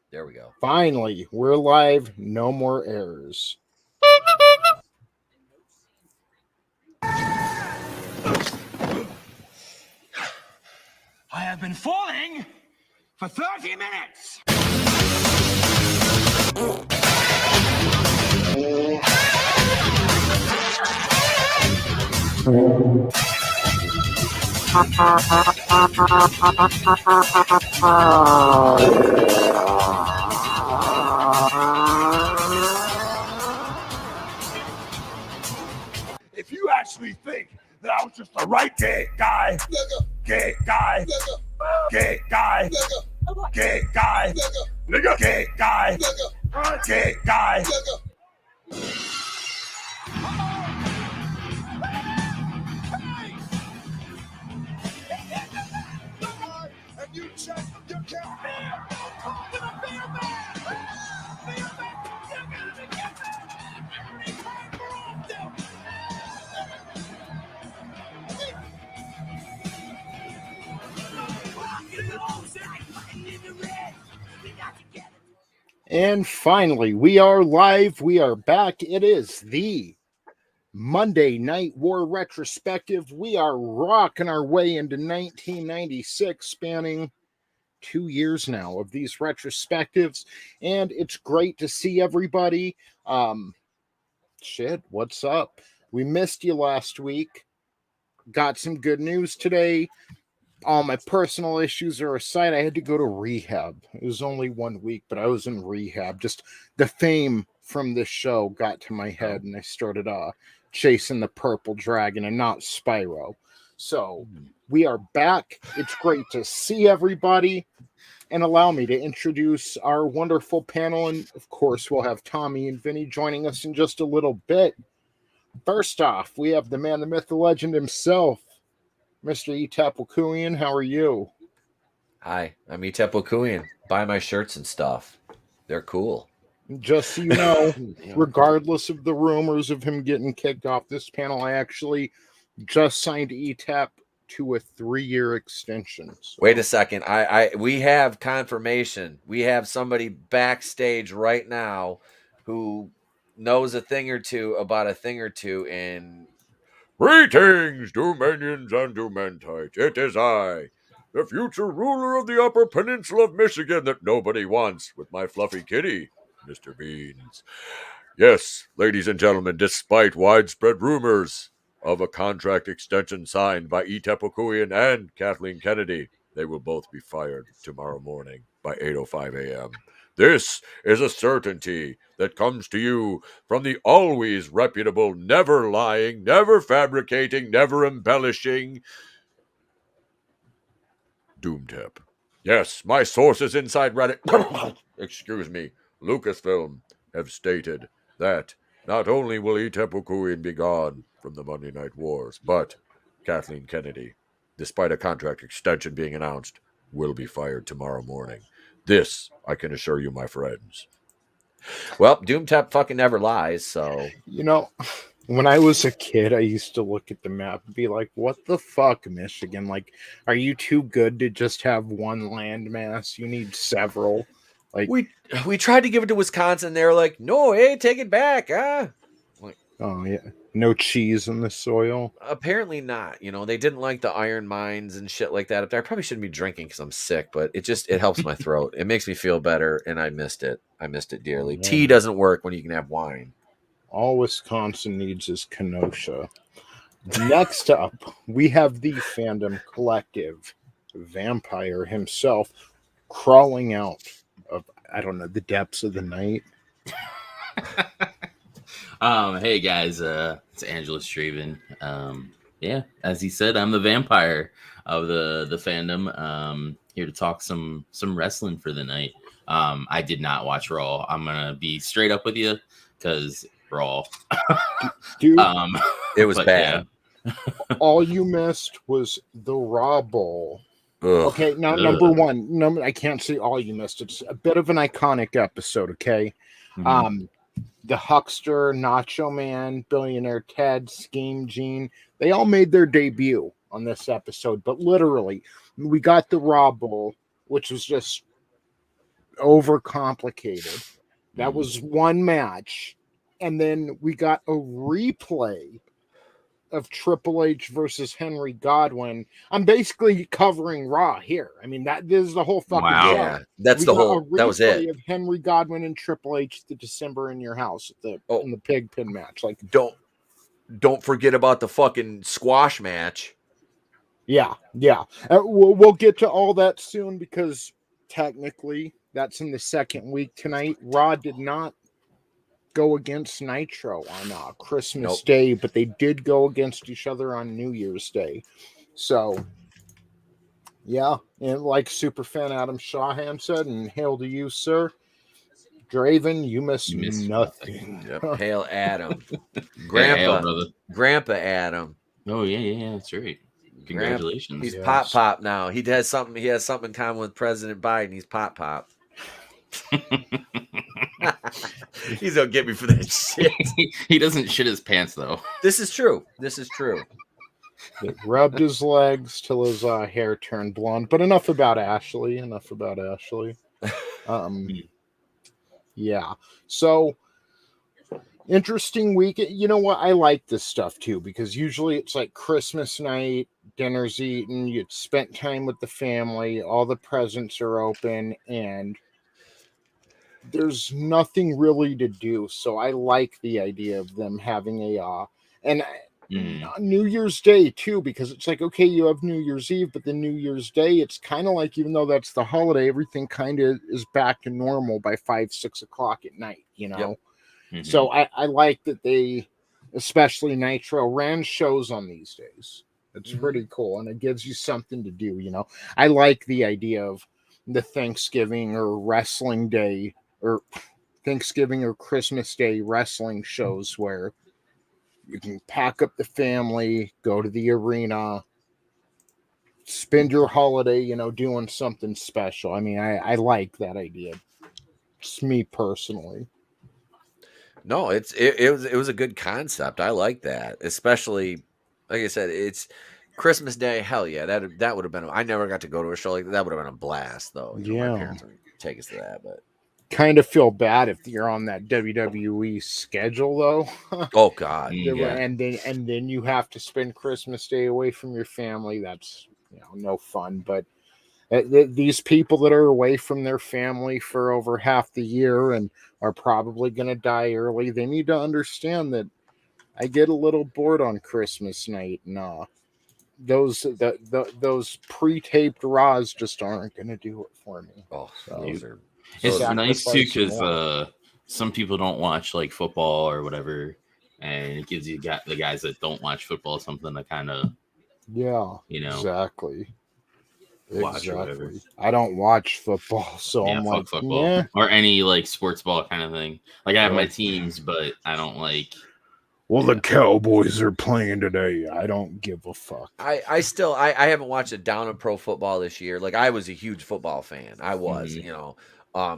There we go. Finally, we're live. No more errors. I have been falling for 30 minutes. If you actually think that I was just the right gay guy, gay guy, gay guy, gay guy, nigga, gay guy, gay guy. And you check your And finally, we are live. We are back. It is the Monday Night War retrospective. We are rocking our way into 1996, spanning 2 years now of these retrospectives, and it's great to see everybody. What's up? We missed you last week. Got some good news today. All my personal issues are aside, I had to go to rehab. It was only 1 week, but I was in rehab. Just the fame from this show got to my head, and I started chasing the purple dragon and not Spyro. So we are back. It's great to see everybody. And allow me to introduce our wonderful panel. And of course, we'll have Tommy and Vinny joining us in just a little bit. First off, we have the man, the myth, the legend himself, Mr. Etep Wokuian. How are you? Hi, I'm Etep Wokuian. Buy my shirts and stuff. They're cool. Just so you know, regardless of the rumors of him getting kicked off this panel, I actually just signed Etep to a 3-year extension. So. Wait a second. We have confirmation. We have somebody backstage right now who knows a thing or two about a thing or two in Greetings, Dominions and Domentites. It is I, the future ruler of the Upper Peninsula of Michigan that nobody wants, with my fluffy kitty, Mr. Beans. Yes, ladies and gentlemen, despite widespread rumors of a contract extension signed by Etep Wokuian and Kathleen Kennedy, they will both be fired tomorrow morning by 8:05 a.m. This is a certainty that comes to you from the always reputable, never lying, never fabricating, never embellishing Doomtep. Yes, my sources inside Reddit, excuse me, Lucasfilm, have stated that not only will Etep Wokuian be gone from the Monday Night Wars, but Kathleen Kennedy, despite a contract extension being announced, will be fired tomorrow morning. This, I can assure you, my friends. Well, Doomtep fucking never lies, so... You know, when I was a kid, I used to look at the map and be like, what the fuck, Michigan? Like, are you too good to just have one landmass? You need several. Like, we tried to give it to Wisconsin. They were like, no, hey, take it back. Like, oh, yeah. No cheese in the soil? Apparently not. You know, they didn't like the iron mines and shit like that up there. I probably shouldn't be drinking because I'm sick, but it helps my throat. It makes me feel better, and I missed it. I missed it dearly. Yeah. Tea doesn't work when you can have wine. All Wisconsin needs is Kenosha. Next up, we have the fandom collective, Vampire himself, crawling out of, I don't know, the depths of the night. Hey guys, it's Angelous Draven. Yeah, as he said, I'm the vampire of the fandom. Here to talk some wrestling for the night. I did not watch Raw. I'm gonna be straight up with you because Raw, Dude, it was bad. Yeah. All you missed was the Raw Bowl. Ugh. Okay, now number one, I can't say all you missed. It's a bit of an iconic episode. Okay, the Huckster, Nacho Man, Billionaire Ted, Scheme Gene, they all made their debut on this episode. But literally, we got the Raw Bowl, which was just overcomplicated. That was one match. And then we got a replay of Triple H versus Henry Godwin. I'm basically covering Raw here. I mean, this is the whole fucking Wow. show. Yeah, that's We the got whole. a That was replay it. of Henry Godwin and Triple H the December in your house in the pig pin match. Like, Don't forget about the fucking squash match. yeah. We'll get to all that soon because technically that's in the second week tonight. Raw did not go against Nitro on Christmas Day, but they did go against each other on New Year's Day. So, yeah, and like superfan Adam Shawhan said, and hail to you, sir. Draven, you miss nothing. Yep. Hail Adam. Hail, brother. Grandpa Adam. Oh yeah, that's right. Congratulations. He's Yes. Pop now. He has something in common with President Biden. He's Pop. He's gonna get me for that shit. He doesn't shit his pants though. This is true. It rubbed his legs till his hair turned blonde. But enough about Ashley. Yeah. So interesting week. You know what? I like this stuff too because usually it's like Christmas night, dinner's eaten, you spent time with the family, all the presents are open, and there's nothing really to do. So I like the idea of them having New Year's Day too, because it's like, okay, you have New Year's Eve, but then New Year's Day, it's kind of like, even though that's the holiday, everything kind of is back to normal by 5-6 o'clock at night, you know? Yep. Mm-hmm. So I like that they, especially Nitro, ran shows on these days. It's pretty cool, and it gives you something to do, you know? I like the idea of the Thanksgiving or wrestling day or Thanksgiving or Christmas Day wrestling shows where you can pack up the family, go to the arena, spend your holiday, you know, doing something special. I mean, I like that idea. It's me personally. No, it was a good concept. I like that, especially like I said, it's Christmas Day. Hell yeah, that would have been. I never got to go to a show like that. That would have been a blast, though. You know, my parents would take us to that, but kind of feel bad if you're on that WWE schedule, though. Oh God, yeah. And then you have to spend Christmas Day away from your family. That's, you know, no fun. But these people that are away from their family for over half the year and are probably going to die early, they need to understand that I get a little bored on Christmas night, and those pre-taped Raws just aren't going to do it for me. Oh, so, those are. It's nice too because some people don't watch like football or whatever, and it gives you the guys that don't watch football something to kind of you know exactly. Watch or whatever. I don't watch football, so I'm like football or any like sports ball kind of thing. Like I have my teams, but I don't like. Well, the Cowboys are playing today. I don't give a fuck. I haven't watched a down of pro football this year. Like I was a huge football fan. I was, you know.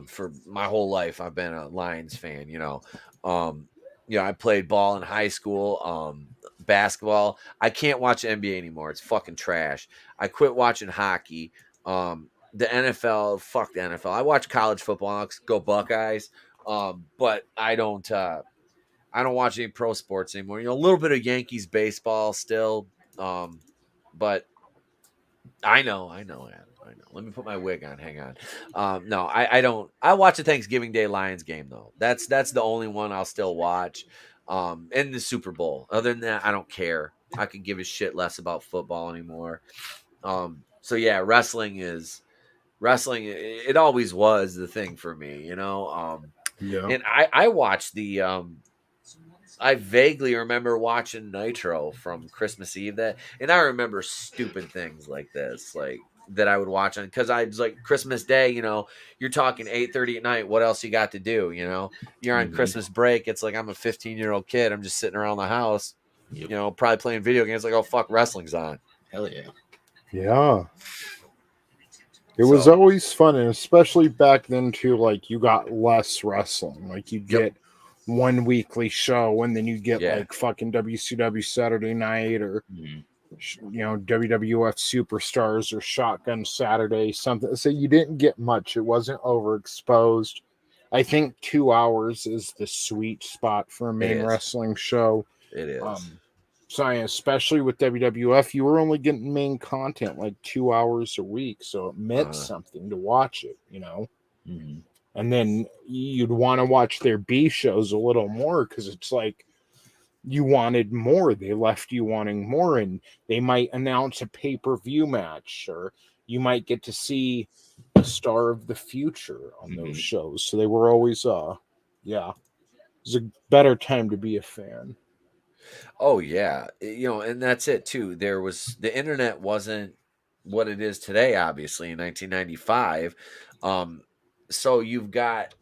For my whole life, I've been a Lions fan, you know. I played ball in high school, basketball. I can't watch NBA anymore. It's fucking trash. I quit watching hockey. The NFL, fuck the NFL. I watch college football. Go Buckeyes. But I don't watch any pro sports anymore. You know, a little bit of Yankees baseball still. But I know, Adam. I know. Let me put my wig on. Hang on. No, I don't. I watch a Thanksgiving Day Lions game though. That's the only one I'll still watch. And the Super Bowl. Other than that, I don't care. I could give a shit less about football anymore. So yeah, wrestling. It always was the thing for me, you know. And I watched the. I vaguely remember watching Nitro from Christmas Eve and I remember stupid things like this, like that I would watch on because I was like Christmas Day, you know, you're talking 8:30 at night. What else you got to do? You know, you're on Christmas break. It's like I'm a 15-year-old kid. I'm just sitting around the house, you know, probably playing video games. Like, oh fuck, wrestling's on. Hell yeah, yeah. It was always fun, and especially back then too. Like you got less wrestling. Like you get. One weekly show, and then you get like fucking WCW Saturday Night or WWF Superstars or Shotgun Saturday, something. So you didn't get much. It wasn't overexposed. I think 2 hours is the sweet spot for a main wrestling show. It is. So especially with WWF, you were only getting main content like 2 hours a week, so it meant something to watch it, Mm-hmm. And then you'd want to watch their B shows a little more because it's like you wanted more. They left you wanting more, and they might announce a pay-per-view match, or you might get to see the star of the future on those shows. So they were always, it was a better time to be a fan. Oh yeah, and that's it too. The internet wasn't what it is today, obviously in 1995. So you've got,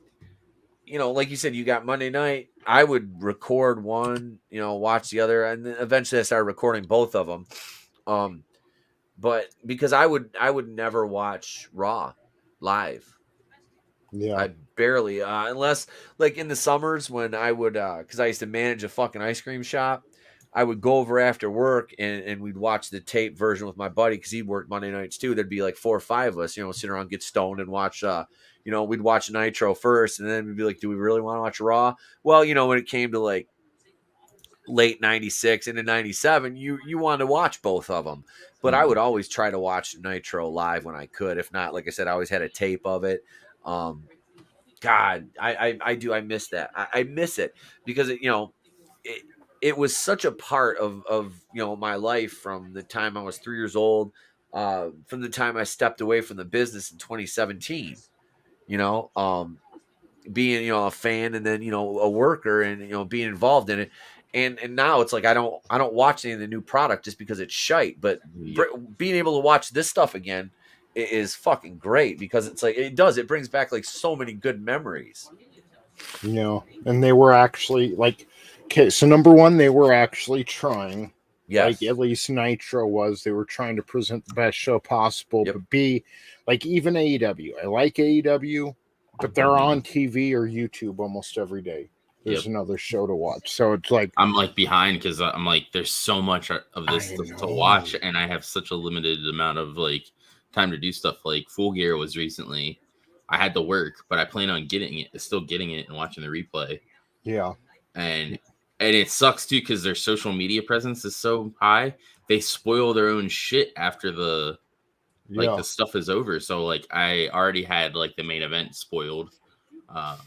like you said, you got Monday night. I would record one, watch the other, and then eventually I started recording both of them. But because I would never watch Raw live. Yeah. I barely, unless like in the summers when I would, because I used to manage a fucking ice cream shop. I would go over after work and we'd watch the tape version with my buddy because he'd work Monday nights too. There'd be like 4 or 5 of us, sit around, get stoned, and watch. We'd watch Nitro first, and then we'd be like, "Do we really want to watch Raw?" Well, when it came to like late '96 into '97, you wanted to watch both of them. But I would always try to watch Nitro live when I could. If not, like I said, I always had a tape of it. God, I do. I miss that. I miss it because it was such a part of my life from the time I was 3 years old, from the time I stepped away from the business in 2017. Being a fan and then a worker and being involved in it, and now it's like I don't watch any of the new product just because it's shite. But being able to watch this stuff again is fucking great because it's like it brings back like so many good memories. And they were actually like, okay, so number one, they were actually trying. Yes. Like at least Nitro was. They were trying to present the best show possible. Yep. But B, like even AEW. I like AEW, but they're on TV or YouTube almost every day. There's another show to watch. So it's like I'm like behind because I'm like there's so much of this stuff to watch, and I have such a limited amount of like time to do stuff. Like Full Gear was recently. I had to work, but I plan on getting it, and watching the replay. Yeah. And it sucks too because their social media presence is so high. They spoil their own shit after the stuff is over. So like I already had like the main event spoiled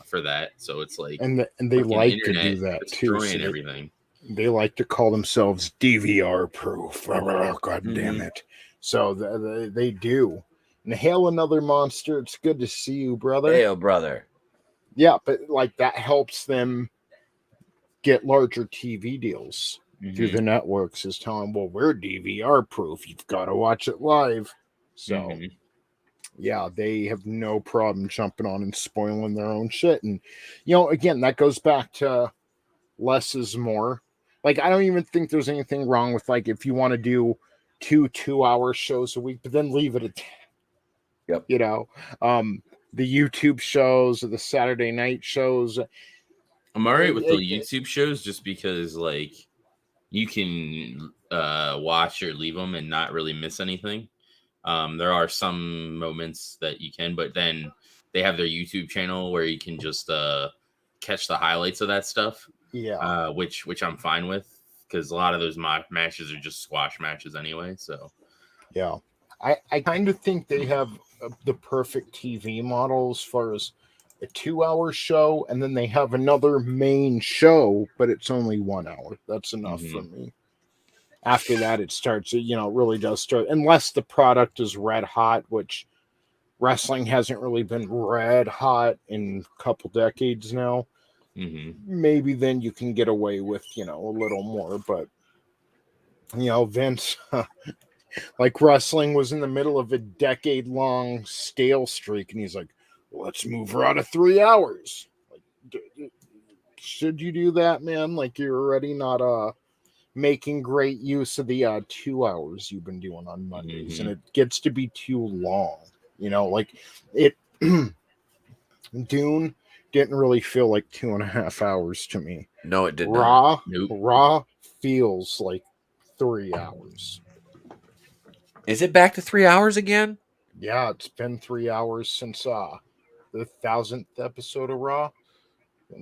for that. So it's like and they like to do that too. So everything. They like to call themselves DVR proof. God damn it. So they do. And hail another monster. It's good to see you, brother. Hail, brother. Yeah, but like that helps them get larger TV deals through the networks, is telling, well, we're DVR proof. You've got to watch it live. So, yeah, they have no problem jumping on and spoiling their own shit. And, again, that goes back to less is more. Like, I don't even think there's anything wrong with, like, if you want to do 2-hour shows a week, but then leave it at 10. Yep. The YouTube shows or the Saturday night shows. I'm all right with the YouTube shows just because, like, you can watch or leave them and not really miss anything. There are some moments that you can, but then they have their YouTube channel where you can just catch the highlights of that stuff. Yeah. Which I'm fine with because a lot of those matches are just squash matches anyway. So, yeah. I kind of think they have the perfect TV model as far as a 2-hour show, and then they have another main show, but it's only 1 hour. That's enough for me. After that, it starts, it really does start, unless the product is red hot, which wrestling hasn't really been red hot in a couple decades now. Maybe then you can get away with, a little more, but, Vince, like wrestling was in the middle of a decade-long stale streak, and he's like, let's move her out of 3 hours. Like, should you do that, man? Like, you're already not making great use of the 2 hours you've been doing on Mondays, and it gets to be too long. Like it. Dune didn't really feel like 2.5 hours to me. No, it did not. Raw feels like 3 hours. Is it back to 3 hours again? Yeah, it's been 3 hours since the 1000th episode of Raw.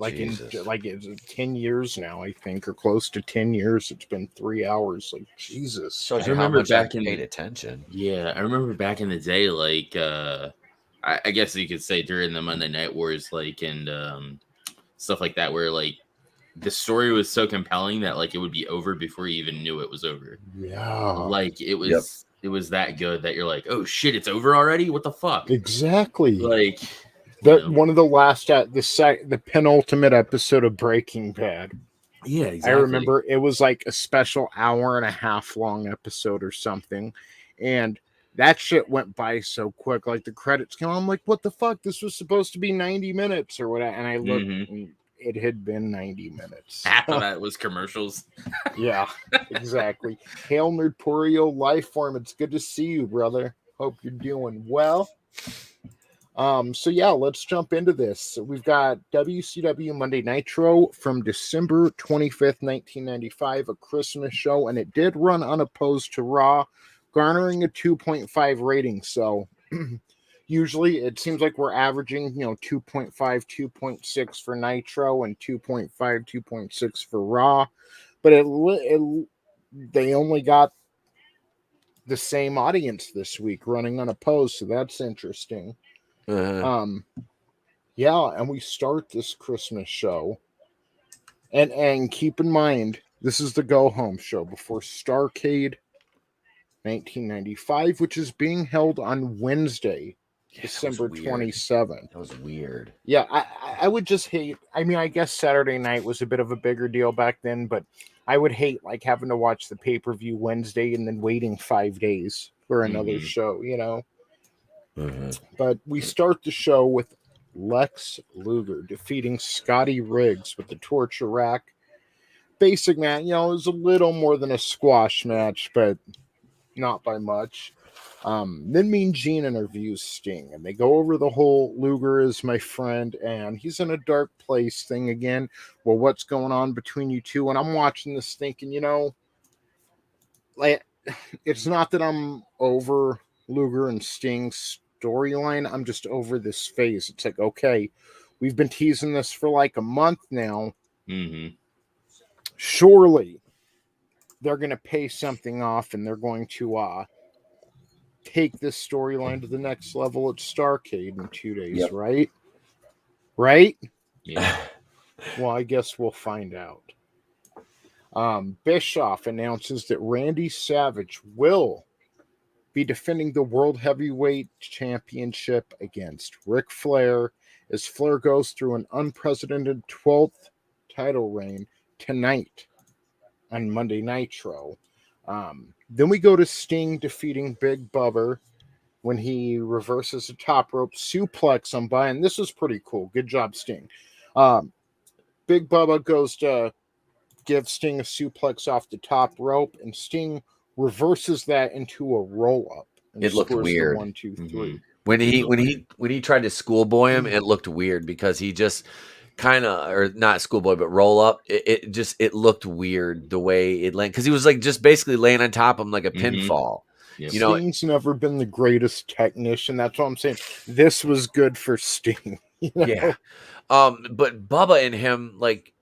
Jesus. It's 10 years now, I think, or close to 10 years. It's been 3 hours. Like, Jesus. Shows I you how remember much I back in paid attention. Yeah, I remember back in the day, like I guess you could say during the Monday Night Wars, like and stuff like that, where like the story was so compelling that like it would be over before you even knew it was over. Yeah. Like it was that good that you're like, oh shit, it's over already? What the fuck? Exactly. Like one of the last the penultimate episode of Breaking Bad. Yeah, exactly. I remember it was like a special hour and a half long episode or something, and that shit went by so quick. Like the credits came on, I'm like, what the fuck? This was supposed to be 90 minutes or whatever. And I looked, and it had been 90 minutes. Half of that was commercials. Yeah, exactly. Hail Nerdporio Lifeform, it's good to see you, brother. Hope you're doing well. So yeah, let's jump into this. So we've got WCW Monday Nitro from December 25th, 1995, a Christmas show, and it did run unopposed to Raw, garnering a 2.5 rating. So usually it seems like we're averaging, 2.5, 2.6 for Nitro and 2.5, 2.6 for Raw, but they only got the same audience this week running unopposed, so that's interesting. And we start this Christmas show, and keep in mind this is the go home show before Starrcade 1995, which is being held on Wednesday, December 27th. That was weird. Yeah, I would just hate. I mean, I guess Saturday night was a bit of a bigger deal back then, but I would hate like having to watch the pay-per-view Wednesday and then waiting 5 days for another show, But we start the show with Lex Luger defeating Scotty Riggs with the torture rack. Basic match, it was a little more than a squash match, but not by much. Then Mean Gene interviews Sting, and they go over the whole Luger is my friend, and he's in a dark place thing again. Well, what's going on between you two? And I'm watching this thinking, like, it's not that I'm over Luger and Sting's storyline. I'm just over this phase. It's like, okay, we've been teasing this for like a month now. Surely they're going to pay something off and they're going to take this storyline to the next level at Starrcade in 2 days, right? Right? Yeah. Well, I guess we'll find out. Bischoff announces that Randy Savage will be defending the World Heavyweight Championship against Ric Flair as Flair goes through an unprecedented 12th title reign tonight on Monday Nitro. Then we go to Sting defeating Big Bubba when he reverses a top rope suplex on by, and this was pretty cool. Good job, Sting. Big Bubba goes to give Sting a suplex off the top rope, and Sting reverses that into a roll up. It looked weird. 1, 2, 3. When he tried to schoolboy him, it looked weird because he just kind of, or not schoolboy, but roll up. It looked weird the way it landed because he was like just basically laying on top of him like a pinfall. Yep. Sting's never been the greatest technician. That's what I'm saying. This was good for Sting. Yeah. But Bubba and him, like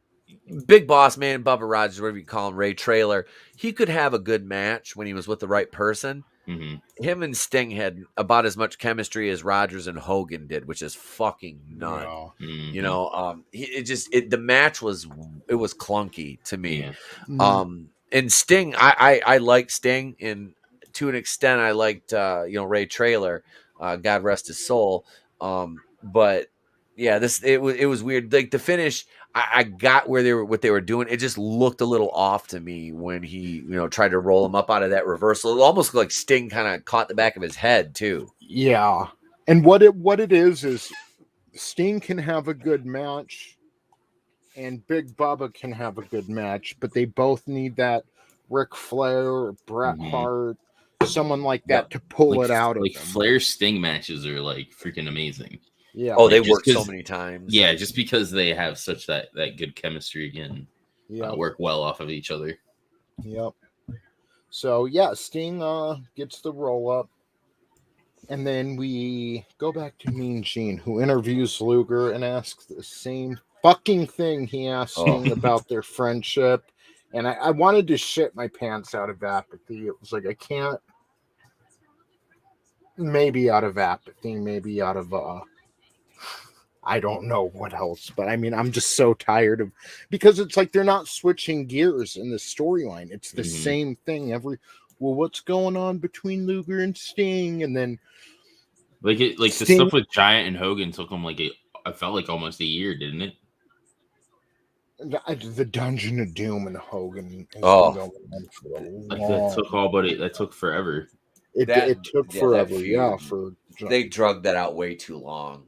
Big Boss Man, Bubba Rogers, whatever you call him, Ray Trailer, he could have a good match when he was with the right person. Him and Sting had about as much chemistry as Rogers and Hogan did, which is fucking none. No. The match was clunky to me. Yeah. And Sting, I liked Sting, and to an extent, I liked Ray Trailer, God rest his soul. But yeah, it was weird. Like the finish, I got what they were doing. It just looked a little off to me when he, tried to roll him up out of that reversal. It almost looked like Sting kind of caught the back of his head too. Yeah. And what it is Sting can have a good match and Big Bubba can have a good match, but they both need that Ric Flair or Bret Hart, someone like that to pull it out of them. Flair Sting matches are like freaking amazing. Yeah. Oh, they work so many times. Yeah, just because they have such that good chemistry again. Work well off of each other. Yep. So yeah, Sting gets the roll up. And then we go back to Mean Gene, who interviews Luger and asks the same fucking thing he asked Sting about their friendship. And I wanted to shit my pants out of apathy. It was like, I can't. Maybe out of apathy, maybe out of I don't know what else, but I mean, I'm just so tired of, because it's like they're not switching gears in the storyline. It's the same thing well, what's going on between Luger and Sting? And then Sting, the stuff with Giant and Hogan took them I felt like almost a year, didn't it? The Dungeon of Doom and Hogan has been going on for a long. That took forever. It took forever, they drugged that out way too long.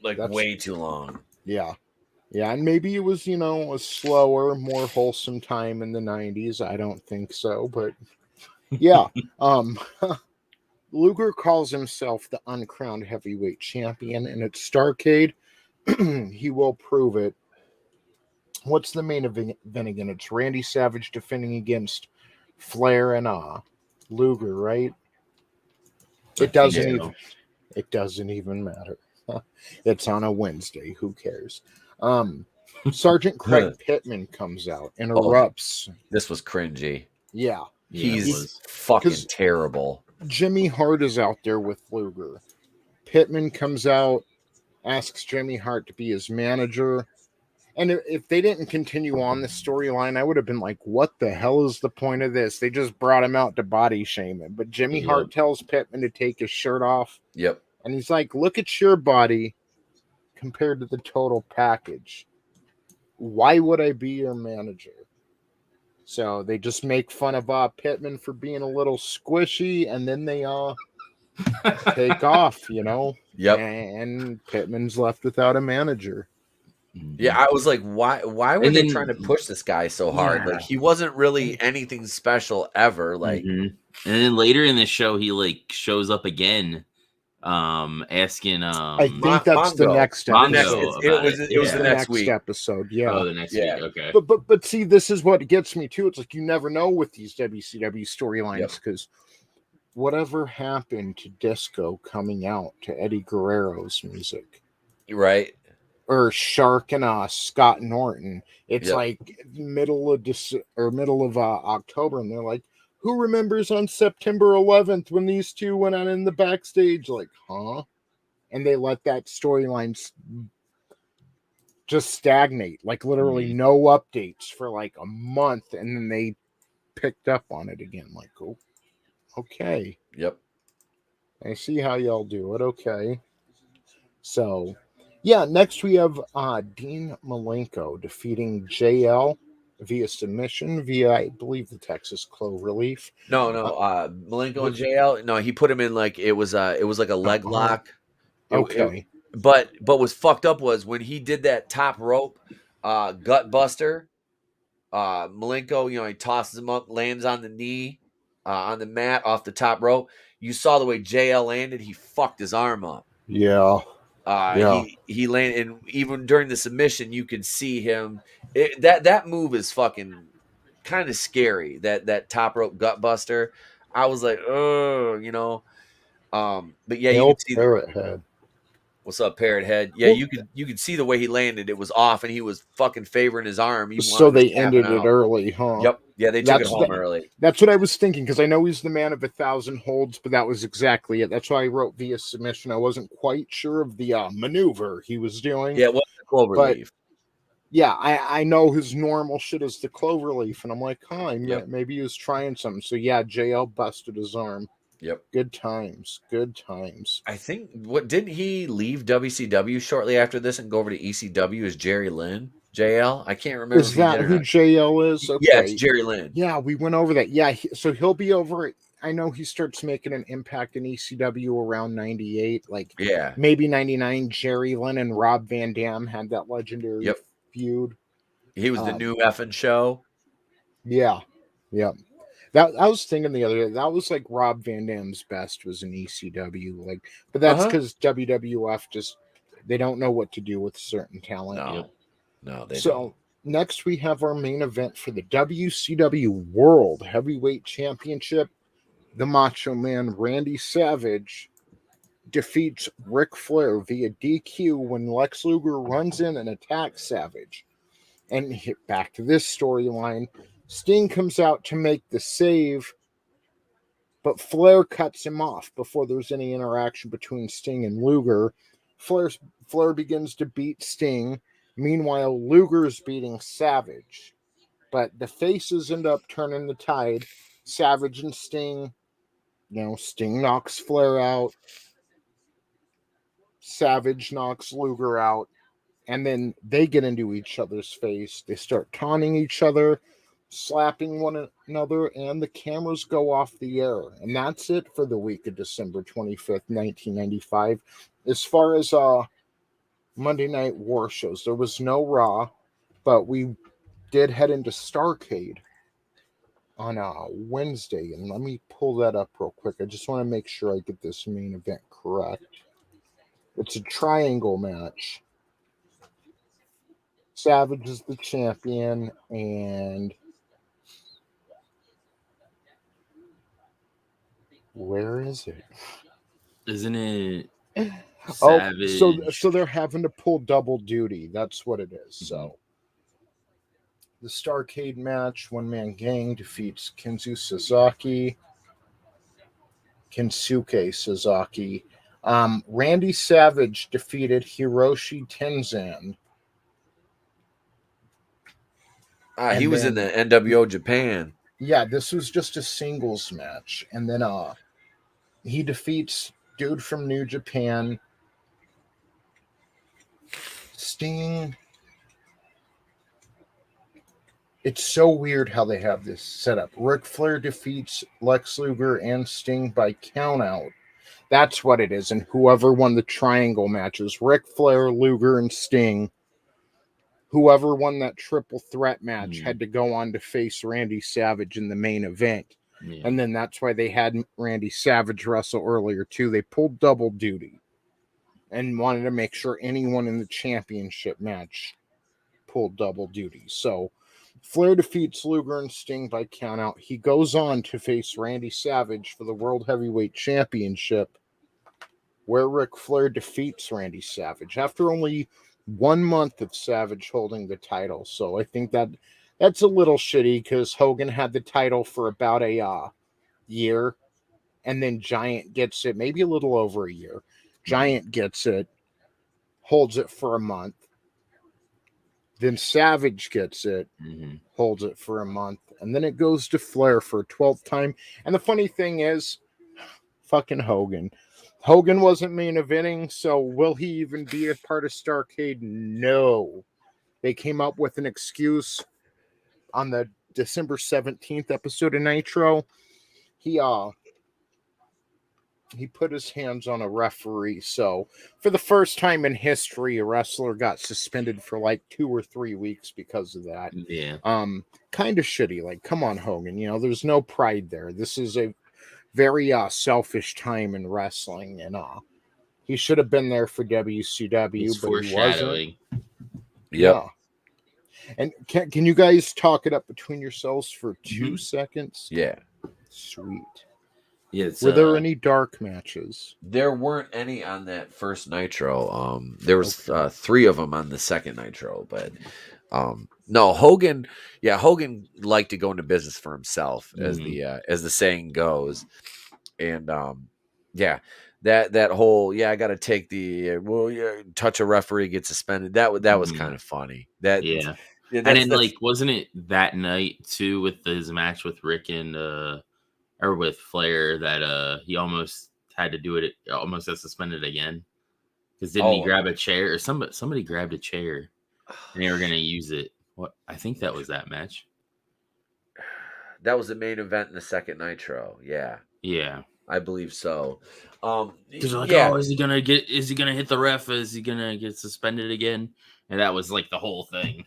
Way too long. Yeah. Yeah, and maybe it was, a slower, more wholesome time in the 90s. I don't think so, but yeah. Luger calls himself the uncrowned heavyweight champion, and at Starrcade, he will prove it. What's the main event again? It's Randy Savage defending against Flair and Luger, right? It doesn't even matter. It's on a Wednesday. Who cares? Sergeant Craig Pittman comes out, interrupts. This was cringy. Yeah. He's fucking terrible. Jimmy Hart is out there with Luger. Pittman comes out, asks Jimmy Hart to be his manager. And if they didn't continue on the storyline, I would have been like, what the hell is the point of this? They just brought him out to body shame him. But Jimmy Hart tells Pittman to take his shirt off. Yep. And he's like, look at your body compared to the total package. Why would I be your manager? So they just make fun of Pittman for being a little squishy, and then they take off, Yep. And Pittman's left without a manager. Yeah, I was like, why were they trying to push this guy so hard? Yeah. Like, he wasn't really anything special ever. Like, and then later in the show, he shows up again, asking. I think that's the next episode. It was the next week episode. Yeah. Oh, the next week. Okay. But see, this is what gets me too. It's like you never know with these WCW storylines because whatever happened to disco coming out to Eddie Guerrero's music, right? Or Shark and Scott Norton. It's like middle of October, and they're like, who remembers on September 11th when these two went on in the backstage? Like, huh? And they let that storyline just stagnate, like literally no updates for like a month, and then they picked up on it again. Like, oh, okay. Yep. I see how y'all do it. Okay. So, yeah, next we have Dean Malenko defeating JL via submission via, I believe, the Texas Cloverleaf. No, Malenko and JL. No, he put him in like it was like a leg lock. Okay. But what's fucked up was when he did that top rope gut buster. Malenko, he tosses him up, lands on the knee on the mat off the top rope. You saw the way JL landed. He fucked his arm up. Yeah. He landed, and even during the submission, you could see him. That move is fucking kind of scary. That top rope gut buster. I was like, oh, But yeah, you could see Parrot Head. What's up, Parrot Head? Yeah, you could see the way he landed. It was off, and he was fucking favoring his arm. So they ended it early, huh? Yep. Yeah, they took it home early. That's what I was thinking, because I know he's the man of 1,000 holds, but that was exactly it. That's why I wrote via submission. I wasn't quite sure of the maneuver he was doing. Yeah, what's the cloverleaf? Yeah, I know his normal shit is the cloverleaf, and I'm like, maybe he was trying something. So yeah, JL busted his arm. Yep. Good times. I think didn't he leave WCW shortly after this and go over to ECW as Jerry Lynn? JL? I can't remember. Is that who JL is? Okay. Yeah, it's Jerry Lynn. Yeah, we went over that. Yeah, so he'll be over. I know he starts making an impact in ECW around 98. Maybe 99. Jerry Lynn and Rob Van Dam had that legendary feud. He was the new effing show. Yeah. Yep. That I was thinking the other day, that was like Rob Van Dam's best was in ECW. But that's because WWF they don't know what to do with certain talent. No, they so don't. Next, we have our main event for the WCW World Heavyweight Championship. The Macho Man Randy Savage defeats Ric Flair via DQ when Lex Luger runs in and attacks Savage. And back to this storyline, Sting comes out to make the save, but Flair cuts him off before there's any interaction between Sting and Luger. Flair begins to beat Sting. Meanwhile, Luger's beating Savage. But the faces end up turning the tide. Savage and Sting, Sting knocks Flair out. Savage knocks Luger out. And then they get into each other's face. They start taunting each other, slapping one another, and the cameras go off the air. And that's it for the week of December 25th, 1995. As far as Monday Night War shows, there was no Raw, but we did head into Starrcade on Wednesday. And let me pull that up real quick. I just want to make sure I get this main event correct. It's a triangle match. Savage is the champion, and where is it? Isn't it Savage? Savage? So they're having to pull double duty. That's what it is. So the Starrcade match, one-man gang defeats Kensuke Sasaki. Randy Savage defeated Hiroshi Tenzan. He was in the NWO Japan. Yeah, this was just a singles match. And then he defeats dude from New Japan. Sting. It's so weird how they have this set up. Ric Flair defeats Lex Luger and Sting by countout. That's what it is. And whoever won the triangle matches, Ric Flair, Luger, and Sting, whoever won that triple threat match had to go on to face Randy Savage in the main event. Yeah. And then that's why they had Randy Savage wrestle earlier, too. They pulled double duty and wanted to make sure anyone in the championship match pulled double duty. So Flair defeats Luger and Sting by countout. He goes on to face Randy Savage for the World Heavyweight Championship, where Ric Flair defeats Randy Savage after only 1 month of Savage holding the title. So I think that's a little shitty because Hogan had the title for about a year, and then Giant gets it maybe a little over a year. Giant gets it, holds it for a month. Then Savage gets it, holds it for a month, and then it goes to Flair for a 12th time. And the funny thing is, fucking Hogan. Hogan wasn't main eventing, so will he even be a part of Starrcade? No. They came up with an excuse on the December 17th episode of Nitro. He put his hands on a referee, so for the first time in history, a wrestler got suspended for like 2 or 3 weeks because of that. Yeah. Kind of shitty. Like, come on, Hogan. There's no pride there. This is a very selfish time in wrestling, and he should have been there for WCW, but he wasn't. Yep. Yeah. And can you guys talk it up between yourselves for 2 seconds? Yeah. Sweet. Yeah, were there any dark matches? There weren't any on that first Nitro. There was 3 of them on the second Nitro, but no, Hogan liked to go into business for himself, as the saying goes. And that whole I got to take the touch a referee, get suspended. That was kind of funny. And then wasn't it that night too with his match with Rick and or with Flair that he almost had to do it, almost got suspended again because didn't he grab a chair or somebody grabbed a chair and they were gonna use it. What I think that was that match. That was the main event in the second Nitro. Yeah, I believe so. Because like, is he gonna hit the ref? Is he gonna get suspended again? And that was like the whole thing.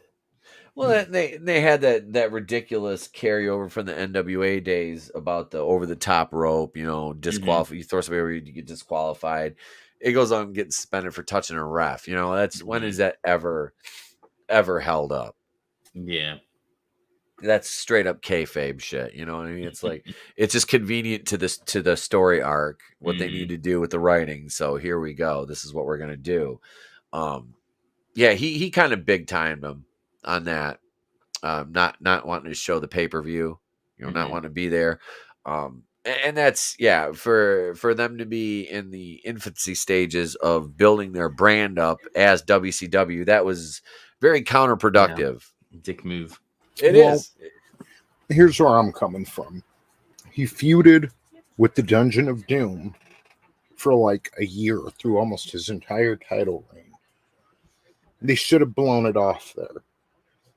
Well, they had that ridiculous carryover from the NWA days about the over the top rope, disqualify. You throw somebody over, you get disqualified. It goes on getting suspended for touching a ref. That's when is that ever held up? Yeah. That's straight up kayfabe shit. You know what I mean? It's like it's just convenient to the story arc, what they need to do with the writing. So here we go. This is what we're gonna do. Yeah, he kind of big timed him on that. Not wanting to show the pay-per-view, not wanting to be there. And that's for them to be in the infancy stages of building their brand up as WCW. That was very counterproductive. Dick move. It is. Here's where I'm coming from. He feuded with the Dungeon of Doom for like a year through almost his entire title reign. They should have blown it off there.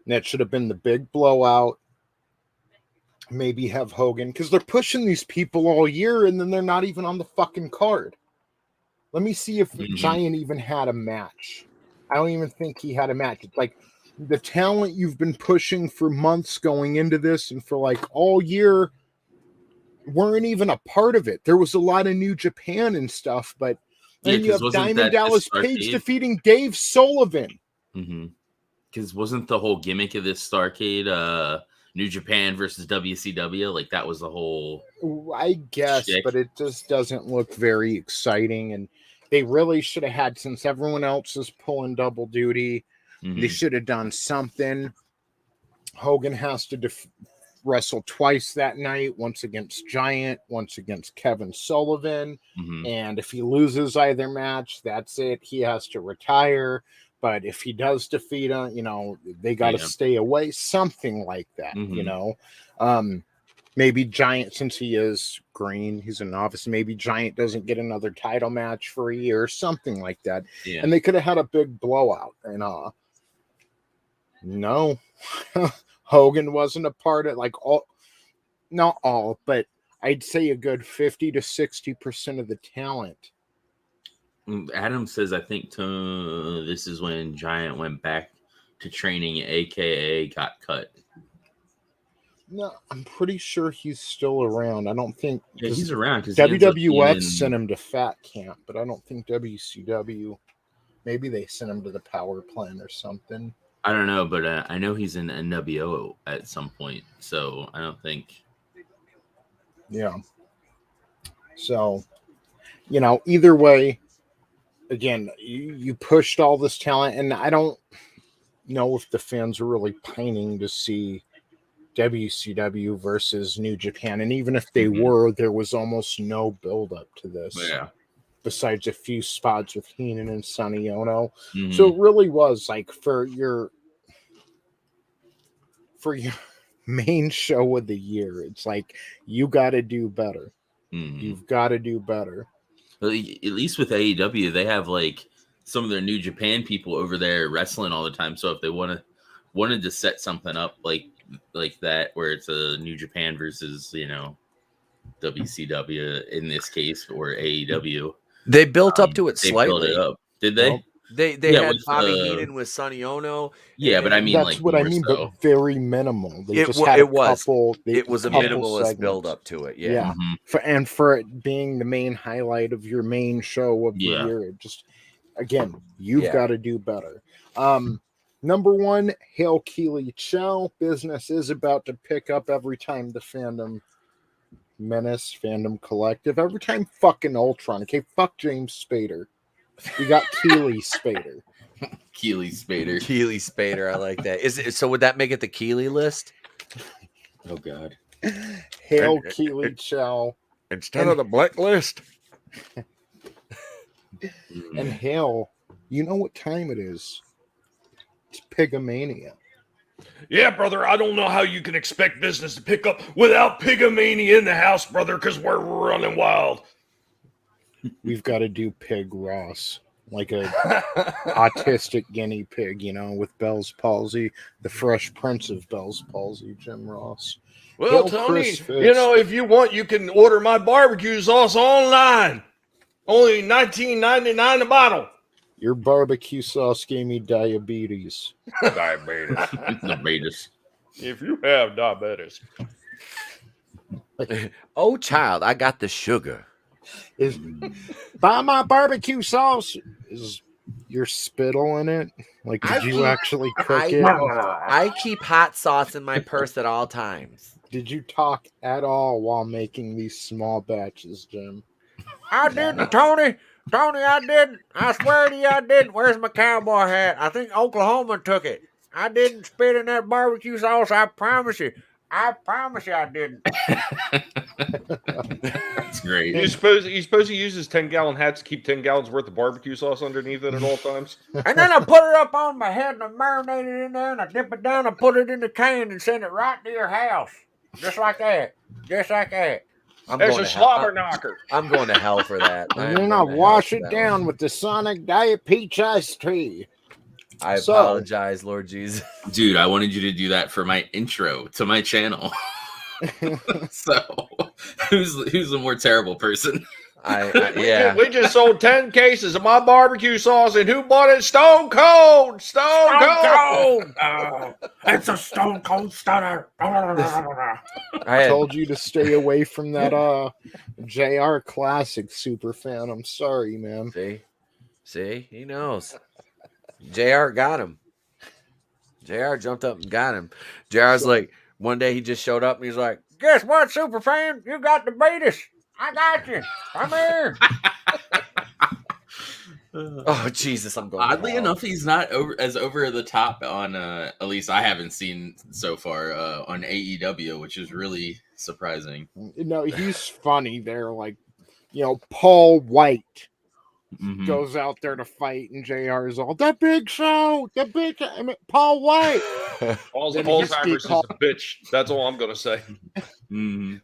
And that should have been the big blowout. Maybe have Hogan, because they're pushing these people all year and then they're not even on the fucking card. Let me see if Giant even had a match. I don't even think he had a match. It's like the talent you've been pushing for months going into this and for like all year weren't even a part of it. There was a lot of New Japan and stuff, but then you have Diamond Dallas Page defeating Dave Sullivan. Because wasn't the whole gimmick of this Starrcade New Japan versus WCW? Like that was the whole. I guess, shtick. But it just doesn't look very exciting. And they really should have had, since everyone else is pulling double duty, they should have done something. Hogan has to wrestle twice that night, once against Giant, once against Kevin Sullivan. And if he loses either match, that's it. He has to retire. But if he does defeat him, they got to stay away. Something like that, Maybe Giant, since he is green, he's a novice, maybe Giant doesn't get another title match for a year or something like that. Yeah. And they could have had a big blowout. And no, Hogan wasn't a part of not all, but I'd say a good 50 to 60% of the talent. Adam says, I think this is when Giant went back to training, aka got cut. No, I'm pretty sure he's still around. I don't think he's around. WWF sent him to Fat Camp, but I don't think WCW. Maybe they sent him to the Power Plant or something. I don't know, but I know he's in NWO at some point, so I don't think. Yeah. So, either way, again, you pushed all this talent, and I don't know if the fans are really pining to see WCW versus New Japan. And even if they were, there was almost no build up to this. Yeah. Besides a few spots with Heenan and Sonny Ono. So it really was like for your main show of the year, it's like you got to do better. You've got to do better. At least with AEW, they have like some of their New Japan people over there wrestling all the time. So if they wanted to set something up like that, where it's a New Japan versus WCW in this case, or AEW, they built up to it they slightly. Built it up. Did they? Well, they had Bobby Heenan with Sonny Ono. Yeah, but I mean, that's what I mean, so. but very minimal. They It just had it was a couple minimalist build up to it. Yeah. For it being the main highlight of your main show of the year, it just again, you've got to do better. Number one, hail Keely Chow. Business is about to pick up every time the Fandom Menace, Fandom Collective, every time fucking Ultron. Okay, fuck James Spader. We got Keely Spader. Keely Spader. Keely Spader. I like that. So would that make it the Keely list? Oh God. Hail Keely Chow. Instead of the blacklist. And hail, you know what time it is? It's Pigomania. Yeah, brother, I don't know how you can expect business to pick up without Pigomania in the house, brother, because we're running wild. We've got to do Pig Ross, like a autistic guinea pig, with Bell's palsy, the Fresh Prince of Bell's palsy, Jim Ross. Well, Tony, if you want, you can order my barbecue sauce online. Only $19.99 a bottle. Your barbecue sauce gave me diabetes. Diabetes. If you have diabetes. Oh, child, I got the sugar. Buy my barbecue sauce. your spittle in it? Like, did I you keep- actually cook I- it? I keep hot sauce in my purse at all times. Did you talk at all while making these small batches, Jim? I didn't, Tony. Tony, I didn't. I swear to you, I didn't. Where's my cowboy hat? I think Oklahoma took it. I didn't spit in that barbecue sauce. I promise you. I promise you, I didn't. That's great. You suppose he uses 10-gallon hats to keep 10 gallons worth of barbecue sauce underneath it at all times? And then I put it up on my head and I marinate it in there and I dip it down and put it in the can and send it right to your house. Just like that. Just like that. There's a slobber knocker. I'm going to hell for that. And then I wash it down with the Sonic Diet Peach Iced Tea. I apologize, Lord Jesus. Dude, I wanted you to do that for my intro to my channel. So, who's the more terrible person? Yeah. We just sold 10 cases of my barbecue sauce, and who bought it? Stone Cold! Stone Cold! It's a stone cold stunner. I told you to stay away from that JR Classic super fan. I'm sorry, man. See, he knows. JR got him. JR jumped up and got him. JR's like, one day he just showed up and he's like, guess what, super fan? You got the beatest. I got you. Come here. Oh, Jesus, I'm going. Oddly enough, he's not over the top on, at least I haven't seen so far, on AEW, which is really surprising. No, he's funny there. Like, Paul White goes out there to fight, and JR is all, the big show, Paul White. Paul's Alzheimer's is a bitch. That's all I'm going to say.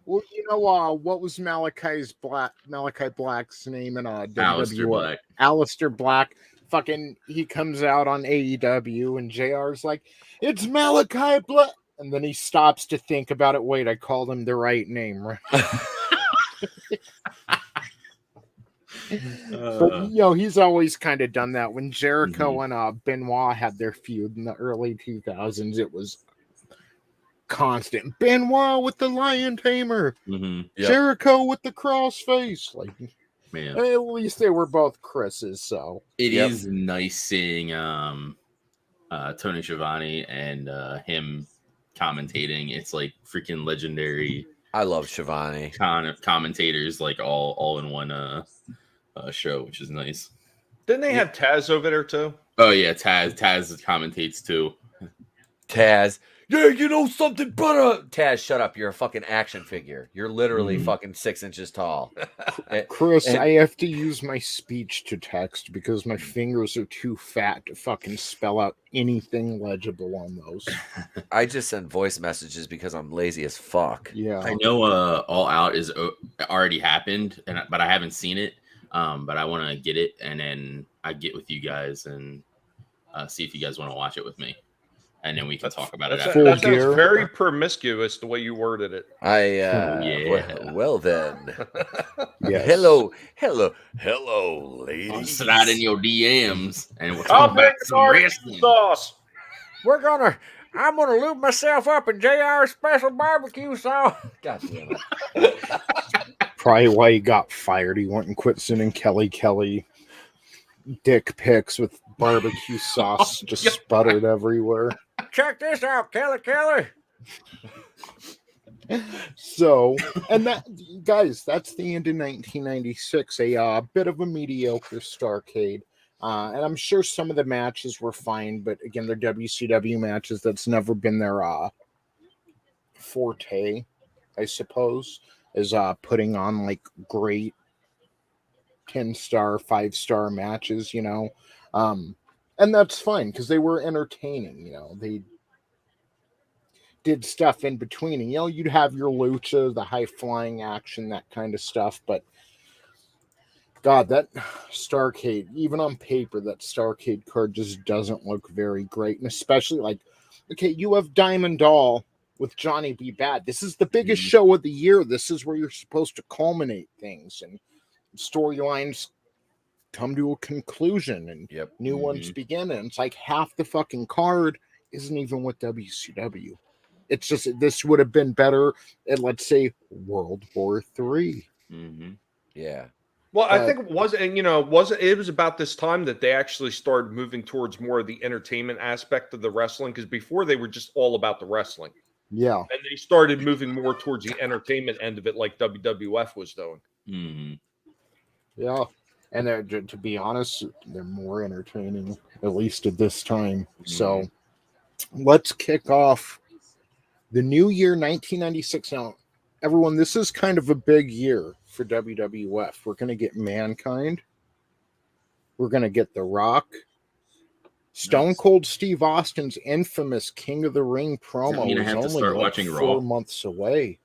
Well, what was Malachi Black's name in Aleister Black. Aleister Black. Fucking, he comes out on AEW, and JR's like, it's Malachi Black. And then he stops to think about it. Wait, I called him the right name, right? But he's always kind of done that. When Jericho and Benoit had their feud in the early 2000s, it was constant. Benoit with the lion tamer, Jericho with the crossface. Like, man, at least they were both Chris's. So it is nice seeing Tony Schiavone and him commentating. It's like freaking legendary. I love Schiavone. Commentators like all in one show, which is nice. Didn't they have Taz over there too? Oh yeah, Taz commentates too. Taz, yeah, you know something, brother. Taz, shut up. You're a fucking action figure. You're literally fucking 6 inches tall. Chris, I have to use my speech to text because my fingers are too fat to fucking spell out anything legible on those. I just send voice messages because I'm lazy as fuck. Yeah, I know All Out is already happened, but I haven't seen it. But I want to get it, and then I get with you guys and see if you guys want to watch it with me, and then we can talk about it after. That sounds very promiscuous the way you worded it. Well then. Yes. Hello, ladies. I'll slide in your DMs, and we'll I'll talk make about some wrestling. sauce. I'm gonna lube myself up in JR's special barbecue sauce. God damn it. Probably why he got fired. He went and quit sending Kelly dick pics with barbecue sauce just sputtered everywhere. Check this out, Kelly. So, and that, guys, that's the end of 1996. A bit of a mediocre Starrcade. And I'm sure some of the matches were fine, but again, they're WCW matches. That's never been their forte, I suppose, is putting on like great 10-star, 5-star matches, and that's fine because they were entertaining. They did stuff in between, and you'd have your lucha, the high flying action, that kind of stuff, but God, that Starrcade, even on paper, that Starrcade card just doesn't look very great. And especially you have Diamond Doll with Johnny B. Bad. This is the biggest show of the year. This is where you're supposed to culminate things and storylines come to a conclusion and new ones begin. And it's like half the fucking card isn't even with WCW. It's just, this would have been better at, let's say, World War III. Yeah. Well, I think it was, and it was about this time that they actually started moving towards more of the entertainment aspect of the wrestling, because before they were just all about the wrestling. Yeah. And they started moving more towards the entertainment end of it, like WWF was doing. Mm-hmm. Yeah. And to be honest, they're more entertaining, at least at this time. So let's kick off the new year, 1996. Now, everyone, this is kind of a big year for WWF. We're going to get Mankind. We're going to get The Rock. Stone Cold Steve Austin's infamous King of the Ring promo I is have to only start like watching 4 Raw? months away.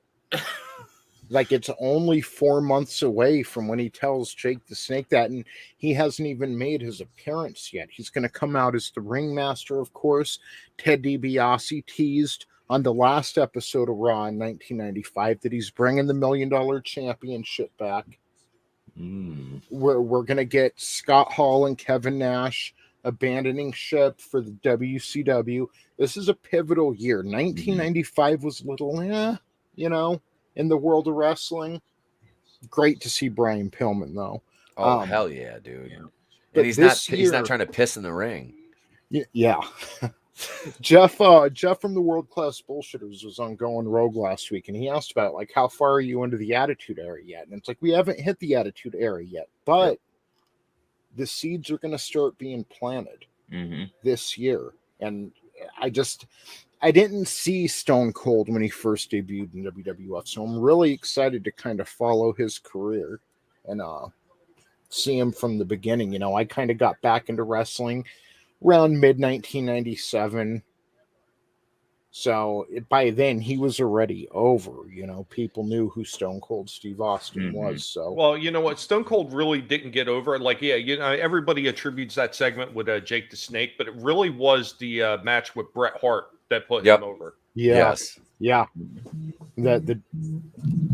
Like, it's only 4 months away from when he tells Jake the Snake that, and he hasn't even made his appearance yet. He's going to come out as the ringmaster, of course. Ted DiBiase teased on the last episode of Raw in 1995 that he's bringing the $1 Million Championship back. We're going to get Scott Hall and Kevin Nash abandoning ship for the WCW. This is a pivotal year. 1995 was a little, in the world of wrestling. Great to see Brian Pillman, though. Oh, hell yeah, dude. Yeah. And he's not trying to piss in the ring. Yeah. Jeff from the World Class Bullshitters was on Going Rogue last week, and he asked about, like, how far are you into the Attitude Era yet? And it's like, we haven't hit the Attitude Era yet, but the seeds are going to start being planted this year. And I didn't see Stone Cold when he first debuted in WWF, so I'm really excited to kind of follow his career and see him from the beginning. I kind of got back into wrestling around mid-1997, so by then he was already over. People knew who Stone Cold Steve Austin was. So, well, you know what, Stone Cold really didn't get over it. Like, everybody attributes that segment with Jake the Snake, but it really was the match with Bret Hart that put him over. Yes. Yeah. The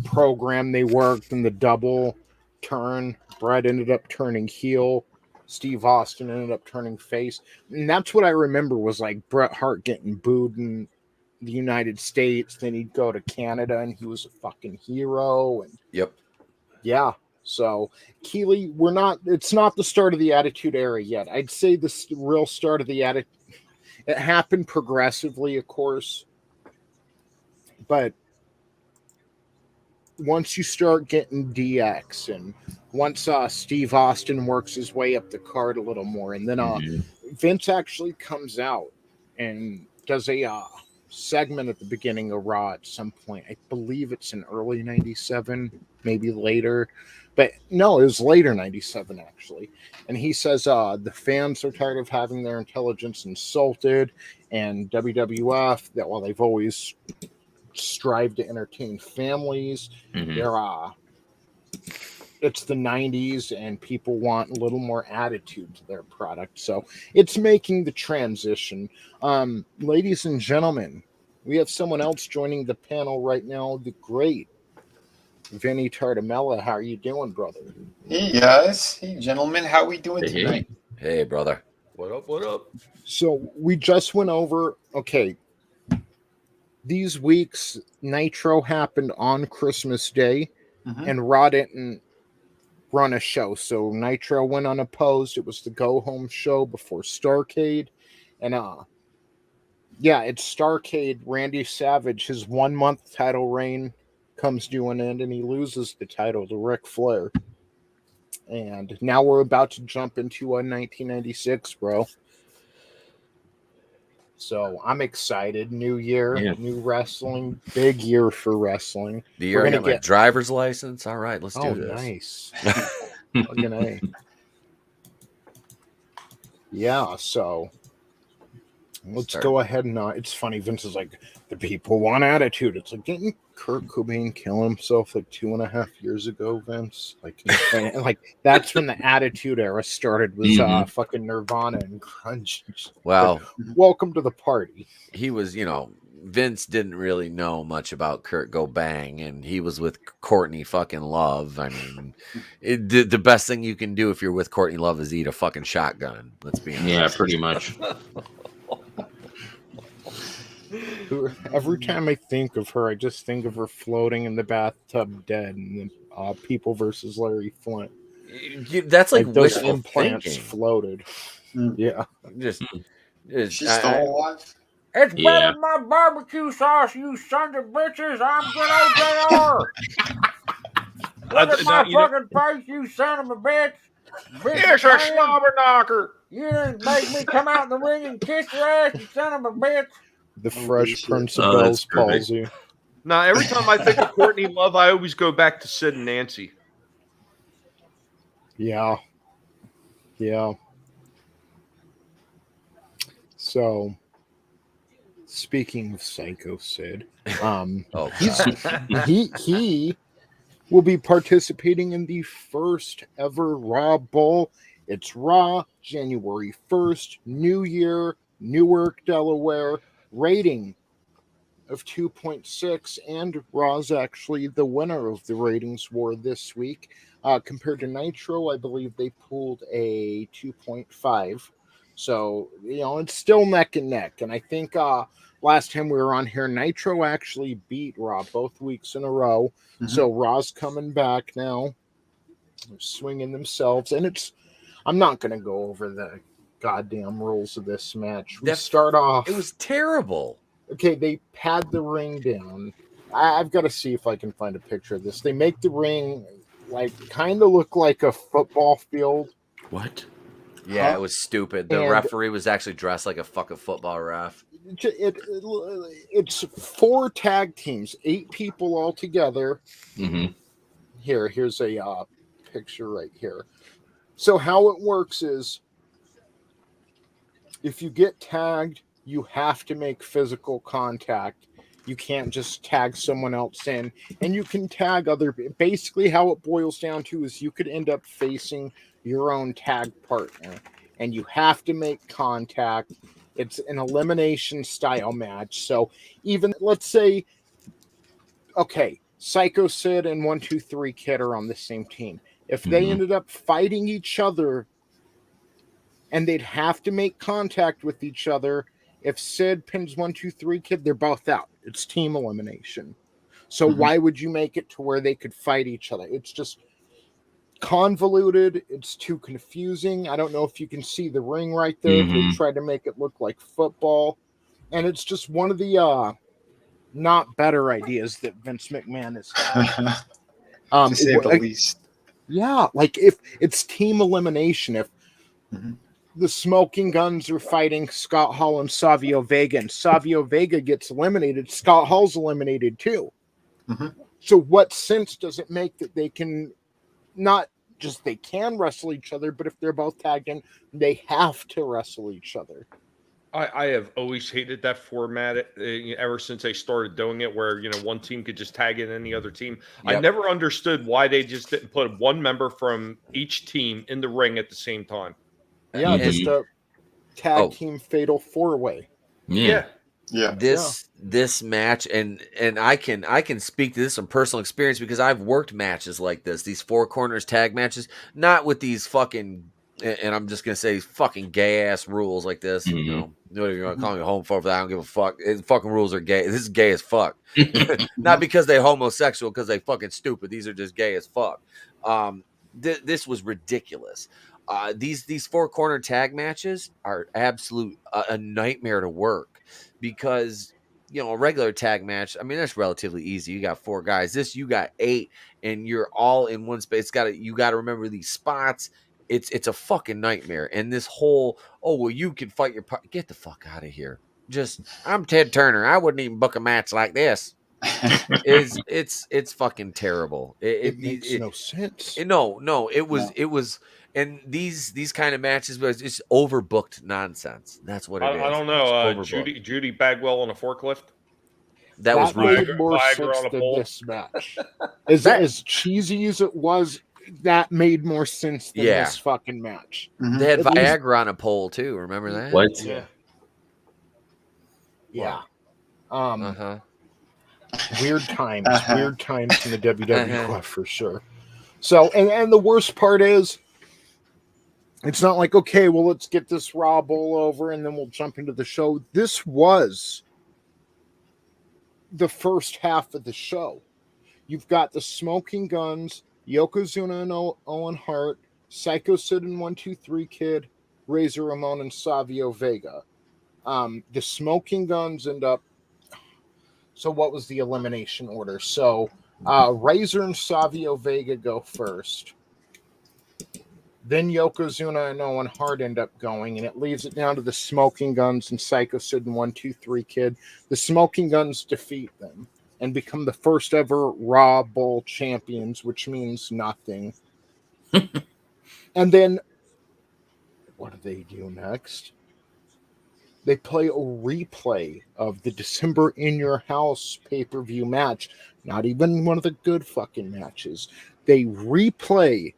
program they worked and the double turn. Bret ended up turning heel. Steve Austin ended up turning face. And that's what I remember was, like, Bret Hart getting booed in the United States. Then he'd go to Canada and he was a fucking hero. And yeah. So, Keeley, it's not the start of the Attitude Era yet. I'd say the real start of the Attitude, it happened progressively, of course. But once you start getting DX, and once Steve Austin works his way up the card a little more, and then Vince actually comes out and does a segment at the beginning of Raw at some point. I believe it's in early 97, maybe later. But no, it was later 97, actually. And he says the fans are tired of having their intelligence insulted, and WWF, that while they've always strive to entertain families, it's the 90s and people want a little more attitude to their product, so it's making the transition. Ladies and gentlemen, we have someone else joining the panel right now, the great Vinny Tartamella. How are you doing, brother? Hey guys, hey gentlemen, how we doing tonight? Hey brother, what up? So we just went over, these weeks, Nitro happened on Christmas Day, and Raw didn't run a show. So Nitro went unopposed. It was the go-home show before Starrcade. And, it's Starrcade. Randy Savage, his 1 month title reign comes to an end, and he loses the title to Ric Flair. And now we're about to jump into 1996, bro. So I'm excited. New year, new wrestling, big year for wrestling. The year I got my driver's license. All right, let's do this. Nice. Yeah, so let's go ahead and it's funny. Vince is like, the people want attitude. It's like, didn't Kurt Cobain kill himself like 2.5 years ago, Vince? Like, that's when the Attitude Era started, was fucking Nirvana and grunge. Well, welcome to the party. He was, Vince didn't really know much about Kurt Cobain, and he was with Courtney fucking Love. I mean, the best thing you can do if you're with Courtney Love is eat a fucking shotgun. Let's be honest. Yeah, pretty much. Every time I think of her, I just think of her floating in the bathtub dead in the People versus Larry Flint. That's like those wishful implants thinking. floated. Yeah. Just She's still alive. it's Yeah. better than my barbecue sauce, you sons of bitches. I'm good old JR. Look at my fucking face, you son of a bitch. Here's a slobber knocker. You didn't make me come out in the ring and kiss your ass, you son of a bitch. The Fresh Prince of Oh, that's Bell's perfect. palsy. Now, every time I think of Courtney Love, I always go back to Sid and Nancy. Yeah. Yeah. So, speaking of Psycho Sid, he will be participating in the first ever Raw Bowl. It's Raw, January 1st, New Year, Newark, Delaware. Rating of 2.6, and Raw's actually the winner of the ratings war this week. Compared to Nitro, I believe they pulled a 2.5. So, it's still neck and neck. And I think last time we were on here, Nitro actually beat Raw both weeks in a row. Mm-hmm. So Raw's coming back now. They're swinging themselves. And I'm not going to go over the goddamn rules of this match. We start off. It was terrible. Okay, they pad the ring down. I've got to see if I can find a picture of this. They make the ring kind of look like a football field. What? Yeah, it was stupid. The referee was actually dressed like a fucking football ref. It's 4 tag teams, 8 people all together. Mm-hmm. Here's a picture right here. So how it works is, if you get tagged, you have to make physical contact. You can't just tag someone else in. And you can tag other... Basically, how it boils down to is you could end up facing your own tag partner. And you have to make contact. It's an elimination style match. So even, let's say... Okay, Psycho Sid and 1-2-3 Kid are on the same team. If they ended up fighting each other, and they'd have to make contact with each other... If Sid pins 1-2-3 Kid, they're both out. It's team elimination. So why would you make it to where they could fight each other? It's just convoluted. It's too confusing. I don't know if you can see the ring right there. They tried to make it look like football. And it's just one of the not better ideas that Vince McMahon has had. To say the least. Yeah, if it's team elimination, if... The Smoking Guns are fighting Scott Hall and Savio Vega, and Savio Vega gets eliminated. Scott Hall's eliminated too. So what sense does it make that they can not just they can wrestle each other, but if they're both tagged in, they have to wrestle each other? I have always hated that format ever since they started doing it, where one team could just tag in any other team. Yep. I never understood why they just didn't put one member from each team in the ring at the same time. Yeah, just a tag team fatal 4-way. Yeah. This match, and I can speak to this from personal experience because I've worked matches like this, these 4 corners tag matches, not with these fucking, and I'm just gonna say fucking gay ass rules like this. Whatever you want to call me homophobe, I don't give a fuck. Fucking rules are gay. This is gay as fuck. Not because they're homosexual, because they fucking stupid. These are just gay as fuck. This was ridiculous. These 4 corner tag matches are absolute a nightmare to work because a regular tag match, I mean, that's relatively easy. You got 4 guys. This you got 8, and you're all in one space. You got to remember these spots. It's a fucking nightmare. And this whole you can fight your get the fuck out of here. I'm Ted Turner. I wouldn't even book a match like this. It's fucking terrible. It makes no sense. It was. And these kind of matches was just overbooked nonsense. That's what it is. I don't know. Judy Bagwell on a forklift. That was made more sense than this match. As cheesy as it was, that made more sense than this fucking match. They had Viagra on a pole too. Remember that? What? Yeah. Weird times in the WWF for sure. So, and the worst part is, it's not like, okay, well, let's get this Raw Bowl over and then we'll jump into the show. This was the first half of the show. You've got the Smoking Guns Yokozuna and Owen Hart, Psycho Sid and 123 Kid, Razor Ramon and Savio Vega. The Smoking Guns end up. So what was the elimination order? So Razor and Savio Vega go first. Then Yokozuna and Owen Hart end up going, and it leaves it down to the Smoking Guns and Psycho Sid and 123 Kid. The Smoking Guns defeat them and become the first ever Raw Bowl champions, which means nothing. And then, what do they do next? They play a replay of the December In Your House pay-per-view match. Not even one of the good fucking matches. They replay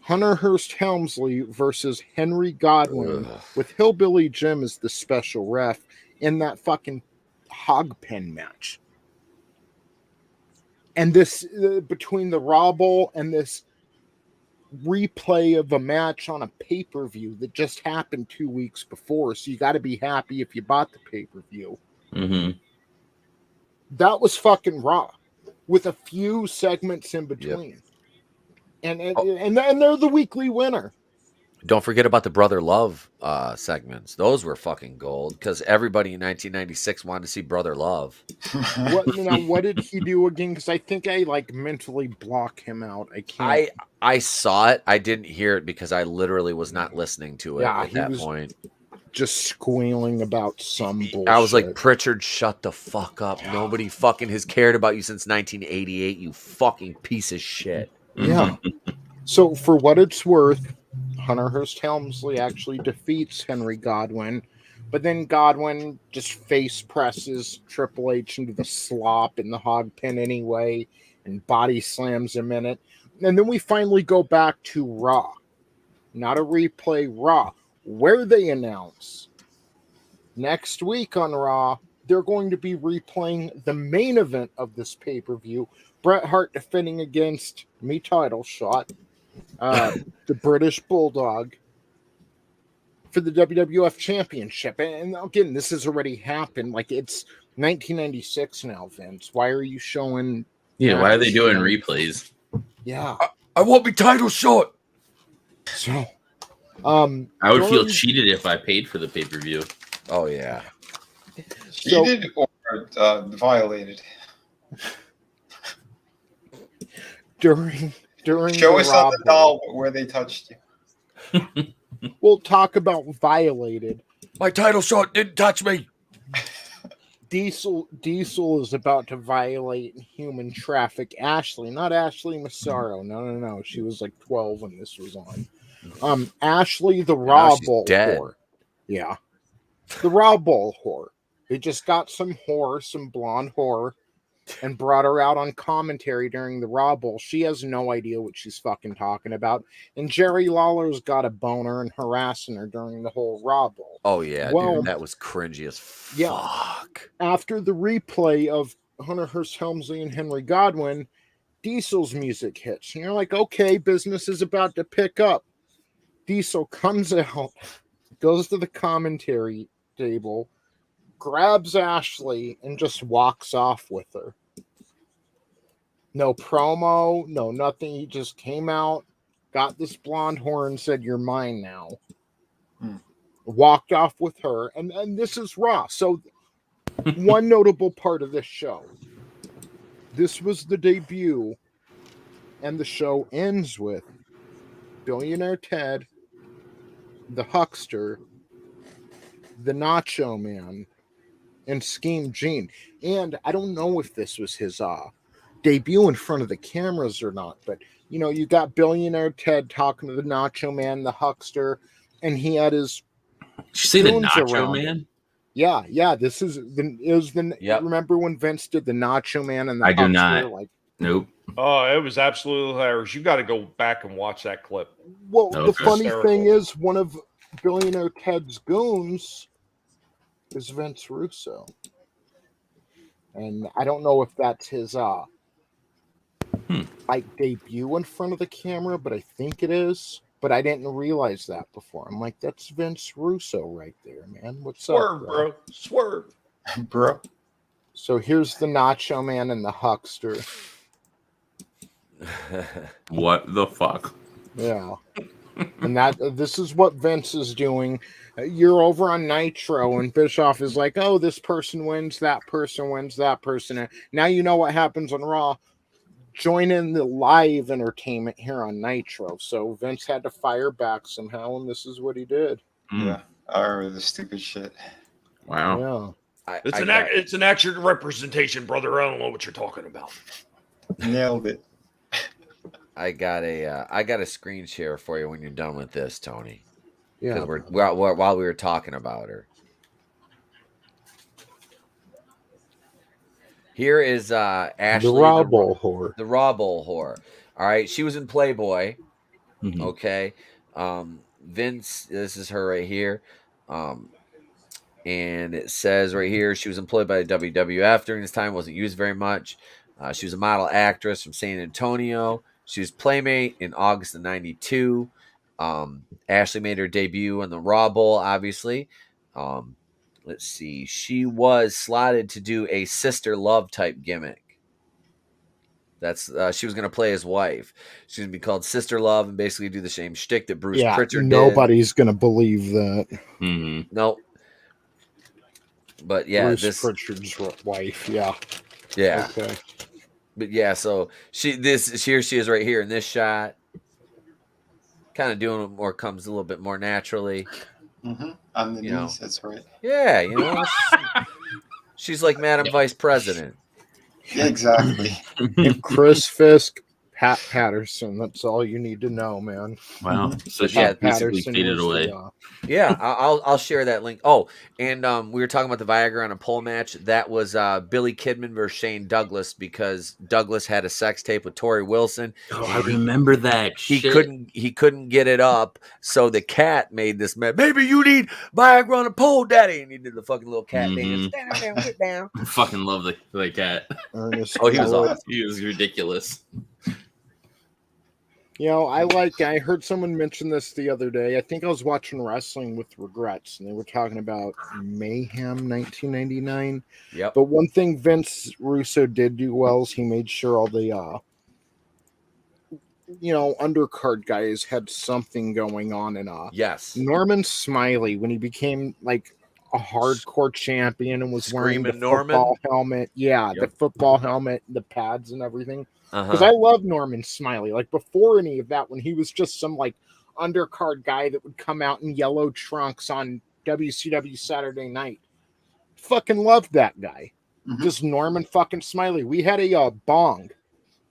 Hunter Hearst Helmsley versus Henry Godwin with Hillbilly Jim as the special ref in that fucking hog pen match. And this, between the Raw Bowl and this replay of a match on a pay-per-view that just happened 2 weeks before, so you got to be happy if you bought the pay-per-view. Mm-hmm. That was fucking Raw, with a few segments in between. Yep. And they're the weekly winner. Don't forget about the Brother Love segments. Those were fucking gold because everybody in 1996 wanted to see Brother Love. What did he do again? Because I think I mentally block him out. I can't. I saw it. I didn't hear it because I literally was not listening to it at that point. Just squealing about some bullshit. I was like, Pritchard, shut the fuck up. Nobody fucking has cared about you since 1988, you fucking piece of shit. Yeah. So for what it's worth, Hunter Hearst Helmsley actually defeats Henry Godwin, but then Godwin just face presses Triple H into the slop in the hog pen anyway and body slams him in it. And then we finally go back to Raw. Not a replay, Raw, where they announce next week on Raw, they're going to be replaying the main event of this pay-per-view, Bret Hart defending against me title shot, the British Bulldog, for the WWF Championship. And again, this has already happened. Like, it's 1996 now, Vince. Why are you showing... Yeah, why are they doing replays? Yeah. I want me title shot. So... I would feel cheated if I paid for the pay-per-view. Oh, yeah. Cheated or violated? During Show us on the doll where they touched you. We'll talk about violated. My title shot didn't touch me. Diesel is about to violate and human traffic Ashley, not Ashley Massaro. No. She was like 12 when this was on. Ashley, the Raw Bowl whore. Yeah. The Raw Bowl whore. They just got some blonde whore, and brought her out on commentary during the Raw Bowl. She has no idea what she's fucking talking about. And Jerry Lawler's got a boner and harassing her during the whole Raw Bowl. Oh, yeah, dude. That was cringy as fuck. Yeah. After the replay of Hunter Hearst Helmsley and Henry Godwin, Diesel's music hits. And you're like, okay, business is about to pick up. Diesel comes out, goes to the commentary table, grabs Ashley, and just walks off with her. No promo, no nothing. He just came out, got this blonde whore, and said, "You're mine now." Walked off with her, and this is Raw. So, one notable part of this show. This was the debut, and the show ends with Billionaire Ted, the Huckster, the Nacho Man, and Scheme Gene. And I don't know if this was his debut in front of the cameras or not, but you got Billionaire Ted talking to the Nacho Man, the Huckster, and he had his. Did you say the Nacho Man? Yeah. This is Yep. Remember when Vince did the Nacho Man and the I Huckster? do not. Nope. Oh, it was absolutely hilarious. You got to go back and watch that clip. Well, Okay. the funny Hysterical. thing is, one of Billionaire Ted's goons is Vince Russo. And I don't know if that's his debut in front of the camera, but I think it is. But I didn't realize that before. I'm like, that's Vince Russo right there, man. What's Swerve, up, bro? Swerve. Bro. So here's the Nacho Man and the Huckster. What the fuck? Yeah. And this is what Vince is doing. You're over on Nitro, and Bischoff is like, oh, this person wins, that person wins, that person. Now you know what happens on Raw. Join in the live entertainment here on Nitro. So Vince had to fire back somehow, and this is what he did. Yeah, I remember the stupid shit. Wow. Yeah. It's an accurate representation, brother. I don't know what you're talking about. Nailed it. I got a screen share for you when you're done with this, Tony. Yeah. Because while we were talking about her. Here is Ashley, the Raw Bowl whore. The Raw Bowl whore. All right, she was in Playboy. Mhm. Okay, Vince. This is her right here. And it says right here she was employed by the WWF during this time. Wasn't used very much. She was a model actress from San Antonio. She was Playmate in August of '92. Ashley made her debut on the Raw Bowl, obviously. Let's see. She was slotted to do a sister love type gimmick. That's she was going to play his wife. She's going to be called Sister Love and basically do the same shtick that Bruce Pritchard did. Nobody's going to believe that. Mm-hmm. Nope. But yeah, Bruce Pritchard's wife. Yeah. Yeah. Okay. But yeah, so here she is right here in this shot. Kind of doing what more comes a little bit more naturally. Mm-hmm. On the knees, that's right. Yeah, she's like Madam Vice President. Yeah, exactly. And Chris Fisk, Pat Patterson. That's all you need to know, man. Wow. So she Yeah, basically faded away. Yeah, I'll share that link. Oh, and we were talking about the Viagra on a pole match. That was Billy Kidman versus Shane Douglas because Douglas had a sex tape with Tori Wilson. Oh, I remember that. He couldn't get it up, so the cat made this man. Maybe you need Viagra on a pole, Daddy, and he did the fucking little cat dance. Down, sit down. I fucking love the cat. Ernest Oh, he was Howard. awesome. He was ridiculous. I heard someone mention this the other day. I think I was watching Wrestling with Regrets, and they were talking about Mayhem 1999. Yep. But one thing Vince Russo did do well is he made sure all the, undercard guys had something going on. And Yes. Norman Smiley, when he became like a hardcore champion and was wearing the football helmet. Yeah, the football helmet, the pads and everything. Because I love Norman Smiley. Like before any of that, when he was just some like undercard guy that would come out in yellow trunks on WCW Saturday Night. Fucking loved that guy. Mm-hmm. Just Norman fucking Smiley. We had a bong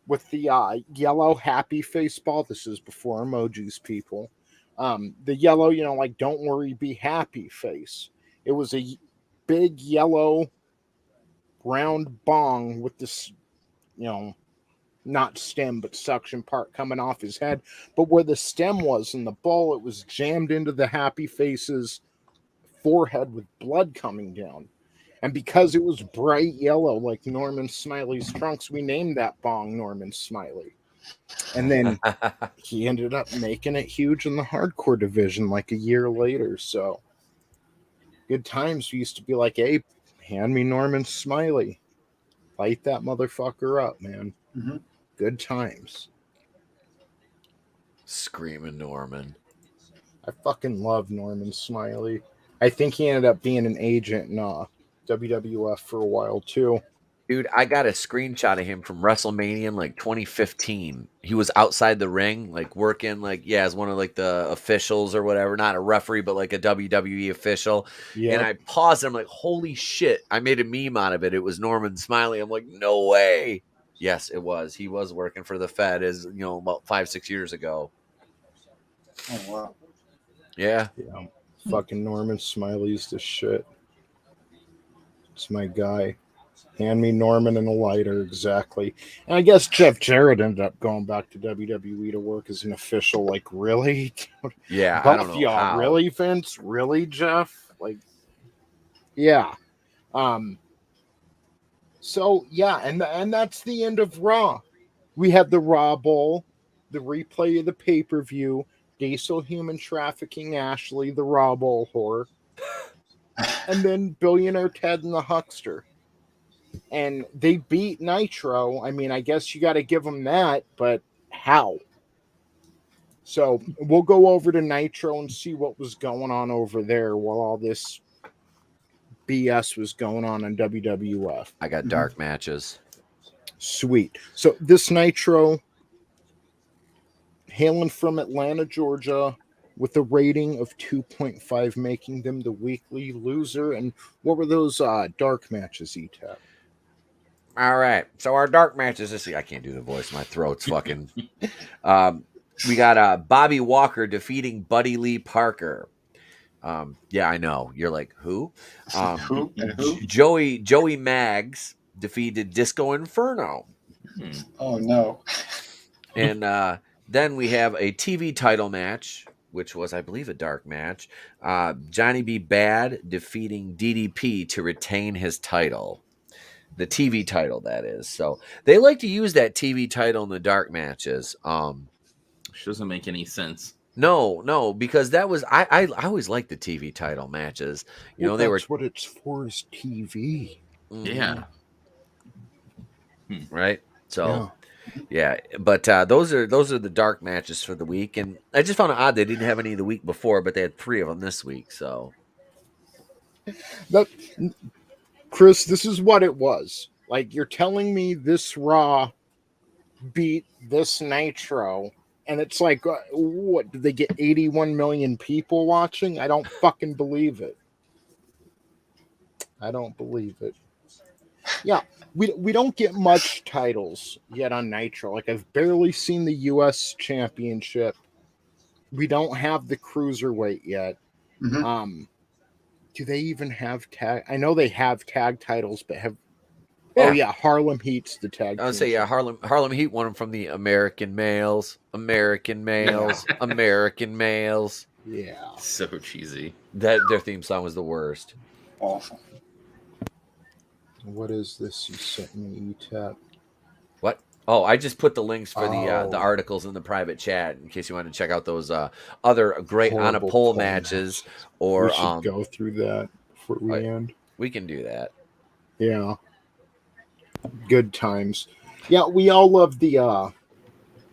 with the yellow happy face ball. This is before emojis, people. The yellow, like don't worry, be happy face. It was a big yellow round bong with this, not stem, but suction part coming off his head. But where the stem was in the bowl, it was jammed into the happy face's forehead with blood coming down. And because it was bright yellow, like Norman Smiley's trunks, we named that bong Norman Smiley. And then he ended up making it huge in the hardcore division like a year later. So good times. We used to be like, hey, hand me Norman Smiley. Light that motherfucker up, man. Mm-hmm. Good times. Screaming Norman. I fucking love Norman Smiley. I think he ended up being an agent in WWF for a while too. Dude, I got a screenshot of him from WrestleMania in like 2015. He was outside the ring, like working, as one of like the officials or whatever, not a referee, but like a WWE official. Yeah. And I paused. And I'm like, holy shit! I made a meme out of it. It was Norman Smiley. I'm like, no way. Yes, it was. He was working for the Fed, about 5-6 years ago. Oh wow. Yeah. Fucking Norman Smiley's the shit. It's my guy. Hand me Norman and a lighter, exactly. And I guess Jeff Jarrett ended up going back to WWE to work as an official. Like, really? Yeah, I don't know how. Really, Vince? Really, Jeff? Like, yeah. So, yeah, and that's the end of Raw. We had the Raw Bowl, the replay of the pay-per-view, Diesel human trafficking Ashley, the Raw Bowl whore, and then Billionaire Ted and the Huckster. and they beat Nitro. I mean, I guess you got to give them that, but how? So we'll go over to Nitro and see what was going on over there while all this BS was going on in WWF. I got dark matches. Sweet. So this Nitro, hailing from Atlanta, Georgia, with a rating of 2.5, making them the weekly loser. And what were those dark matches, Etep? All right. So our dark matches this week. I can't do the voice. My throat's fucking. We got Bobby Walker defeating Buddy Lee Parker. Yeah, I know. You're like, who? Who? Joey Maggs defeated Disco Inferno. Oh no. And then we have a TV title match, which was, I believe, a dark match. Johnny B. Bad defeating DDP to retain his title. The TV title, that is. So they like to use that TV title in the dark matches. Which doesn't make any sense. No, because that was I always liked the TV title matches. You know, they were what it's for is TV. Yeah. Right. So yeah, but those are the dark matches for the week, and I just found it odd they didn't have any the week before, but they had 3 of them this week. So That, Chris, this is what it was. Like, you're telling me this Raw beat this Nitro, and it's like, what, did they get 81 million people watching? I don't fucking believe it. I don't believe it. Yeah, we don't get much titles yet on Nitro. Like, I've barely seen the U.S. Championship. We don't have the Cruiserweight yet. Mm-hmm. Do they even have tag? I know they have tag titles, but have... Yeah. Oh, yeah, Harlem Heat's the tag. I would say, yeah, Harlem Heat won them from the American Males. American Males. Yeah. So cheesy. Their theme song was the worst. Awful. What is this you sent me, Etep? What? Oh, I just put the links for the Oh. articles in the private chat in case you want to check out those other great on a Horrible pole pole matches. Or We should go through that before we end. We can do that. Yeah. Good times. Yeah, we all love the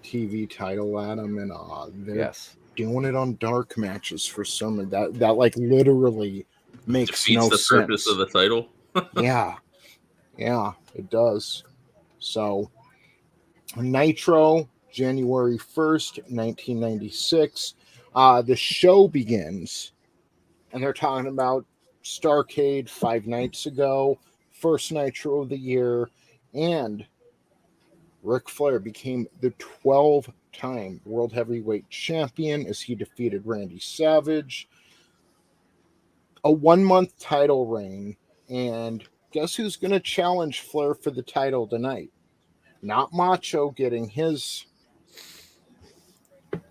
TV title, Adam, and they're Yes. doing it on dark matches for some of that. That like literally makes Defeats no the sense. purpose of the title. Yeah, it does. So, Nitro, January 1st, 1996. The show begins, and they're talking about Starrcade 5 nights ago, first Nitro of the year, and Ric Flair became the 12-time World Heavyweight Champion as he defeated Randy Savage. A 1-month title reign, and guess who's going to challenge Flair for the title tonight? Not Macho getting his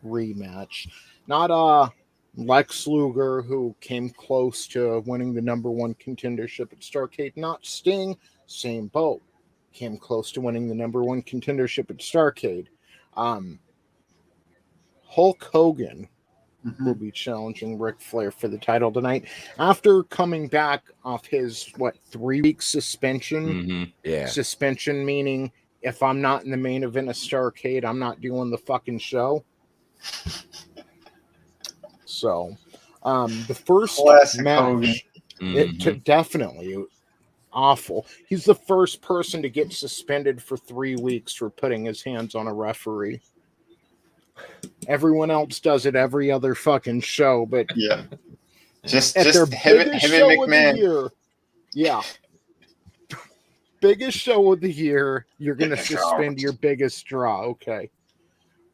rematch. Not Lex Luger, who came close to winning the #1 contendership at Starrcade. Not Sting, same boat. Came close to winning the #1 contendership at Starrcade. Hulk Hogan will be challenging Ric Flair for the title tonight after coming back off his 3-week suspension. Yeah. Suspension meaning if I'm not in the main event of Starrcade, I'm not doing the fucking show. So the first Classic match, definitely awful. He's the first person to get suspended for 3 weeks for putting his hands on a referee. Everyone else does it every other fucking show, but yeah, just at their him and biggest show of the McMahon. year, yeah, biggest show of the year, you're going to suspend your biggest draw. Okay.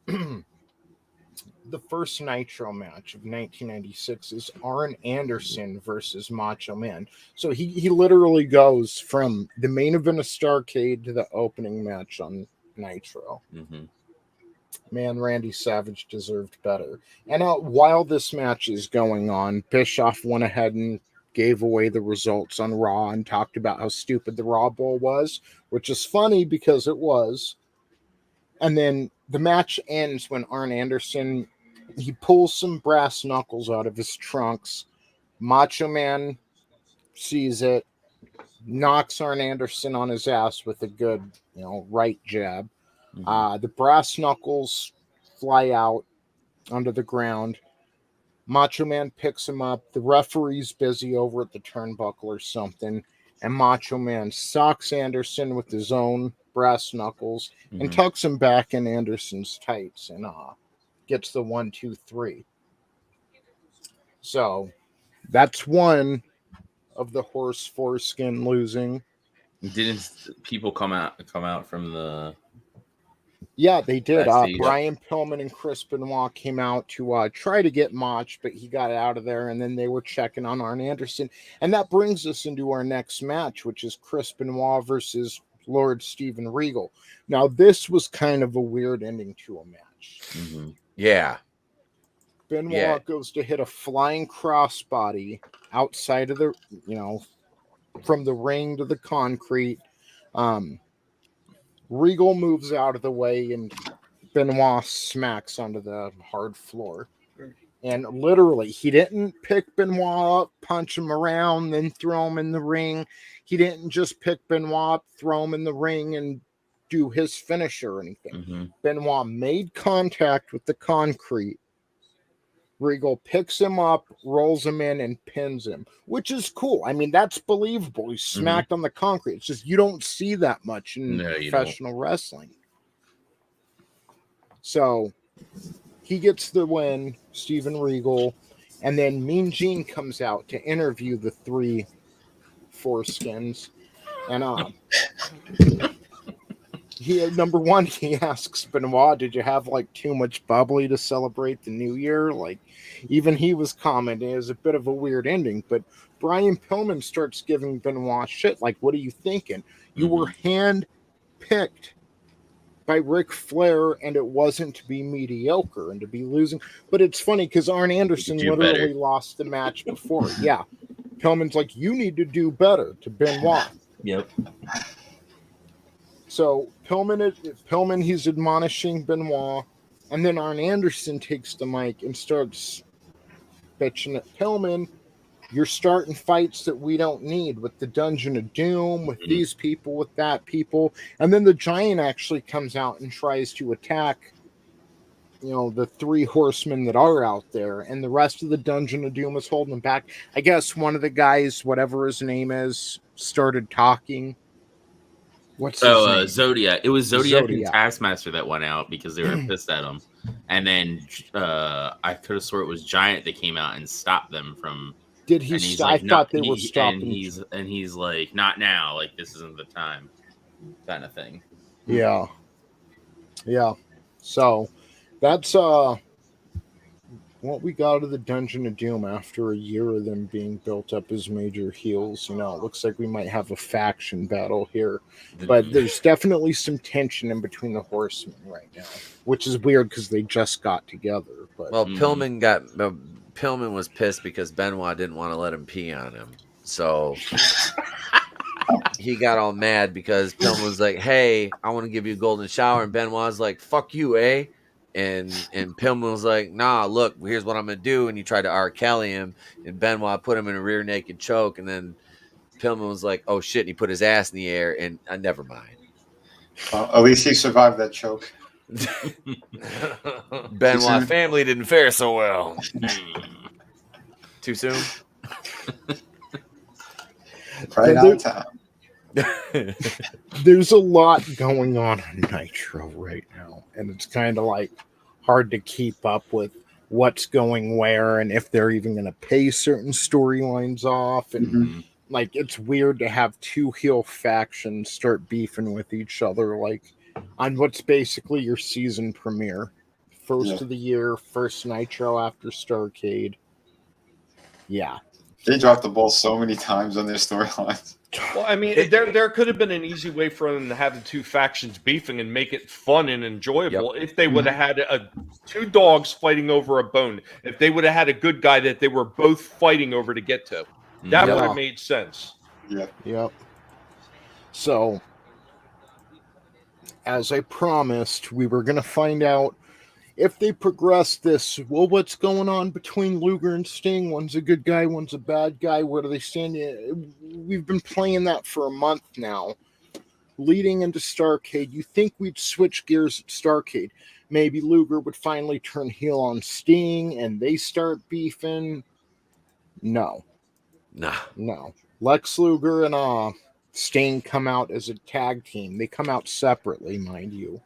The first Nitro match of 1996 is Arn Anderson versus Macho Man. So he literally goes from the main event of Starrcade to the opening match on Nitro. Man, Randy Savage deserved better. And while this match is going on, Bischoff went ahead and gave away the results on Raw and talked about how stupid the Raw Bowl was, which is funny because it was. And then the match ends when Arn Anderson, he pulls some brass knuckles out of his trunks. Macho Man sees it, knocks Arn Anderson on his ass with a good, right jab. The brass knuckles fly out onto the ground. Macho Man picks him up. The referee's busy over at the turnbuckle or something. And Macho Man socks Anderson with his own brass knuckles and tucks him back in Anderson's tights and gets the 1, 2, 3. So that's one of the horse foreskin losing. Didn't people come out from the... Yeah, they did. Backstage. Brian Pillman and Chris Benoit came out to try to get Mach, but he got out of there, and then they were checking on Arn Anderson. And that brings us into our next match, which is Chris Benoit versus Lord Steven Regal. Now, this was kind of a weird ending to a match. Yeah. Benoit goes to hit a flying crossbody outside of the, from the ring to the concrete. Regal moves out of the way and Benoit smacks onto the hard floor. And literally, he didn't pick Benoit up, punch him around, then throw him in the ring. He didn't just pick Benoit up, throw him in the ring, and do his finisher or anything. Benoit made contact with the concrete. Regal picks him up, rolls him in, and pins him, which is cool. I mean, that's believable. He's smacked on the concrete. It's just you don't see that much in professional wrestling. So he gets the win, Steven Regal, and then Mean Gene comes out to interview the 3 foreskins. And number one, he asks Benoit, did you have too much bubbly to celebrate the new year? Even he was commenting it was a bit of a weird ending, but Brian Pillman starts giving Benoit shit. What are you thinking? You were hand-picked by Ric Flair, and it wasn't to be mediocre and to be losing. But it's funny because Arn Anderson literally lost the match before. Yeah. Pillman's like, you need to do better to Benoit. Yep. So Pillman, he's admonishing Benoit, and then Arn Anderson takes the mic and starts bitching at Pillman. You're starting fights that we don't need with the Dungeon of Doom, with these people, with that people. And then the Giant actually comes out and tries to attack, the 3 horsemen that are out there, and the rest of the Dungeon of Doom is holding them back. I guess one of the guys, whatever his name is, started talking. What's his name? Zodiac. It was Zodiac and Taskmaster that went out because they were pissed at him. And then I could have swore it was Giant that came out and stopped them from. Did he stop? I thought they were stopping. And he's like, not now. This isn't the time, kind of thing. Yeah. Yeah. So that's what we got out of the Dungeon of Doom after a year of them being built up as major heels. It looks like we might have a faction battle here, but there's definitely some tension in between the horsemen right now, which is weird because they just got together. But Pillman was pissed because Benoit didn't want to let him pee on him, so he got all mad because Pillman was like, "Hey, I want to give you a golden shower," and Benoit's like, "Fuck you, eh?" And Pillman was like, nah, look, here's what I'm going to do. And he tried to R. Kelly him. And Benoit put him in a rear naked choke. And then Pillman was like, oh, shit. And he put his ass in the air. And never mind. Well, at least he survived that choke. Benoit family didn't fare so well. Too soon? Right on time. There's a lot going on Nitro right now, and it's kind of hard to keep up with what's going where and if they're even going to pay certain storylines off. And it's weird to have 2 heel factions start beefing with each other on what's basically your season premiere, first of the year, first Nitro after Starrcade. Yeah, they dropped the ball so many times on their storylines. Well, I mean, there could have been an easy way for them to have the 2 factions beefing and make it fun and enjoyable if they would have had 2 dogs fighting over a bone. If they would have had a good guy that they were both fighting over to get to, that would have made sense. Yeah. Yep. So, as I promised, we were going to find out if they progress this, well, what's going on between Luger and Sting? One's a good guy, one's a bad guy. Where do they stand? We've been playing that for a month now. Leading into Starrcade, you think we'd switch gears at Starrcade. Maybe Luger would finally turn heel on Sting and they start beefing. No. Lex Luger and Sting come out as a tag team. They come out separately, mind you.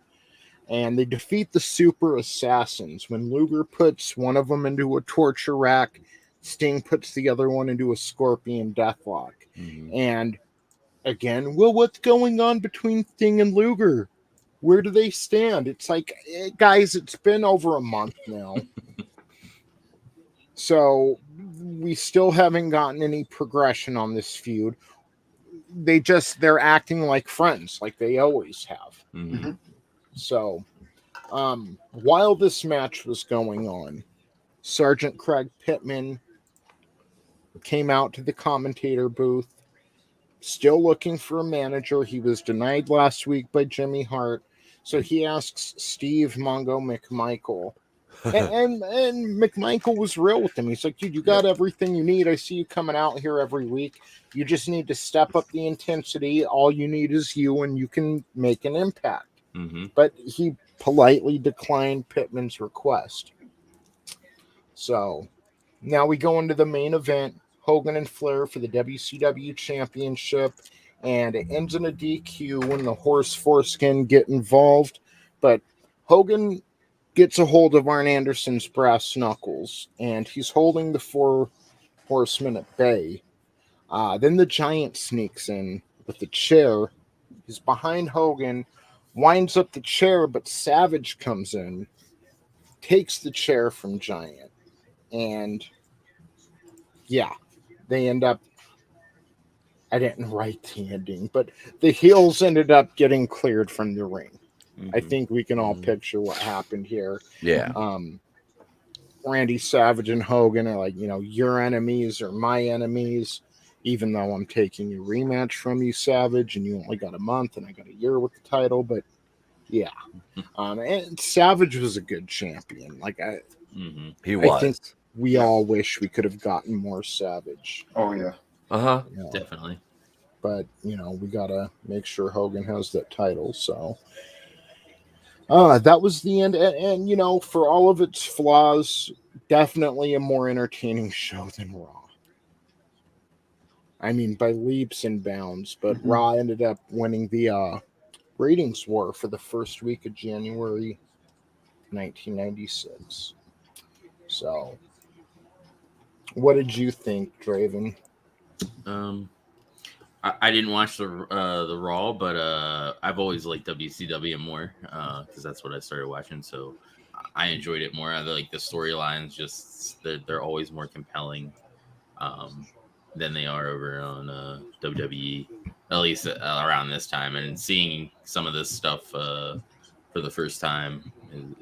And they defeat the Super Assassins. When Luger puts one of them into a torture rack, Sting puts the other one into a Scorpion Deathlock. Mm-hmm. And again, well, what's going on between Sting and Luger? Where do they stand? It's like, guys, it's been over a month now. So we still haven't gotten any progression on this feud. They're acting like friends, like they always have. Mm-hmm. So while this match was going on, Sergeant Craig Pittman came out to the commentator booth, still looking for a manager. He was denied last week by Jimmy Hart. So he asks Steve Mongo McMichael. And McMichael was real with him. He's like, dude, you got everything you need. I see you coming out here every week. You just need to step up the intensity. All you need is you, and you can make an impact. Mm-hmm. But he politely declined Pittman's request. So now we go into the main event, Hogan and Flair for the WCW Championship, and it ends in a DQ when the Horse Foreskin get involved. But Hogan gets a hold of Arn Anderson's brass knuckles, and he's holding the four horsemen at bay. Then the Giant sneaks in with the chair. He's behind Hogan, winds up the chair, but Savage comes in, takes the chair from Giant, and yeah, they end up, I didn't write the ending, but the heels ended up getting cleared from the ring. Mm-hmm. I think we can all picture what happened here. Yeah. Randy Savage and Hogan are like, your enemies are my enemies, even though I'm taking a rematch from you, Savage, and you only got a month and I got a year with the title. But yeah, and Savage was a good champion. Like he was. I think we all wish we could have gotten more Savage. Oh yeah. Definitely. But we gotta make sure Hogan has that title. So that was the end. And for all of its flaws, definitely a more entertaining show than Raw. I mean, by leaps and bounds. But Raw ended up winning the ratings war for the first week of January 1996. So, what did you think, Draven? I didn't watch the Raw, but I've always liked WCW more because that's what I started watching. So I enjoyed it more. I like the storylines; just they're always more compelling than they are over on WWE. At least around this time, and seeing some of this stuff for the first time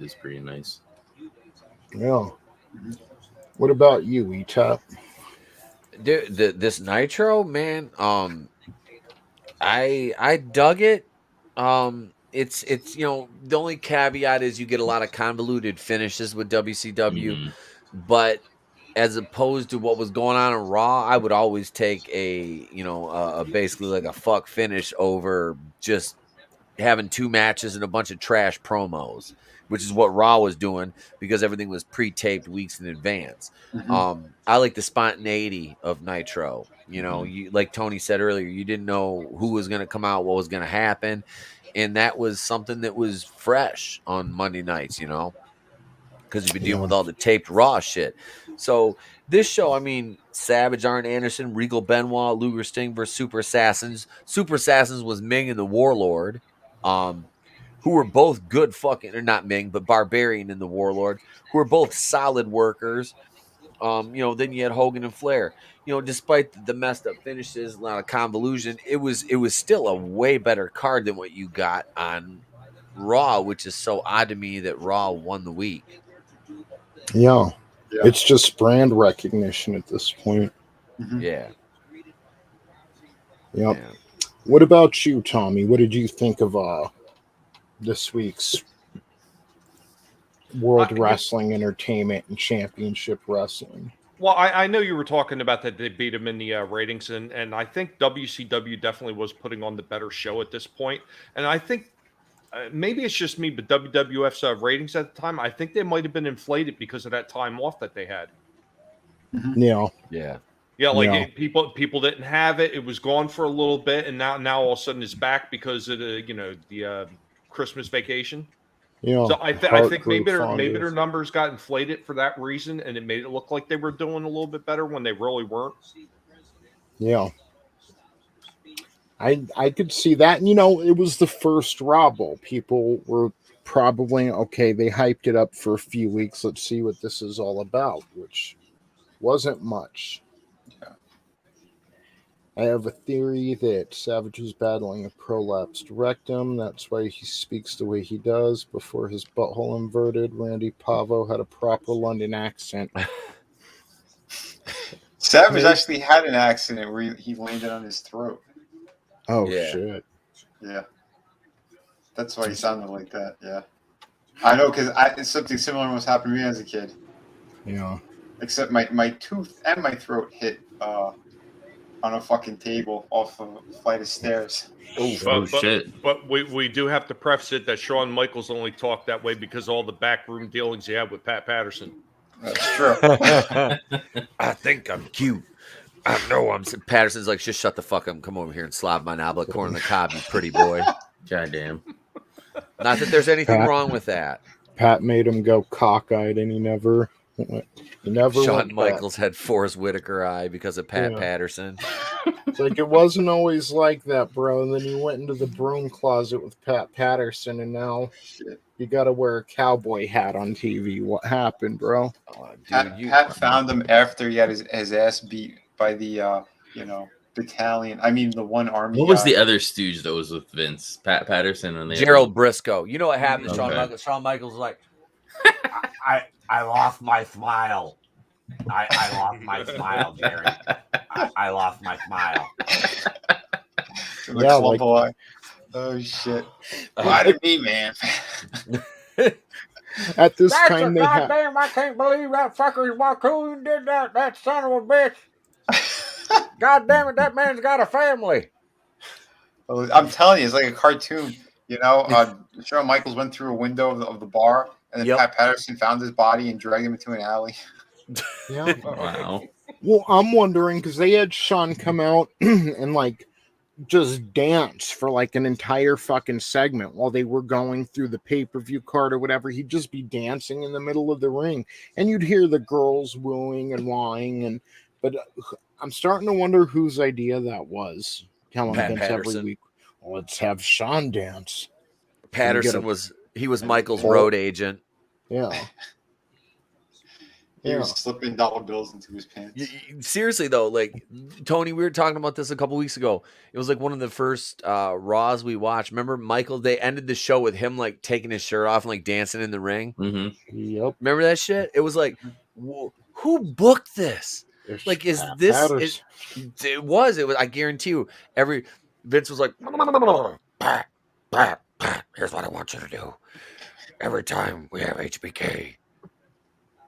is pretty nice. Yeah. What about you, Etep? Dude, this Nitro, man, I dug it. It's the only caveat is you get a lot of convoluted finishes with WCW, but as opposed to what was going on in Raw, I would always take a basically like a fuck finish over just having two matches and a bunch of trash promos, which is what Raw was doing because everything was pre-taped weeks in advance. I like the spontaneity of Nitro. You like Tony said earlier, you didn't know who was going to come out, what was going to happen, and that was something that was fresh on Monday nights, because you've been dealing with all the taped Raw shit. So this show, I mean, Savage, Arn Anderson, Regal Benoit, Luger Sting versus Super Assassins. Super Assassins was Ming and the Warlord, who were both good fucking, or not Ming, but Barbarian and the Warlord, who were both solid workers. Then you had Hogan and Flair. Despite the messed up finishes, a lot of convolution, it was still a way better card than what you got on Raw, which is so odd to me that Raw won the week. Yeah. It's just brand recognition at this point. Yeah. Yep. Yeah. What about you, Tommy? What did you think of this week's World Wrestling Entertainment and Championship Wrestling. Well, I know you were talking about that they beat him in the ratings, and I think WCW definitely was putting on the better show at this point. And I think maybe it's just me, but WWF's ratings at the time, I think they might have been inflated because of that time off that they had. Yeah. Yeah, like people didn't have it. It was gone for a little bit, and now all of a sudden it's back because of the Christmas vacation. Yeah. So I think maybe their numbers got inflated for that reason, and it made it look like they were doing a little bit better when they really weren't. Yeah. I could see that. And, it was the first Raw Bowl. People were probably, okay, they hyped it up for a few weeks. Let's see what this is all about, which wasn't much. I have a theory that Savage was battling a prolapsed rectum. That's why he speaks the way he does. Before his butthole inverted, Randy Pavo had a proper London accent. Savage actually had an accident where he landed on his throat. Oh, shit. Yeah. That's why he sounded like that, yeah. I know, because something similar was happening to me as a kid. Yeah. Except my tooth and my throat hit on a fucking table off of a flight of stairs. Shit. But we do have to preface it that Shawn Michaels only talked that way because of all the backroom dealings he had with Pat Patterson. That's true. I think I'm cute. I know I'm. Patterson's like, just shut the fuck up. Come over here and slob my knob like corn on the cob, you pretty boy. Goddamn. Not that there's anything wrong with that. Pat made him go cockeyed, and he never. Shawn Michaels had Forrest Whitaker eye because of Pat Patterson. It's like it wasn't always like that, bro. And then you went into the broom closet with Pat Patterson, and now you got to wear a cowboy hat on TV. What happened, bro? Oh, dude, Pat found him after he had his ass beat by the battalion. I mean, the one army. What was the other stooge that was with Vince? Pat Patterson and Gerald Briscoe. You know what happened? Okay. Shawn Michaels was like, I lost my smile. I lost my smile, Jerry. I lost my smile. Oh shit! Why did me, man? At this time, they goddamn! I can't believe that fucker's Wokuian did that. That son of a bitch. God damn it! That man's got a family. I'm telling you, it's like a cartoon. Shawn Michaels went through a window of the bar, and then Pat Patterson found his body and dragged him into an alley. Yeah. Wow. Well, I'm wondering because they had Shawn come out and just dance for an entire fucking segment while they were going through the pay-per-view card or whatever. He'd just be dancing in the middle of the ring, and you'd hear the girls wooing and whining. But I'm starting to wonder whose idea that was. Telling Vince every week, let's have Shawn dance. Patterson was Michael's road agent. Yeah. He was slipping dollar bills into his pants. Seriously though, Tony, we were talking about this a couple weeks ago. It was one of the first Raws we watched. Remember Michael? They ended the show with him taking his shirt off and dancing in the ring. Mm-hmm. Yep. Remember that shit? It was who booked this? Is this? It was. I guarantee you. Vince was like, Pat, here's what I want you to do. Every time we have HBK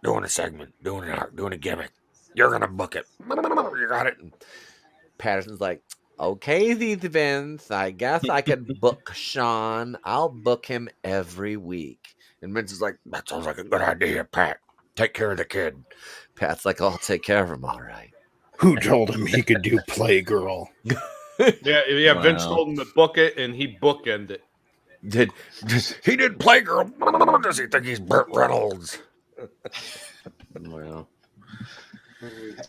doing a segment, doing a gimmick, you're gonna book it. You got it. And Patterson's like, okay, Vince, I guess I could book Shawn. I'll book him every week. And Vince is like, that sounds like a good idea, Pat. Take care of the kid. Pat's like, I'll take care of him, all right. Who told him he could do Playgirl? Yeah. Wow. Vince told him to book it, and he bookended it. He did Playgirl? Does he think he's Burt Reynolds? Wow.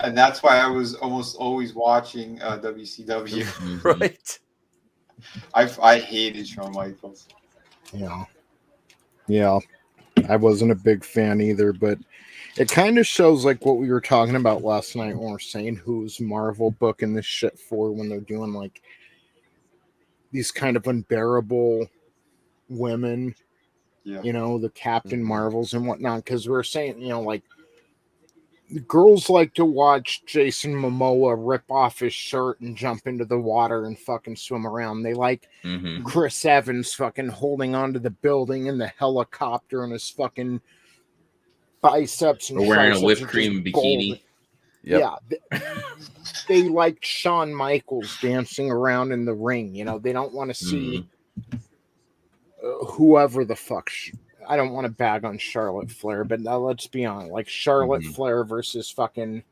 And that's why I was almost always watching WCW. Mm-hmm. Right. I hated Shawn Michaels. Yeah. I wasn't a big fan either, but it kind of shows what we were talking about last night when we're saying who's Marvel booking this shit for when they're doing these kind of unbearable women, the Captain Marvels and whatnot. Because we're saying, girls like to watch Jason Momoa rip off his shirt and jump into the water and fucking swim around. They like Chris Evans fucking holding onto the building in the helicopter and his fucking biceps and Or wearing a triceps whipped are just cream gold. bikini. Yep. Yeah, they like Shawn Michaels dancing around in the ring. You know, they don't want to see whoever the fuck. I don't want to bag on Charlotte Flair, but now let's be honest. Like Charlotte Flair versus fucking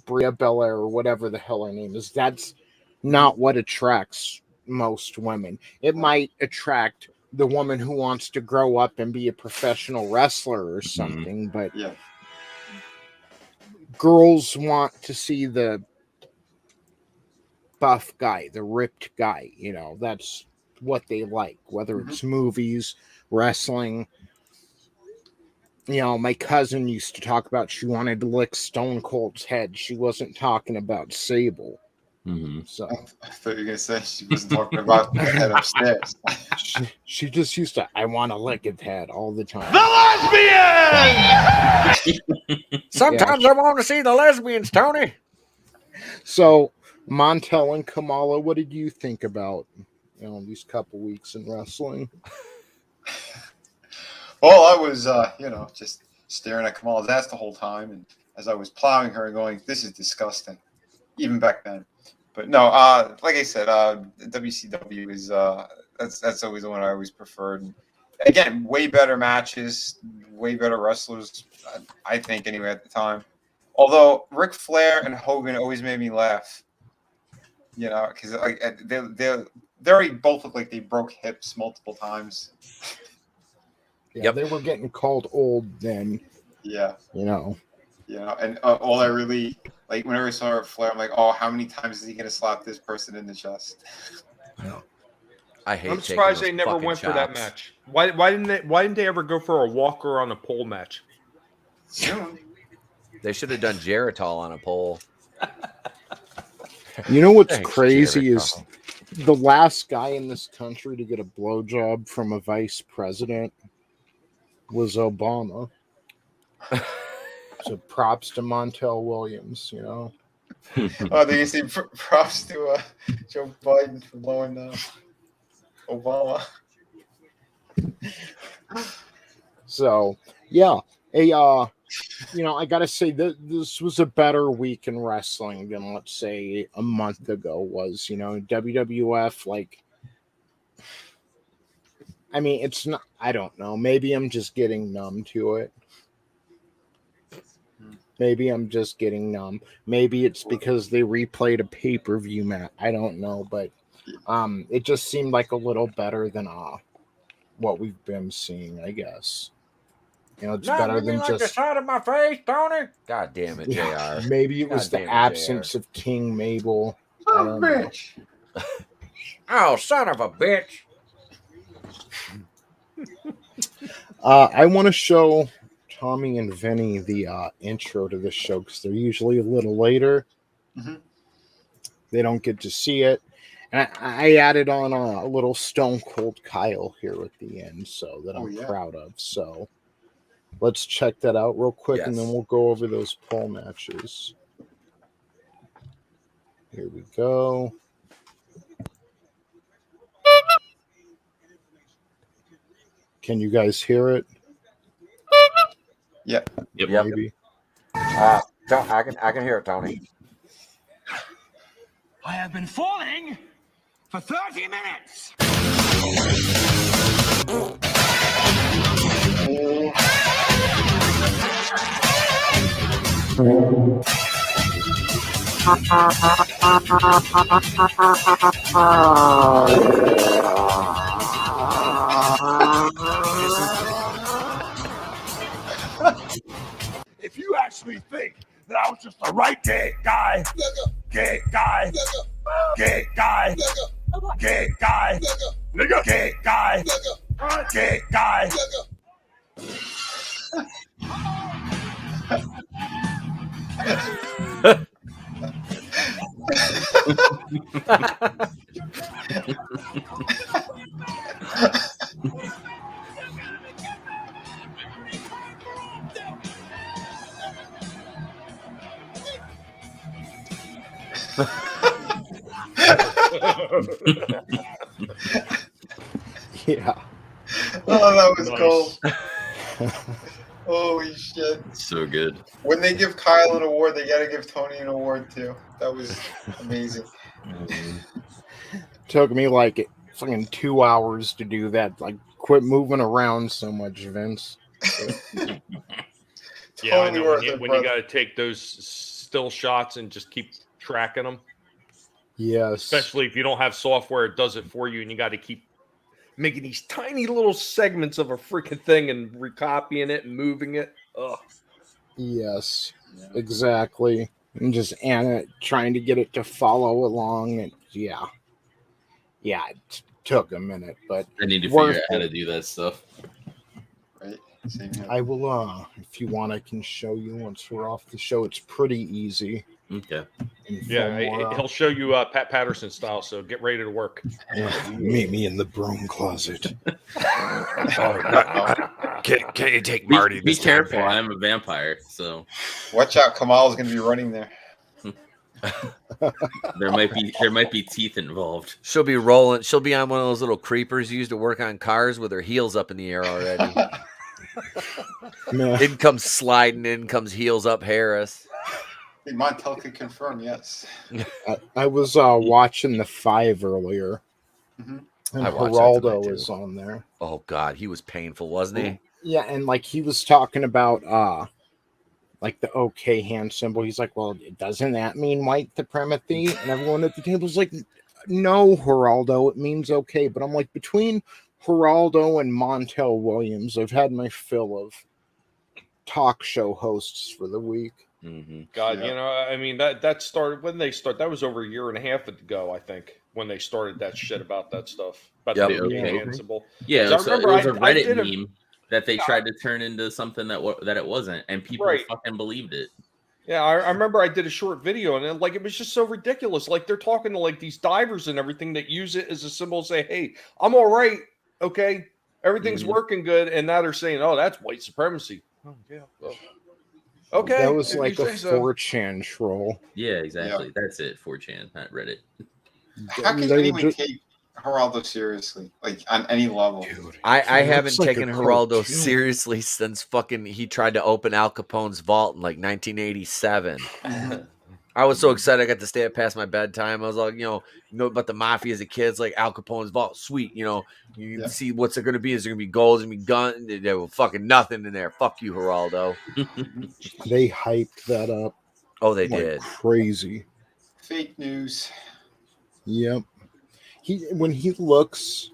Bria Belair or whatever the hell her name is. That's not what attracts most women. It might attract the woman who wants to grow up and be a professional wrestler or something, but Yeah. girls want to see the buff guy, the ripped guy. You know, that's what they like, whether it's movies, wrestling. You know, my cousin used to talk about she wanted to lick Stone Cold's head. She wasn't talking about Sable. So I thought you were gonna say she wasn't talking about the head upstairs. she just used to, I want to lick his head all the time. The lesbian! Sometimes I want to see the lesbians, Tony. So Montel and Kamala, what did you think about, you know, these couple weeks in wrestling? Well, I was, you know, just staring at Kamala's ass the whole time, and as I was plowing her, going, "This is disgusting," even back then. But no, like I said, WCW is that's always the one I always preferred. And again, way better matches, way better wrestlers, I think, anyway at the time. Although Ric Flair and Hogan always made me laugh, you know, because like they both look like they broke hips multiple times. Yeah, they were getting called old then. Yeah. You know. Yeah, and all I really, like, whenever I saw Flair, I'm like, oh, how many times is he going to slap this person in the chest? Yeah. I hate I'm surprised they taking those never fucking went for that chops. match. Why didn't they ever go for a walker on a pole match? Soon. They should have done Geritol on a pole. You know what's Thanks, crazy is Geritol. the last guy in this country to get a blowjob from a vice president was Obama. So props to Montel Williams, you know. Oh, did you see props to Joe Biden for blowing Obama? So yeah, you know, I gotta say that this was a better week in wrestling than, let's say, a month ago was. You know, WWF, like, I mean, it's not, I don't know, maybe I'm just getting numb to it. Maybe I'm just getting numb. Maybe it's because they replayed a pay-per-view match. I don't know, but it just seemed like a little better than what we've been seeing, I guess. You know, it's better than like just the side of my face, Tony. God damn it, yeah, JR. maybe it was God the damn it, absence of King Mabel. I don't know. Bitch. Oh, son of a bitch. I want to show Tommy and Vinny the intro to this show because they're usually a little later. They don't get to see it. And I added on a little Stone Cold Kyle here at the end, so that I'm proud of. So let's check that out real quick, and then we'll go over those pole matches. Here we go. Can you guys hear it? Yep. Maybe. I can hear it, Tony. I have been falling for 30 minutes. If you actually think that I was just a right gay guy, gay guy, gay guy, gay guy, nigga, gay guy, gay guy. Yeah. Oh, that was cool. Holy shit. So good. When they give Kyle an award, they got to give Tony an award too. That was amazing. Took me like fucking 2 hours to do that. Like, quit moving around so much, Vince. Yeah, I Totally know. worth When it, you brother. got to take those still shots and just keep tracking them, Yes. especially if you don't have software, it does it for you, and you got to keep making these tiny little segments of a freaking thing and recopying it and moving it. Ugh. Yes, exactly. And just trying to get it to follow along. And yeah, it took a minute, but I need to worth figure out how it. to do that stuff. Right? Same here. I will, if you want, I can show you once we're off the show. It's pretty easy. Okay. in Yeah, Filmora. he'll show you Pat Patterson style, so get ready to work. Meet me in the broom closet. Can you take Be, Marty? be this time, careful. Pat? I'm a vampire, so Watch out, Kamal's going to be running there. there might be teeth involved. She'll be rolling. She'll be on one of those little creepers used to work on cars with her heels up in the air already. Nah. In comes sliding. In comes heels up Harris. Hey, Montel can confirm, yes. I was watching the 5 earlier, Mhm. and I watched that tonight, Geraldo too. was on there. Oh God, he was painful, wasn't he? Yeah, and like he was talking about like the OK hand symbol. He's like, well, doesn't that mean white supremacy? And everyone at the table's like, no, Geraldo, it means okay. But I'm like, between Geraldo and Montel Williams, I've had my fill of talk show hosts for the week. Mm-hmm. God, Yeah. you know, I mean that started when they start. That was over a year and a half ago, I think, when they started that shit about that stuff about Yep. the Okay. hand symbol. Yeah, So I so remember it was a I Reddit did a- meme that they tried to turn into something that it wasn't, and people Right. fucking believed it. Yeah, I remember I did a short video, and then, like, it was just so ridiculous. Like, they're talking to like these divers and everything that use it as a symbol, say, "Hey, I'm all right, okay, everything's Mhm. working good," and now they're saying, "Oh, that's white supremacy." Oh yeah. Well, okay. That was if like you a say so. 4chan troll. Yeah, exactly. That's it. 4chan, not Reddit. How can They were anyone ju- take Geraldo seriously? Like, on any level? I He haven't looks like a taken Geraldo cartoon. seriously since fucking he tried to open Al Capone's vault in like 1987. I was so excited I got to stay up past my bedtime. I was like, you know about the mafia as a kid. It's like Al Capone's vault, sweet. You Yeah. see what's it going to be? Is there going to be gold? Is there going to be guns? There was fucking nothing in there. Fuck you, Geraldo. They hyped that up Oh, they like did. crazy. Fake news. Yep. When he looks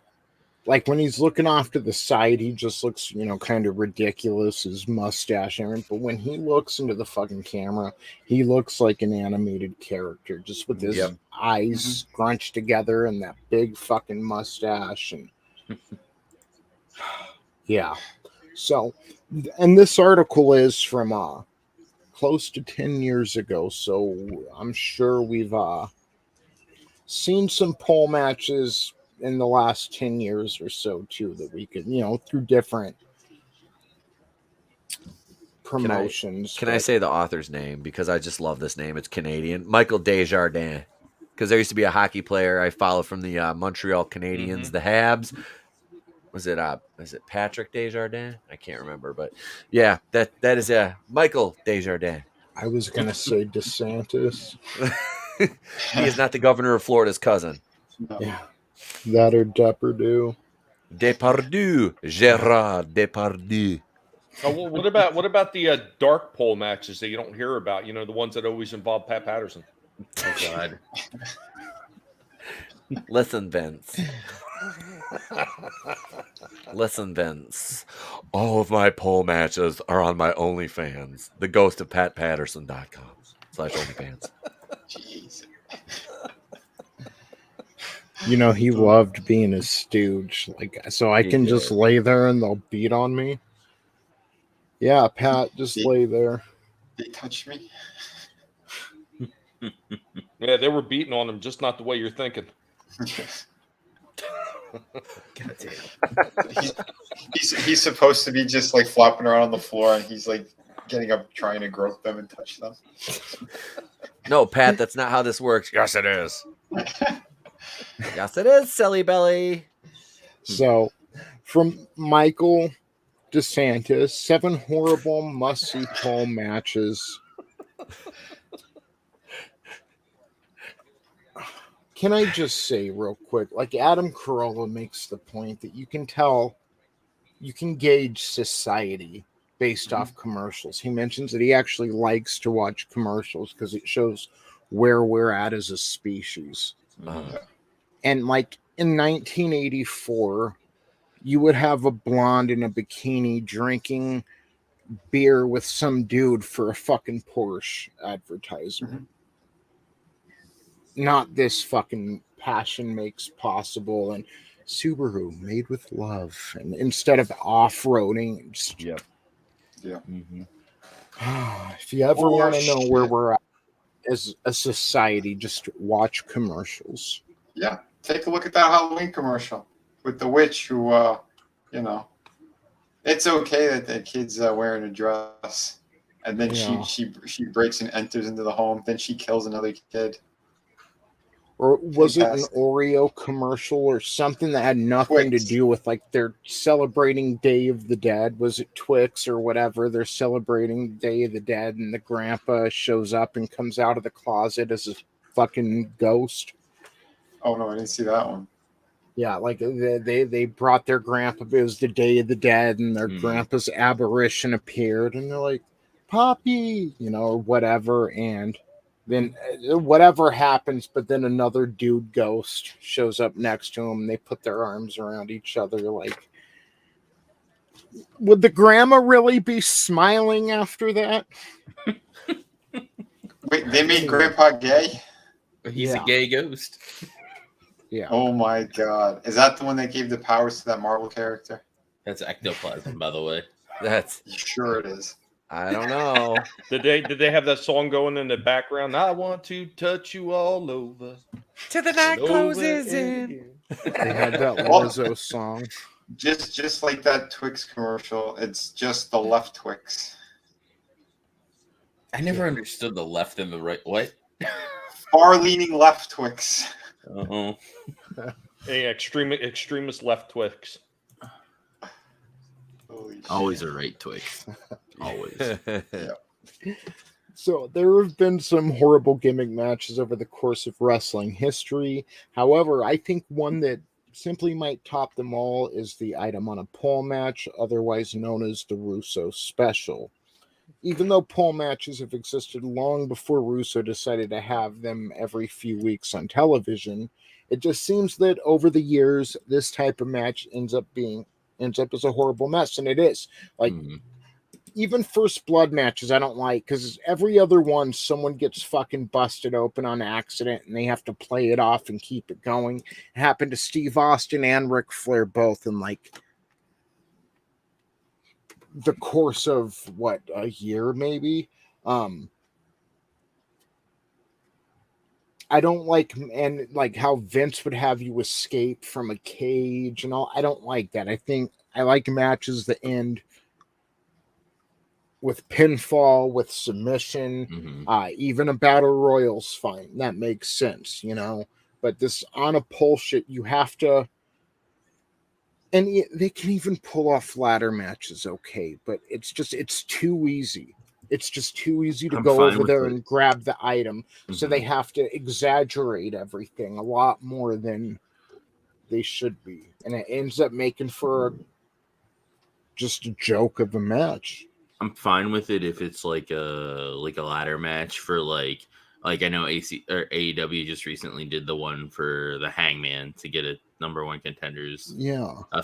like when he's looking off to the side, he just looks, kind of ridiculous, his mustache and everything. But when he looks into the fucking camera, he looks like an animated character, just with his Yep. eyes scrunched together and that big fucking mustache. And yeah. So, and this article is from close to 10 years ago. So I'm sure we've seen some pole matches in the last 10 years or so too that we could, through different promotions. Can I say the author's name? Because I just love this name. It's Canadian. Michael Desjardins. Because there used to be a hockey player I follow from the Montreal Canadiens, the Habs. Was it Patrick Desjardins? I can't remember, but yeah, that is Michael Desjardins. I was gonna say DeSantis. He is not the governor of Florida's cousin. No. Yeah, that or Depardieu. Depardieu, Gerard Depardieu. Oh, well, what about the dark pole matches that you don't hear about? The ones that always involve Pat Patterson. Oh God. Listen, Vince. Listen, Vince. All of my pole matches are on my OnlyFans. theghostofpatpatterson.com/OnlyFans. Jeez. He loved being a stooge. So I He can did. just lay there and they'll beat on me. Yeah, Pat, just He- lay there. They touched me. Yeah, they were beating on him, just not the way you're thinking. God damn. He's supposed to be just like flopping around on the floor, and he's like getting up, trying to grope them and touch them. No, Pat, that's not how this works. Yes, it is. Yes, it is, silly belly. So, from Michael DeSantis, 7 horrible must-see poll matches. Can I just say real quick, like Adam Carolla makes the point that you can tell, you can gauge society based off commercials. He mentions that he actually likes to watch commercials because it shows where we're at as a species. And like in 1984, you would have a blonde in a bikini drinking beer with some dude for a fucking Porsche advertisement. Not this fucking passion makes possible and Subaru made with love, and instead of off-roading, just, Yep. Yeah. if you ever Oh, want to know where shit. we're at as a society, just watch commercials. Yeah. Take a look at that Halloween commercial with the witch who, you know, it's okay that the kid's wearing a dress, and then Yeah. she breaks and enters into the home. Then she kills another kid. Or was Fantastic. it an Oreo commercial or something that had nothing Twix. to do with, like, they're celebrating Day of the Dead? Was it Twix or whatever? They're celebrating Day of the Dead, and the grandpa shows up and comes out of the closet as a fucking ghost. Oh no, I didn't see that one. Yeah, like they brought their grandpa. It was the Day of the Dead, and their grandpa's apparition appeared, and they're like, "Poppy," you know, or whatever. And then whatever happens, but then another dude ghost shows up next to him. And they put their arms around each other. Like, would the grandma really be smiling after that? Wait, they made Grandpa gay? He's Yeah. a gay ghost. Yeah. Oh my god. Is that the one that gave the powers to that Marvel character? That's ectoplasm, by the way. That's, Sure it is. I don't know. Did they have that song going in the background? I want to touch you all over. Till the night Over closes and in. They had that Well- Lizzo song. Just like that Twix commercial, it's just the left Twix. I never understood the left and the right. What? Far leaning left Twix. Uh-oh. Hey, extremist left Twix. Holy shit. Always a right Twix. Always. So there have been some horrible gimmick matches over the course of wrestling history. However, I think one that simply might top them all is the item on a pole match, otherwise known as the Russo Special. Even though pole matches have existed long before Russo decided to have them every few weeks on television, it just seems that over the years, this type of match ends up as a horrible mess, and it is. Like, even first blood matches I don't like, because every other one someone gets fucking busted open on accident and they have to play it off and keep it going. It happened to Steve Austin and Ric Flair both in like the course of what, a year maybe. I don't like, and like how Vince would have you escape from a cage and all. I don't like that. I think I like matches that end with pinfall, with submission, even a battle royal's fine. That makes sense, you know. But this on a pole shit, you have to. And they can even pull off ladder matches, okay, but it's too easy. It's just too easy to go over there and grab the item. So they have to exaggerate everything a lot more than they should be. And it ends up making for just a joke of a match. I'm fine with it if it's like a ladder match for like I know AEW just recently did the one for the Hangman to get a #1 contenders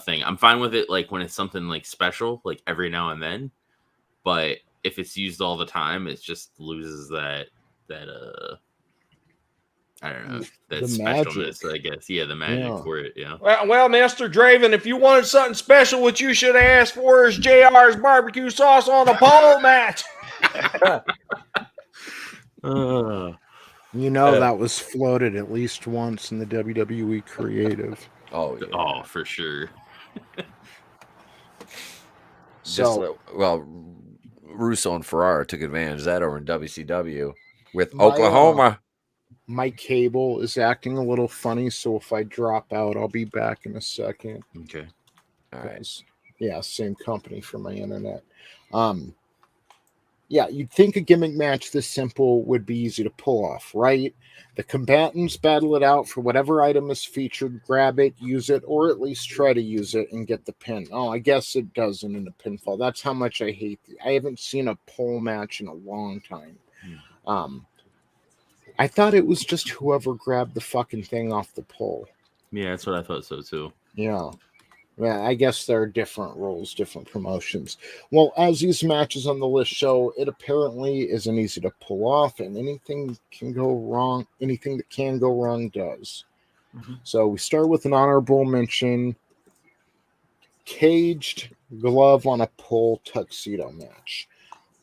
thing. I'm fine with it like when it's something like special, like every now and then. But if it's used all the time, it just loses that I don't know, that specialness, I guess. Yeah, the magic for it, yeah. Well, Master Draven, if you wanted something special, what you should have asked for is JR's barbecue sauce on a pole match. You know that was floated at least once in the WWE creative. Oh, yeah. Oh, for sure. So, Russo and Ferrara took advantage of that over in WCW with Oklahoma. My cable is acting a little funny, so if I drop out, I'll be back in a second. Okay. All right. Yeah, same company for my internet. Yeah, you'd think a gimmick match this simple would be easy to pull off, right? The combatants battle it out for whatever item is featured, grab it, use it, or at least try to use it and get the pin. Oh, I guess it doesn't in a pinfall. That's how much I hate it. I haven't seen a pole match in a long time. I thought it was just whoever grabbed the fucking thing off the pole. Yeah, that's what I thought so too. Yeah. Yeah, I guess there are different rules, different promotions. Well, as these matches on the list show, it apparently isn't easy to pull off, and anything can go wrong. Anything that can go wrong does. So we start with an honorable mention: caged glove on a pole tuxedo match.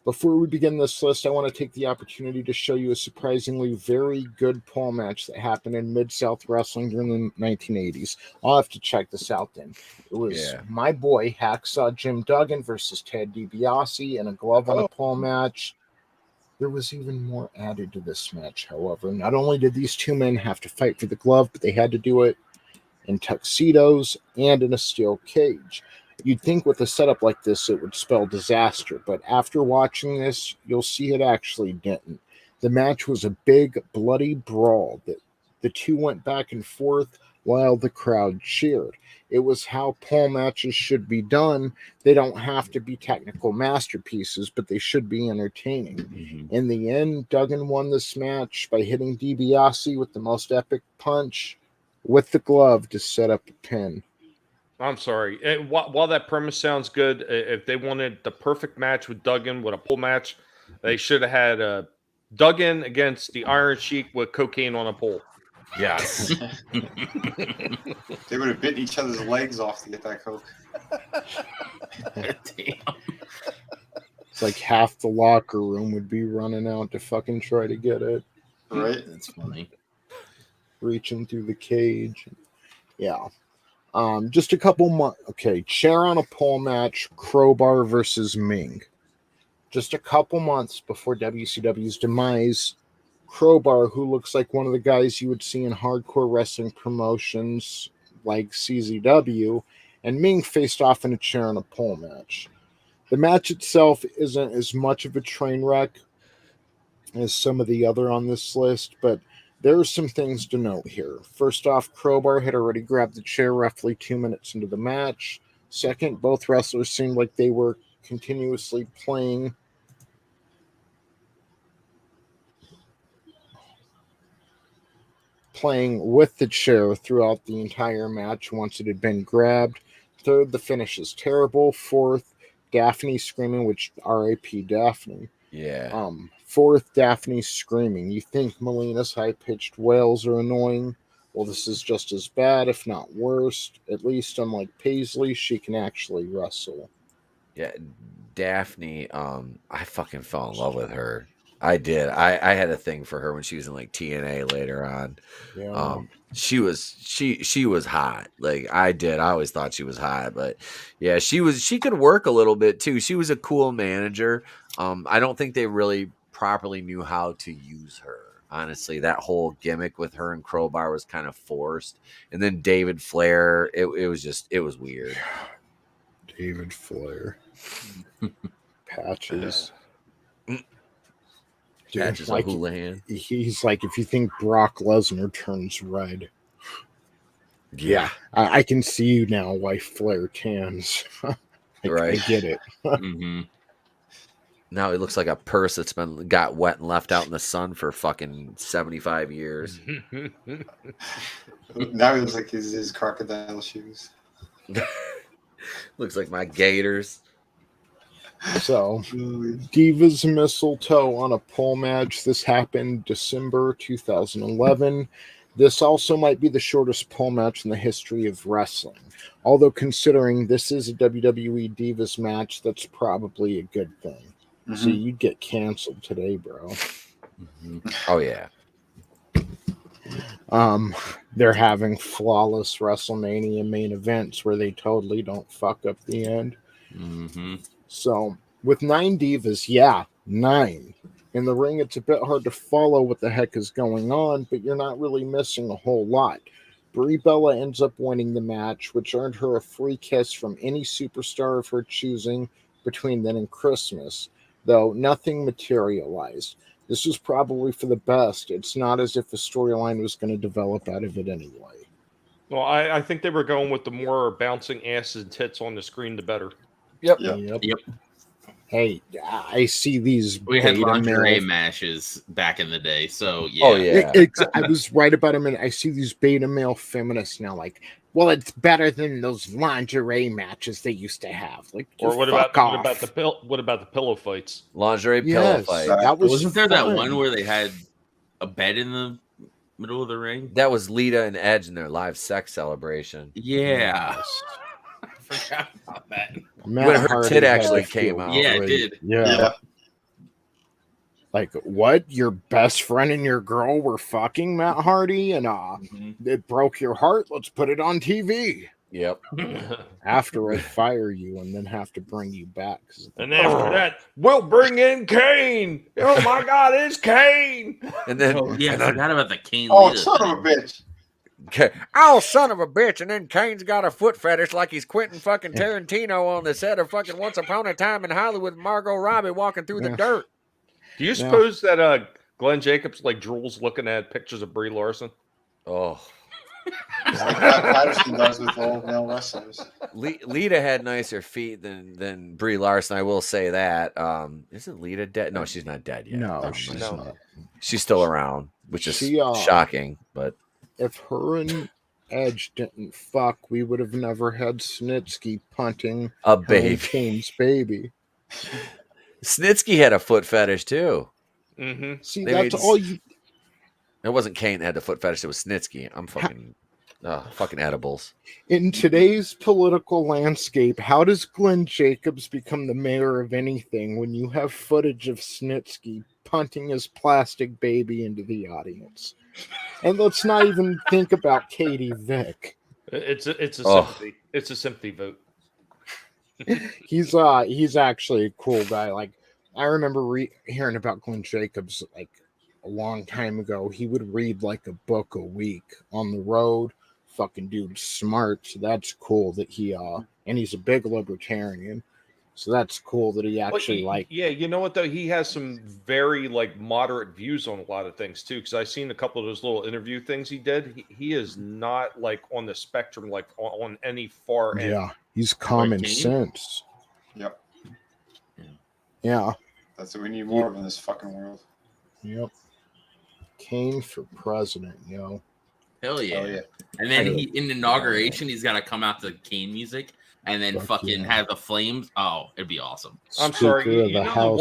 Before we begin this list, I want to take the opportunity to show you a surprisingly very good pole match that happened in Mid-South Wrestling during the 1980s. I'll have to check this out then. It was my boy Hacksaw Jim Duggan versus Ted DiBiase in a glove on a pole match. There was even more added to this match, however. Not only did these two men have to fight for the glove, but they had to do it in tuxedos and in a steel cage. You'd think with a setup like this, it would spell disaster, but after watching this, you'll see it actually didn't. The match was a big, bloody brawl that the two went back and forth while the crowd cheered. It was how pole matches should be done. They don't have to be technical masterpieces, but they should be entertaining. In the end, Duggan won this match by hitting DiBiase with the most epic punch with the glove to set up a pin. I'm sorry. While that premise sounds good, if they wanted the perfect match with Duggan with a pole match, they should have had Duggan against the Iron Sheik with cocaine on a pole. Yes. They would have bitten each other's legs off to get that coke. Damn. It's like half the locker room would be running out to fucking try to get it. Right? That's funny. Reaching through the cage. Yeah. Just a couple months. Okay, chair on a pole match, Crowbar versus Ming. Just a couple months before WCW's demise, Crowbar, who looks like one of the guys you would see in hardcore wrestling promotions like CZW, and Ming faced off in a chair on a pole match. The match itself isn't as much of a train wreck as some of the other on this list, but there are some things to note here. First off, Crowbar had already grabbed the chair roughly 2 minutes into the match. Second, both wrestlers seemed like they were continuously playing with the chair throughout the entire match once it had been grabbed. Third, the finish is terrible. Fourth, Daphne screaming, which R.I.P. Daphne. Yeah. Fourth, Daphne screaming. You think Melina's high-pitched wails are annoying? Well, this is just as bad, if not worse. At least, unlike Paisley, she can actually wrestle. Yeah, Daphne, I fucking fell in love with her. I did. I had a thing for her when she was in like TNA later on. Yeah. She was hot. Like I always thought she was hot, but yeah, she could work a little bit too. She was a cool manager. I don't think they really properly knew how to use her. Honestly, that whole gimmick with her and Crowbar was kind of forced. And then David Flair, it was weird. David Flair. Patches. Patches like Houlihan. He's like, if you think Brock Lesnar turns red. Yeah. I can see you now why Flair tans. I get it. Mm-hmm. Now he looks like a purse that's got wet and left out in the sun for fucking 75 years. Now he looks like his crocodile shoes. Looks like my gators. So, Divas Mistletoe on a pole match. This happened December 2011. This also might be the shortest pole match in the history of wrestling. Although considering this is a WWE Divas match, that's probably a good thing. Mm-hmm. So you'd get canceled today, bro. Mm-hmm. Oh, yeah. They're having flawless WrestleMania main events where they totally don't fuck up the end. Mm-hmm. So, with 9 divas, 9. In the ring, it's a bit hard to follow what the heck is going on, but you're not really missing a whole lot. Brie Bella ends up winning the match, which earned her a free kiss from any superstar of her choosing between then and Christmas, though nothing materialized. This was probably for the best. It's not as if a storyline was going to develop out of it anyway. Well, I think they were going with the more bouncing asses and tits on the screen, the better. Yep. Yep. Hey, I see these. We had beta lingerie male- matches back in the day, so yeah. Oh yeah. I was right about a minute. I see these beta male feminists now, like, well, it's better than those lingerie matches they used to have. Like, Or what about the pillow fights? Lingerie pillow Yes, fight. that was Wasn't there that fun. one where they had a bed in the middle of the ring? That was Lita and Edge in their live sex celebration. Yeah. Yes. I forgot about that. Matt When her Hardy tit had actually to came feel out. Yeah, it great. did. Yeah. Like, what? Your best friend and your girl were fucking, Matt Hardy, and it broke your heart? Let's put it on TV. Yep. After I fire you and then have to bring you back. And after that, we'll bring in Kane. Oh my God, it's Kane. And then Oh, yeah, I forgot about the Kane. Oh, Lita son thing. of a bitch. oh, son of a bitch. And then Kane's got a foot fetish like he's Quentin fucking Tarantino on the set of fucking Once Upon a Time in Hollywood with Margot Robbie walking through the dirt. Do you suppose that Glenn Jacobs like drools looking at pictures of Brie Larson? Oh. Like Patterson does with all male wrestlers. Lita had nicer feet than Brie Larson. I will say that. Isn't Lita dead? No, she's not dead yet. No, Never she's mind. not. She's still around, which is She, shocking. But If her and Edge didn't fuck, we would have never had Snitsky punting a Helen baby. Kane's baby. Snitsky had a foot fetish too. Mm-hmm. See, They that's made- all you. It wasn't Kane that had the foot fetish. It was Snitsky. I'm fucking edibles. In today's political landscape, how does Glenn Jacobs become the mayor of anything when you have footage of Snitsky punting his plastic baby into the audience? And let's not even think about Katie Vick. It's a Oh. sympathy. It's a sympathy vote. He's actually a cool guy. Like, I remember hearing about Glenn Jacobs like a long time ago. He would read like a book a week on the road. Fucking dude's smart. So that's cool that he and he's a big libertarian. So that's cool that he actually Yeah, you know what though? He has some very like moderate views on a lot of things too. Because I've seen a couple of those little interview things he did. He is not like on the spectrum, like on any far end. Yeah, he's common Kane? sense. Yep. Yeah. That's what we need more of in this fucking world. Yep. Kane for president, yo. Hell yeah. Oh, yeah. And then in inauguration, he's got to come out to Kane music and then Fuck fucking yeah. have the flames. Oh, it'd be awesome. I'm Speaker sorry. of You the know House,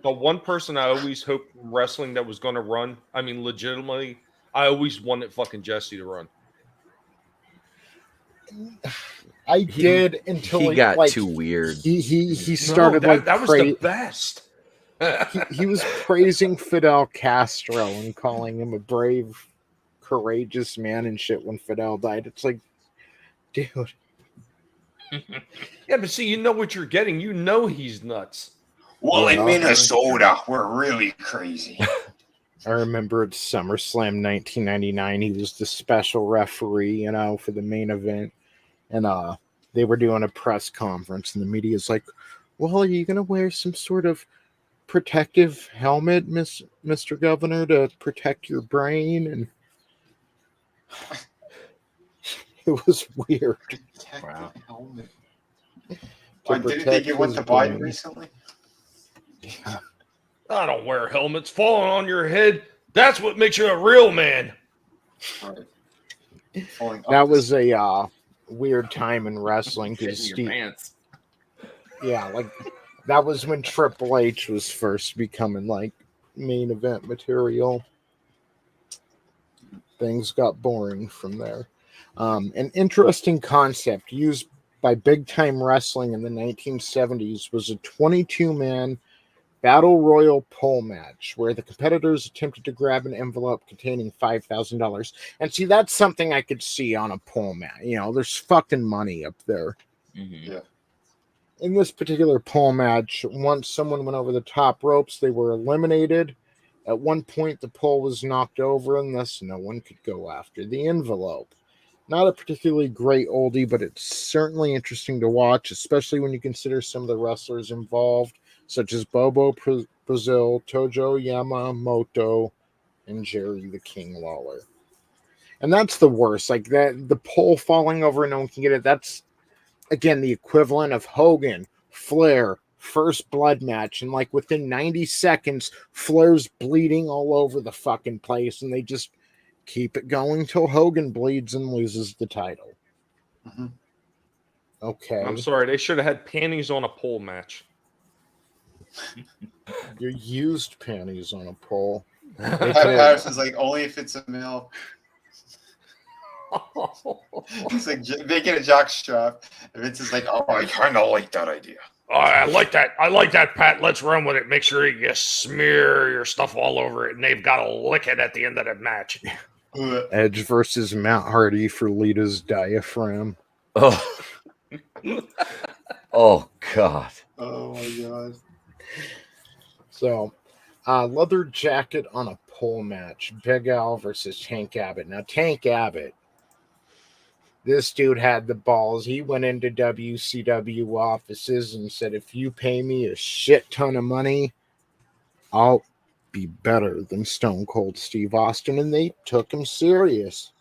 the one person I always hoped wrestling that was going to run. I mean, legitimately, I always wanted fucking Jesse to run. I did until He got too weird. He started that was the best. he was praising Fidel Castro and calling him a brave, courageous man and shit when Fidel died. It's like, dude. Yeah, but see, you know what you're getting. You know he's nuts. Well, in Yeah. Minnesota, we're really crazy. I remember at SummerSlam 1999, he was the special referee, for the main event. And they were doing a press conference, and the media's like, well, are you going to wear some sort of protective helmet, Mr. Governor, to protect your brain? And it was weird. Wow. Helmet. To Didn't they protect give one his to Biden brain. recently? I don't wear helmets. Falling on your head, that's what makes you a real man. Right. Falling up That the was a weird time in wrestling Shit because in your pants. that was when Triple H was first becoming like main event material. Things got boring from there. An interesting concept used by big time wrestling in the 1970s was a 22-man battle royal pole match where the competitors attempted to grab an envelope containing $5,000. And see, that's something I could see on a pole match. There's fucking money up there. Mm-hmm. Yeah. In this particular pole match, once someone went over the top ropes, they were eliminated. At one point, the pole was knocked over, and thus no one could go after the envelope. Not a particularly great oldie, but it's certainly interesting to watch, especially when you consider some of the wrestlers involved, such as Bobo Brazil, Tojo Yamamoto, and Jerry the King Lawler. And that's the worst. Like that, the pole falling over and no one can get it. That's again the equivalent of Hogan, Flair, first blood match, and like within 90 seconds, Flair's bleeding all over the fucking place, and they just keep it going till Hogan bleeds and loses the title. Mhm. Okay. I'm sorry, they should have had panties on a pole match. You used panties on a pole. Pat Patterson's like, only if it's a male. He's like making a jock strap. And Vince is like, oh, I kind of like that idea. Oh, I like that. I like that, Pat. Let's run with it. Make sure you smear your stuff all over it, and they've got to lick it at the end of the match. Edge versus Matt Hardy for Lita's diaphragm. Oh, oh God. Oh my God. So, leather jacket on a pole match. Big Al versus Tank Abbott. Now, Tank Abbott, this dude had the balls. He went into WCW offices and said, if you pay me a shit ton of money, I'll be better than Stone Cold Steve Austin. And they took him serious.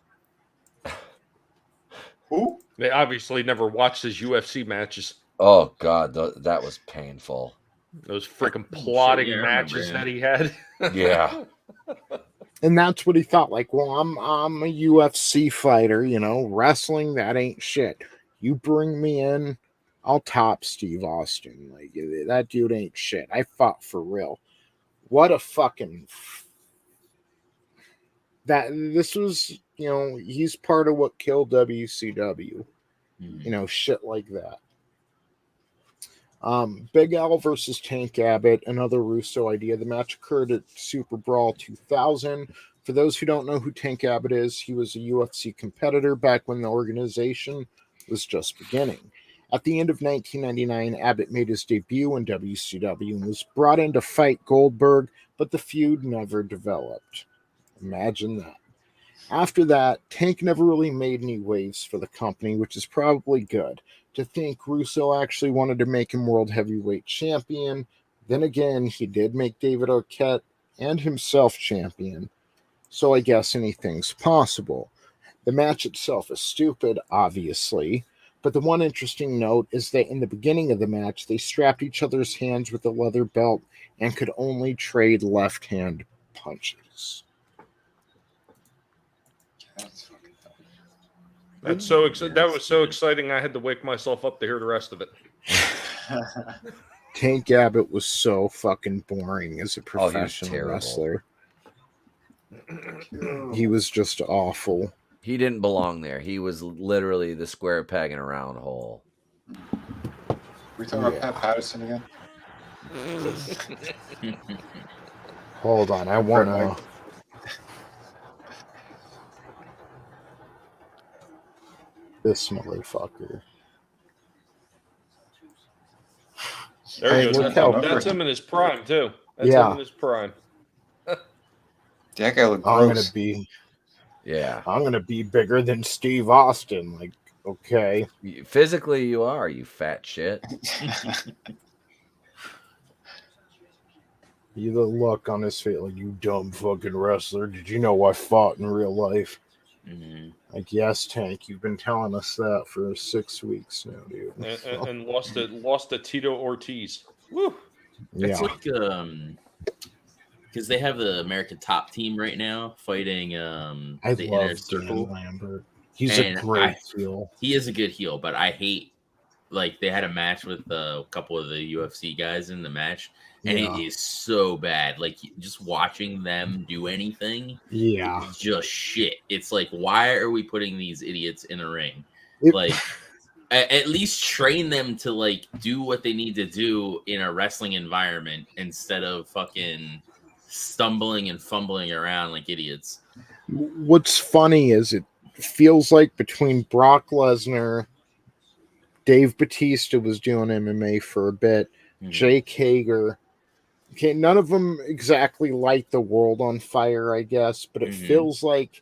Who? They obviously never watched his UFC matches. Oh God, that was painful. Those freaking plotting Yeah, I matches remember that he had. Yeah. And that's what he thought. Like, well, I'm a UFC fighter, you know, wrestling, that ain't shit. You bring me in, I'll top Steve Austin. Like, that dude ain't shit. I fought for real. What a fucking... This was, you know, he's part of what killed WCW. You know, shit like that. Big Al versus Tank Abbott, another Russo idea. The match occurred at Super Brawl 2000. For those who don't know who Tank Abbott is, he was a UFC competitor back when the organization was just beginning. At the end of 1999, Abbott made his debut in WCW and was brought in to fight Goldberg, but the feud never developed. Imagine that. After that, Tank never really made any waves for the company, which is probably good. To think Russo actually wanted to make him World Heavyweight Champion. Then again, he did make David Arquette and himself champion. So I guess anything's possible. The match itself is stupid, obviously. But the one interesting note is that in the beginning of the match, they strapped each other's hands with a leather belt and could only trade left-hand punches. That was so exciting. I had to wake myself up to hear the rest of it. Tank Abbott was so fucking boring as a professional wrestler. He was just awful. He didn't belong there. He was literally the square peg in a round hole. We talking about Pat Patterson again? Hold on, I want to... This motherfucker. There you Hey, go. That's him in his prime, too. That's him in his prime. That guy looked I'm gross. I'm gonna be bigger than Steve Austin. Like, okay. Physically, you are, you fat shit. You the look on his face, like, you dumb fucking wrestler. Did you know I fought in real life? Mm-hmm. Like, yes, Tank, you've been telling us that for 6 weeks now, dude. And lost to Tito Ortiz. Woo. It's like because they have the American Top Team right now fighting the Inner Circle. Lambert. He's a great heel. He is a good heel, but I hate, like, they had a match with a couple of the UFC guys in the match, and it is so bad. Like, just watching them do anything, it's just shit. It's like, why are we putting these idiots in a ring? Like, at least train them to, like, do what they need to do in a wrestling environment instead of fucking stumbling and fumbling around like idiots. What's funny is it feels like between Brock Lesnar, Dave Bautista was doing MMA for a bit, Jake Hager. Okay, none of them exactly light the world on fire, I guess, but it feels like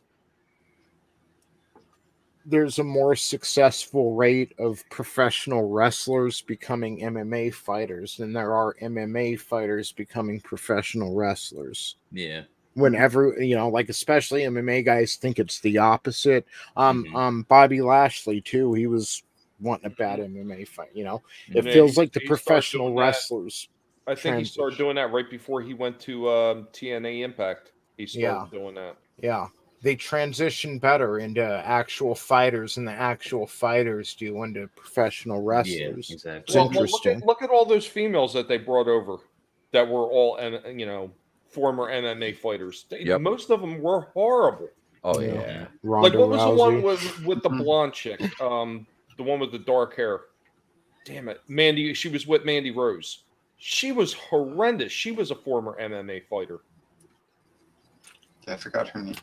there's a more successful rate of professional wrestlers becoming MMA fighters than there are MMA fighters becoming professional wrestlers. Yeah. Whenever, like especially MMA guys think it's the opposite. Bobby Lashley too, he was wanting a bad MMA fight, It Yeah, feels like the he started professional doing that. wrestlers. I think he started doing that right before he went to TNA Impact. He started doing that. Yeah. They transition better into actual fighters than the actual fighters do into professional wrestlers. Yeah, exactly. It's interesting. Look at all those females that they brought over that were all, former MMA fighters. Most of them were horrible. Oh, yeah. Ronda What was Rousey. the one with the blonde chick? The one with the dark hair. Damn it. Mandy. She was with Mandy Rose. She was horrendous. She was a former MMA fighter. Yeah, I forgot her name.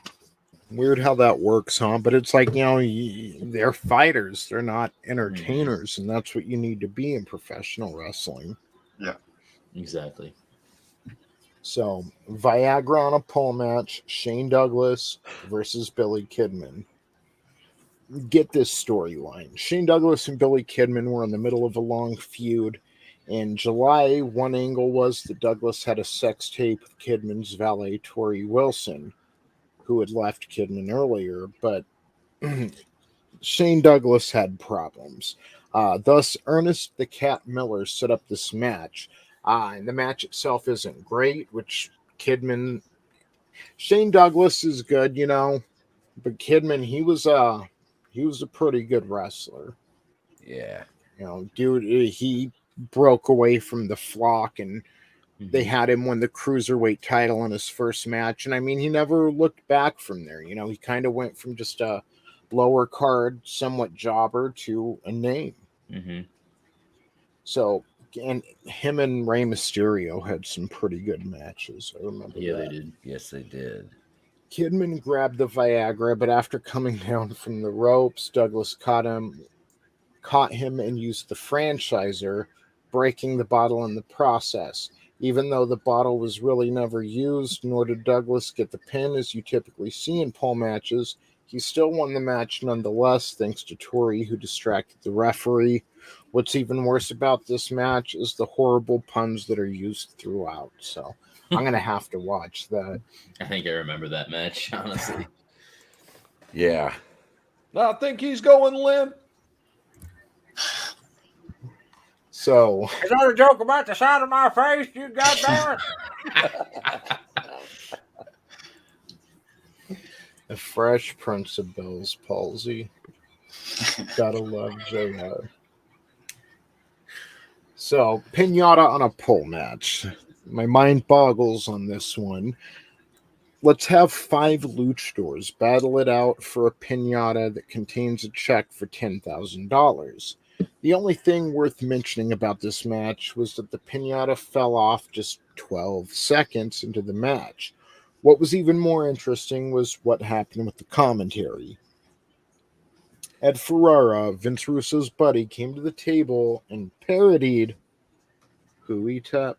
Weird how that works, huh? But it's like, they're fighters. They're not entertainers. And that's what you need to be in professional wrestling. Yeah. Exactly. So, Viagra on a pole match. Shane Douglas versus Billy Kidman. Get this storyline. Shane Douglas and Billy Kidman were in the middle of a long feud. In July, one angle was that Douglas had a sex tape with Kidman's valet, Tori Wilson, who had left Kidman earlier, but Shane Douglas had problems. Thus, Ernest the Cat Miller set up this match. And the match itself isn't great, which Shane Douglas is good, but Kidman, he was a pretty good wrestler. Yeah. Dude, he broke away from the flock, and they had him win the cruiserweight title in his first match. And I mean, he never looked back from there. He kind of went from just a lower card, somewhat jobber to a name. So, and him and Rey Mysterio had some pretty good matches. I remember that. They did. Yes, they did. Kidman grabbed the Viagra, but after coming down from the ropes, Douglas caught him and used the franchiser, breaking the bottle in the process. Even though the bottle was really never used, nor did Douglas get the pin as you typically see in pole matches, he still won the match nonetheless, thanks to Tori, who distracted the referee. What's even worse about this match is the horrible puns that are used throughout. So I'm going to have to watch that. I think I remember that match, honestly. Yeah. I think he's going limp. So, is that a joke about the side of my face? You goddamn it! The Fresh Prince of Bell's palsy. Gotta love JR. So, pinata on a pole match. My mind boggles on this one. Let's have 5 luchadors battle it out for a pinata that contains a check for $10,000. The only thing worth mentioning about this match was that the pinata fell off just 12 seconds into the match. What was even more interesting was what happened with the commentary. Ed Ferrara, Vince Russo's buddy, came to the table and parodied who Etep.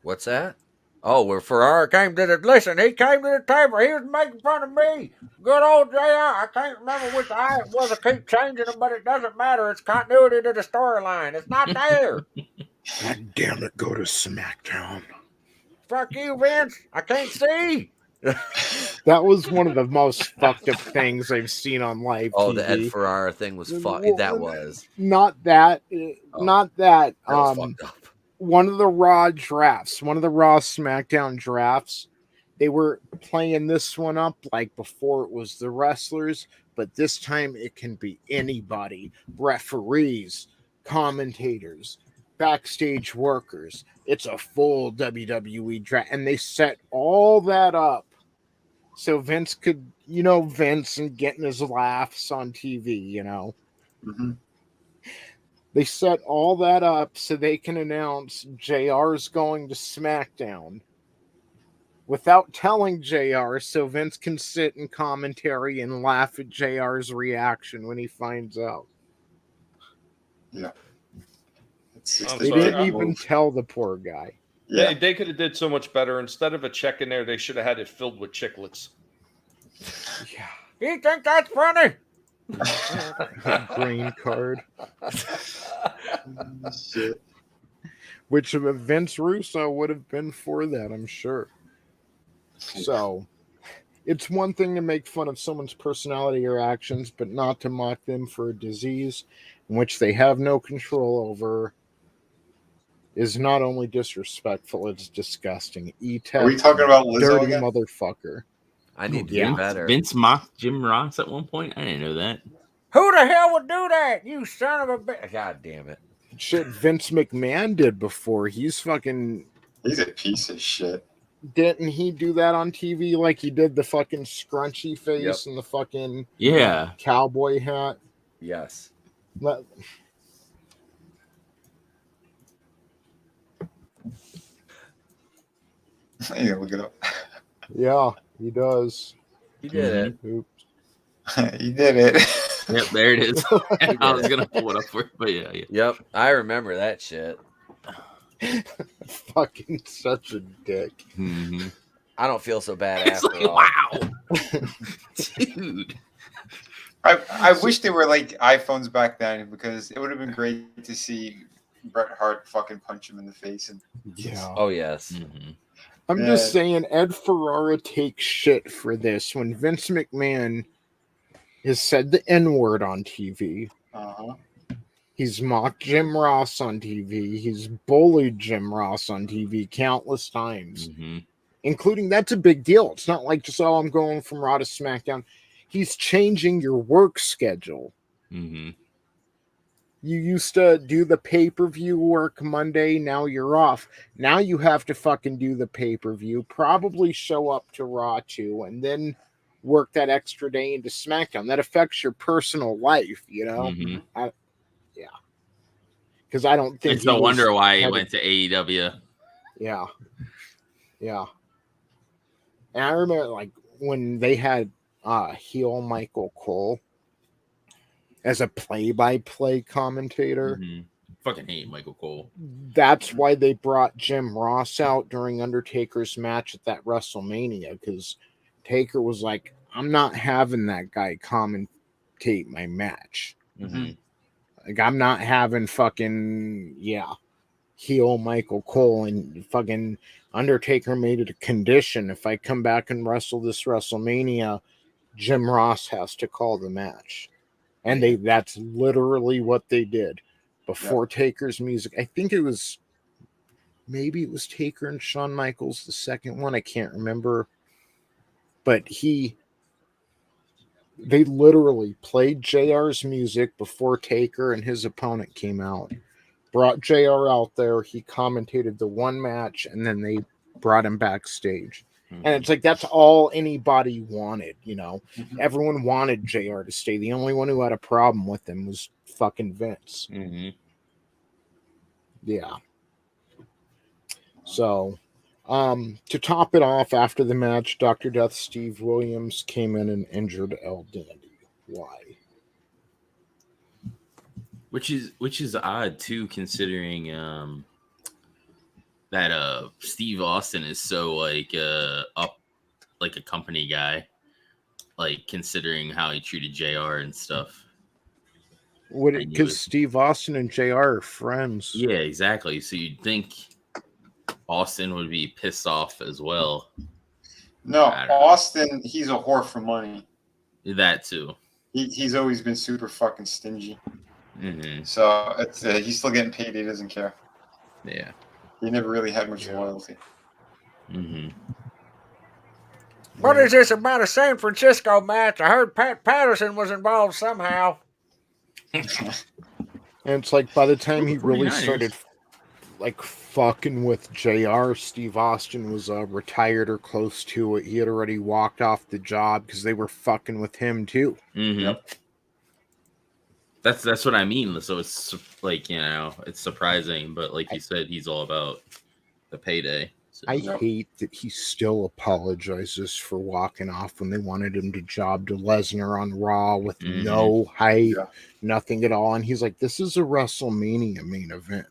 What's that? Oh, where Ferrara came to the... Listen, he came to the table. He was making fun of me. Good old JR. I can't remember which eye it was. I keep changing them, but it doesn't matter. It's continuity to the storyline. It's not there. God damn it, go to SmackDown. Fuck you, Vince. I can't see. That was one of the most fucked up things I've seen on live Oh, TV. the Ed Ferrara thing was funny. That was. Not that. Not that. That was fucked up. One of the Raw SmackDown drafts, they were playing this one up like before it was the wrestlers, but this time it can be anybody. Referees, commentators, backstage workers. It's a full WWE draft, and they set all that up so Vince could, Vince and getting his laughs on TV, Mm-hmm. They set all that up so they can announce JR's going to SmackDown without telling JR, so Vince can sit in commentary and laugh at JR's reaction when he finds out. Yeah. They didn't even tell the poor guy. Yeah. They could have did so much better. Instead of a check in there, they should have had it filled with chiclets. Yeah. You think that's funny? Green card. Shit. Which Vince Russo would have been for that, I'm sure. So, it's one thing to make fun of someone's personality or actions, but not to mock them for a disease in which they have no control over is not only disrespectful, it's disgusting. Are we talking about Lizzo dirty again? Yeah, look it up. Yeah, he does. He did it. Oops. He did it. Yep, there it is. I was gonna pull it up for you, but yeah. Yep, I remember that shit. Fucking such a dick. Mm-hmm. I don't feel so bad It's after like, all. wow, dude. I wish they were like iPhones back then, because it would have been great to see Bret Hart fucking punch him in the face. And Yeah. Oh yes. Mm-hmm. I'm just saying, Ed Ferrara takes shit for this. When Vince McMahon has said the N-word on TV, he's mocked Jim Ross on TV, he's bullied Jim Ross on TV countless times, including, that's a big deal. It's not like just, oh, I'm going from Raw to SmackDown. He's changing your work schedule. Mm-hmm. You used to do the pay-per-view work Monday, now you're off. Now you have to fucking do the pay-per-view, probably show up to Raw too, and then work that extra day into SmackDown. That affects your personal life, you know? Mm-hmm. Yeah. Because I don't think it's no wonder why he went to AEW. Yeah. Yeah. And I remember, like, when they had heel Michael Cole as a play-by-play commentator. Fucking hate Michael Cole. That's why they brought Jim Ross out during Undertaker's match at that WrestleMania, because Taker was like, I'm not having that guy commentate my match. Like, I'm not having fucking, heel Michael Cole. And fucking Undertaker made it a condition. If I come back and wrestle this WrestleMania, Jim Ross has to call the match. And that's literally what they did. Before Taker's music, I think it was, maybe it was Taker and Shawn Michaels, the second one, I can't remember. But they literally played JR's music before Taker and his opponent came out. Brought JR out there, he commentated the one match, and then they brought him backstage. And it's like, that's all anybody wanted, you know. Everyone wanted JR to stay. The only one who had a problem with him was fucking Vince. Yeah. So, to top it off, after the match, Dr. Death Steve Williams came in and injured El Dandy. Why? Which is odd too, considering that Steve Austin is so like up like a company guy, like considering how he treated JR and stuff. Because Steve Austin and JR are friends. Yeah, exactly. So you'd think Austin would be pissed off as well. No, Austin, he's a whore for money. That too. He's always been super fucking stingy. So it's, he's still getting paid. He doesn't care. Yeah. He never really had much loyalty. What is this about a San Francisco match? I heard Pat Patterson was involved somehow. And it's like, by the time he really started like fucking with JR, Steve Austin was retired or close to it. He had already walked off the job because they were fucking with him too. That's what I mean. So it's like, you know, it's surprising, but like you said, he's all about the payday. So. I hate that he still apologizes for walking off when they wanted him to job to Lesnar on Raw with no hype, nothing at all. And he's like, this is a WrestleMania main event.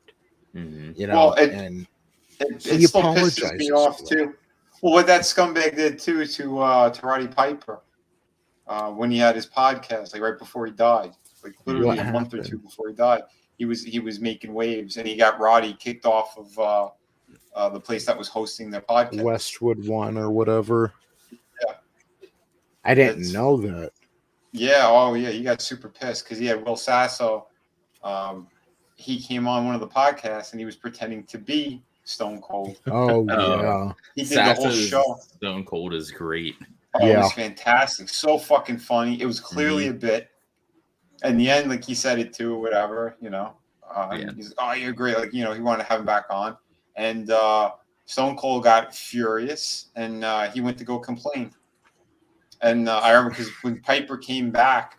You know, and it still pisses me off too. Well, what that scumbag did too to Roddy Piper. when he had his podcast, like right before he died, like literally What a month or happened? two before he died. He was making waves, and he got Roddy kicked off of the place that was hosting their podcast. Westwood One or whatever. Yeah. I didn't It's- know that. Yeah, oh yeah, he got super pissed because he had Will Sasso. He came on one of the podcasts and he was pretending to be Stone Cold. Oh Oh. yeah. He did the whole Sasso's show. Stone Cold is great. Oh, It Yeah. was fantastic. So fucking funny. It was clearly a bit. In the end, like he said it too, or whatever, you know. Yeah. He's, oh, you're great. Like, you know, he wanted to have him back on. And Stone Cold got furious and he went to go complain. And I remember because when Piper came back,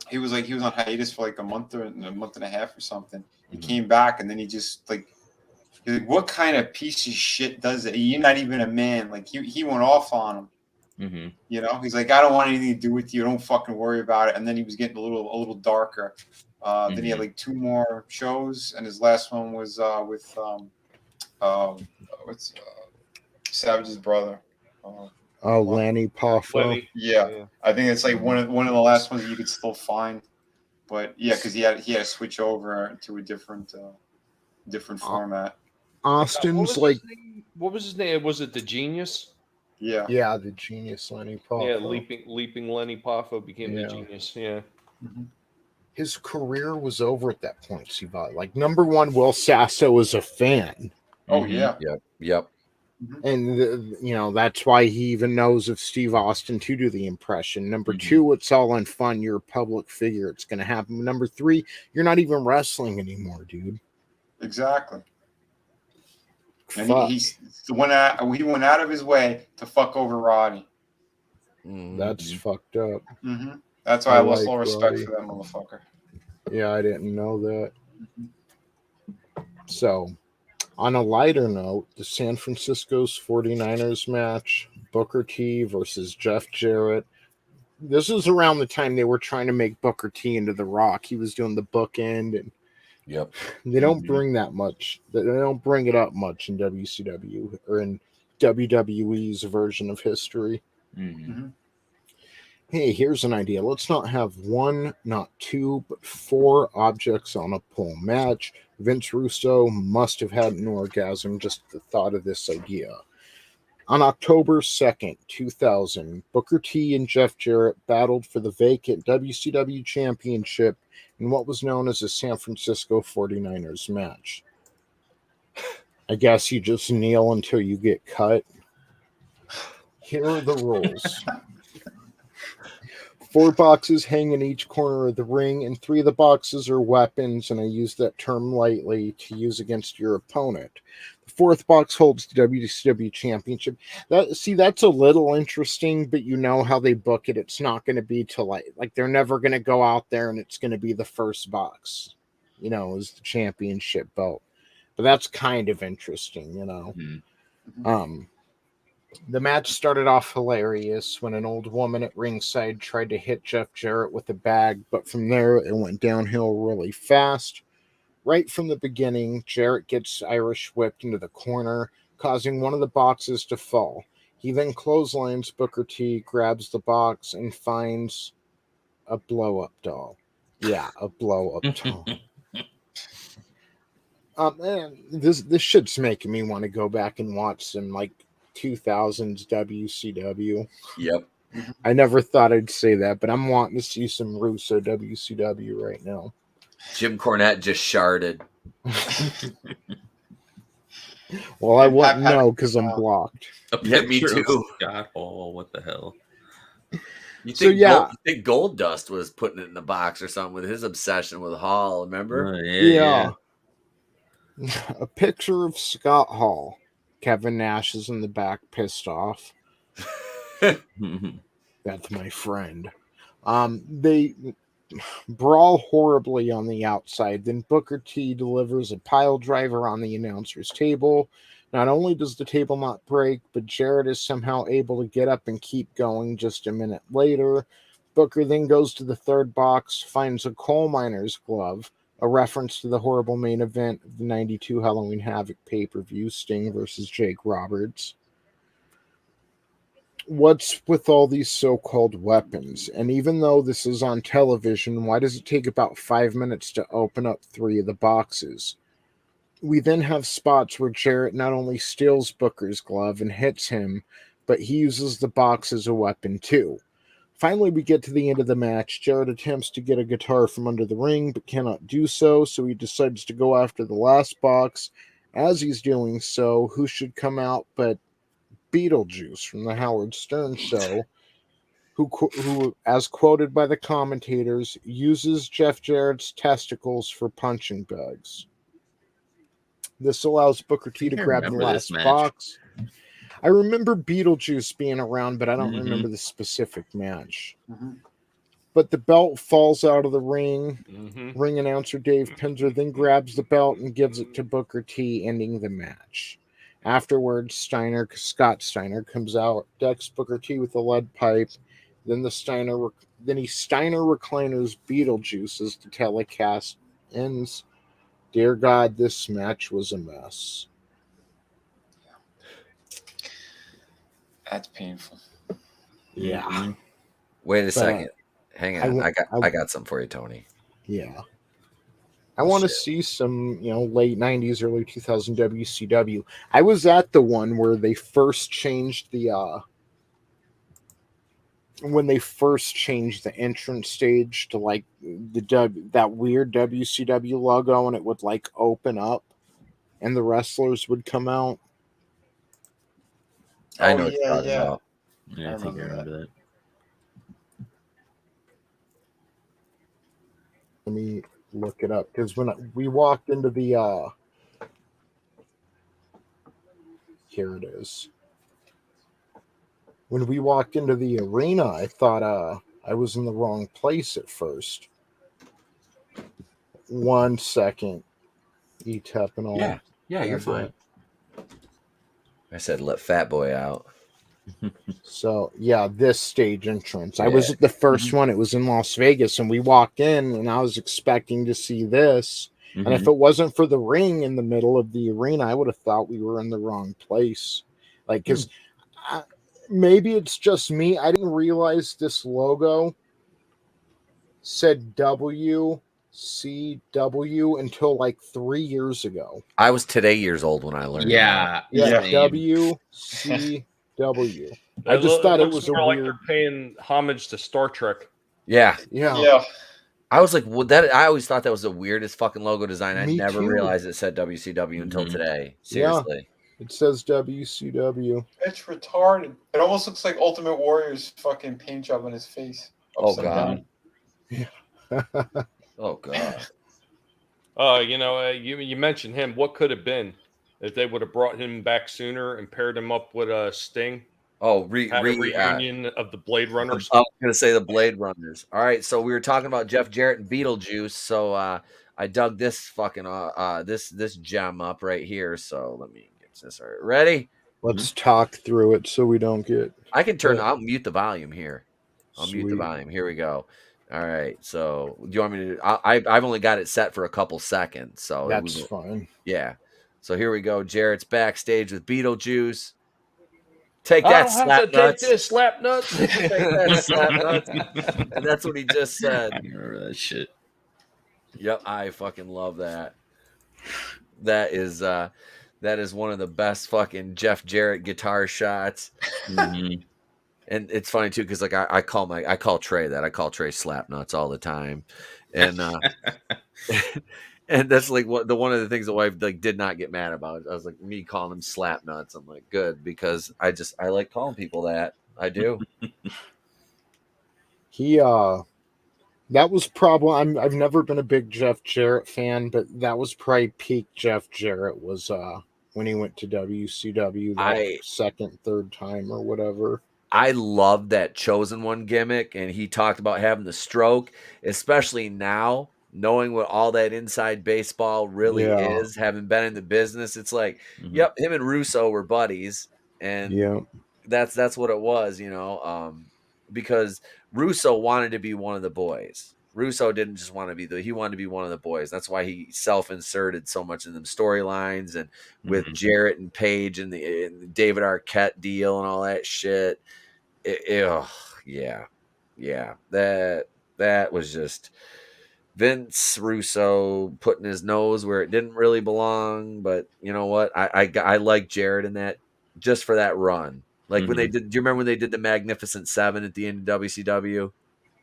he was on hiatus for like a month and a half or something. He came back and then he just like, he's like, what kind of piece of shit does that? You're not even a man. Like he went off on him. Mm-hmm. You know, he's like, I don't want anything to do with you. Don't fucking worry about it. And then he was getting a little darker. Then he had like 2 more shows, and his last one was with Savage's brother. Oh, Lanny Poffo. Lenny. Yeah, I think it's like one of the last ones that you could still find. But yeah, because he had to switch over to a different format. Austin's like, What was his name? Was it the Genius? Yeah. yeah, the genius Lanny Poffo. Yeah, leaping Lenny Poffo became Yeah. the Genius. Yeah. His career was over at that point, Siva. Like, number one, Will Sasso is a fan. Oh yeah. Yep. And, you know, that's why he even knows of Steve Austin to do the impression. Number two, it's all in fun. You're a public figure. It's going to happen. Number three, you're not even wrestling anymore, dude. Exactly. And Fuck. he went out of his way to fuck over Roddy. That's fucked up. Mm-hmm. That's why I lost all respect Roddy. for that motherfucker. Yeah, I didn't know that. So, on a lighter note, the San Francisco's 49ers match, Booker T versus Jeff Jarrett. This is around the time they were trying to make Booker T into The Rock. He was doing the bookend, and Yep. they don't bring that much. They don't bring it up much in WCW or in WWE's version of history. Hey, here's an idea. Let's not have 1, not 2, but 4 objects on a pole match. Vince Russo must have had an orgasm just at the thought of this idea. On October 2nd, 2000, Booker T and Jeff Jarrett battled for the vacant WCW Championship in what was known as a San Francisco 49ers match. I guess you just kneel until you get cut. Here are the rules. 4 boxes hang in each corner of the ring, and 3 of the boxes are weapons, and I use that term lightly to use against your opponent. The 4th box holds the WCW Championship. That's a little interesting, but you know how they book it. It's not going to be till like they're never going to go out there and it's going to be the first box, you know, is the championship belt. But that's kind of interesting, you know. The match started off hilarious when an old woman at ringside tried to hit Jeff Jarrett with a bag, but from there it went downhill really fast. Right from the beginning, Jarrett gets Irish whipped into the corner, causing one of the boxes to fall. He then clotheslines Booker T, grabs the box, and finds a blow-up doll. Yeah, a blow-up doll. Man, this shit's making me want to go back and watch some, like, 2000s WCW. Yep. I never thought I'd say that, but I'm wanting to see some Russo WCW right now. Jim Cornette just sharded. Well, I wouldn't know because I'm blocked. Yeah, me picture of too. Scott Hall, what the hell? You So, think yeah. you think Gold Dust was putting it in the box or something with his obsession with Hall, remember? Yeah. A picture of Scott Hall. Kevin Nash is in the back, pissed off. That's my friend. They brawl horribly on the outside. Then Booker T delivers a pile driver on the announcer's table. Not only does the table not break, but Jarrett is somehow able to get up and keep going just a minute later. Booker then goes to the 3rd box, finds a coal miner's glove, a reference to the horrible main event of the 92 Halloween Havoc pay-per-view, Sting versus Jake Roberts. what's with all these so-called weapons? And even though this is on television, why does it take about 5 minutes to open up 3 of the boxes? We then have spots where Jarrett not only steals Booker's glove and hits him, but he uses the box as a weapon too. Finally, we get to the end of the match. Jarrett attempts to get a guitar from under the ring, but cannot do so, so he decides to go after the last box. As he's doing so, who should come out but Beetlejuice from the Howard Stern show, who, as quoted by the commentators, uses Jeff Jarrett's testicles for punching bags. This allows Booker T to grab the last box. I remember Beetlejuice being around, but I don't remember the specific match. But the belt falls out of the ring. Ring announcer Dave Pinzer then grabs the belt and gives it to Booker T, ending the match. Afterwards, Scott Steiner comes out, decks Booker T with a lead pipe. Then he Steiner recliners Beetlejuice as the telecast ends. Dear God, this match was a mess. That's painful. Yeah. Wait a second. Hang on. I got something for you, Tony. Yeah. I want to see some, late 90s, early 2000 WCW. I was at the one where they first changed the entrance stage to like that weird WCW logo, and it would like open up and the wrestlers would come out. I know what you're talking about. Yeah, I think I remember that. Let me look it up, because when we walked into the here it is. When we walked into the arena, I thought I was in the wrong place at first. 1 second. Etep and all. Yeah, you're fine. I said let Fat Boy out. So, yeah, this stage entrance. I was at the first one. It was in Las Vegas, and we walked in, and I was expecting to see this. And if it wasn't for the ring in the middle of the arena, I would have thought we were in the wrong place. Like, because maybe it's just me. I didn't realize this logo said WCW until like 3 years ago. I was today years old when I learned that. Yeah, WCW. I just thought it was a like weird. they're paying homage to Star Trek. Yeah. I was like, I always thought that was the weirdest fucking logo design. I never realized it said WCW until today. Seriously. It says WCW. It's retarded. It almost looks like Ultimate Warrior's fucking paint job on his face. Oh God. Yeah. Oh God. You mentioned him. What could have been if they would have brought him back sooner and paired him up with a Sting? Oh, reunion of the Blade Runners. I was going to say the Blade Runners. All right, so we were talking about Jeff Jarrett and Beetlejuice. So I dug this fucking this gem up right here. So let me get this. All right, ready? Let's talk through it so we don't get. I can I'll mute the volume here. I'll mute the volume. Here we go. All right. So do you want me to? I've only got it set for a couple seconds, so that's fine. Yeah. So here we go. Jarrett's backstage with Beetlejuice. Take that, slap nuts. Take this, slap nuts. Take that, slap nuts. And that's what he just said. I remember that shit. Yep, I fucking love that. That is one of the best fucking Jeff Jarrett guitar shots. And it's funny too, because like I call Trey that. I call Trey slap nuts all the time. And and that's like one of the things the wife like did not get mad about. I was like, me calling him slap nuts. I'm like, good, because I like calling people that. I do. That was probably I've never been a big Jeff Jarrett fan, but that was probably peak Jeff Jarrett was when he went to WCW that second, third time or whatever. I love that Chosen One gimmick, and he talked about having the stroke, especially now. Knowing what all that inside baseball really is, having been in the business, it's like, yep, him and Russo were buddies, and that's what it was, because Russo wanted to be one of the boys. Russo didn't just want to be he wanted to be one of the boys. That's why he self-inserted so much in them storylines, and with Jarrett and Page and the David Arquette deal and all that shit. Yeah. That was just Vince Russo putting his nose where it didn't really belong. But you know what? I like Jarrett in that just for that run. Like when they did. Do you remember when they did the Magnificent Seven at the end of WCW?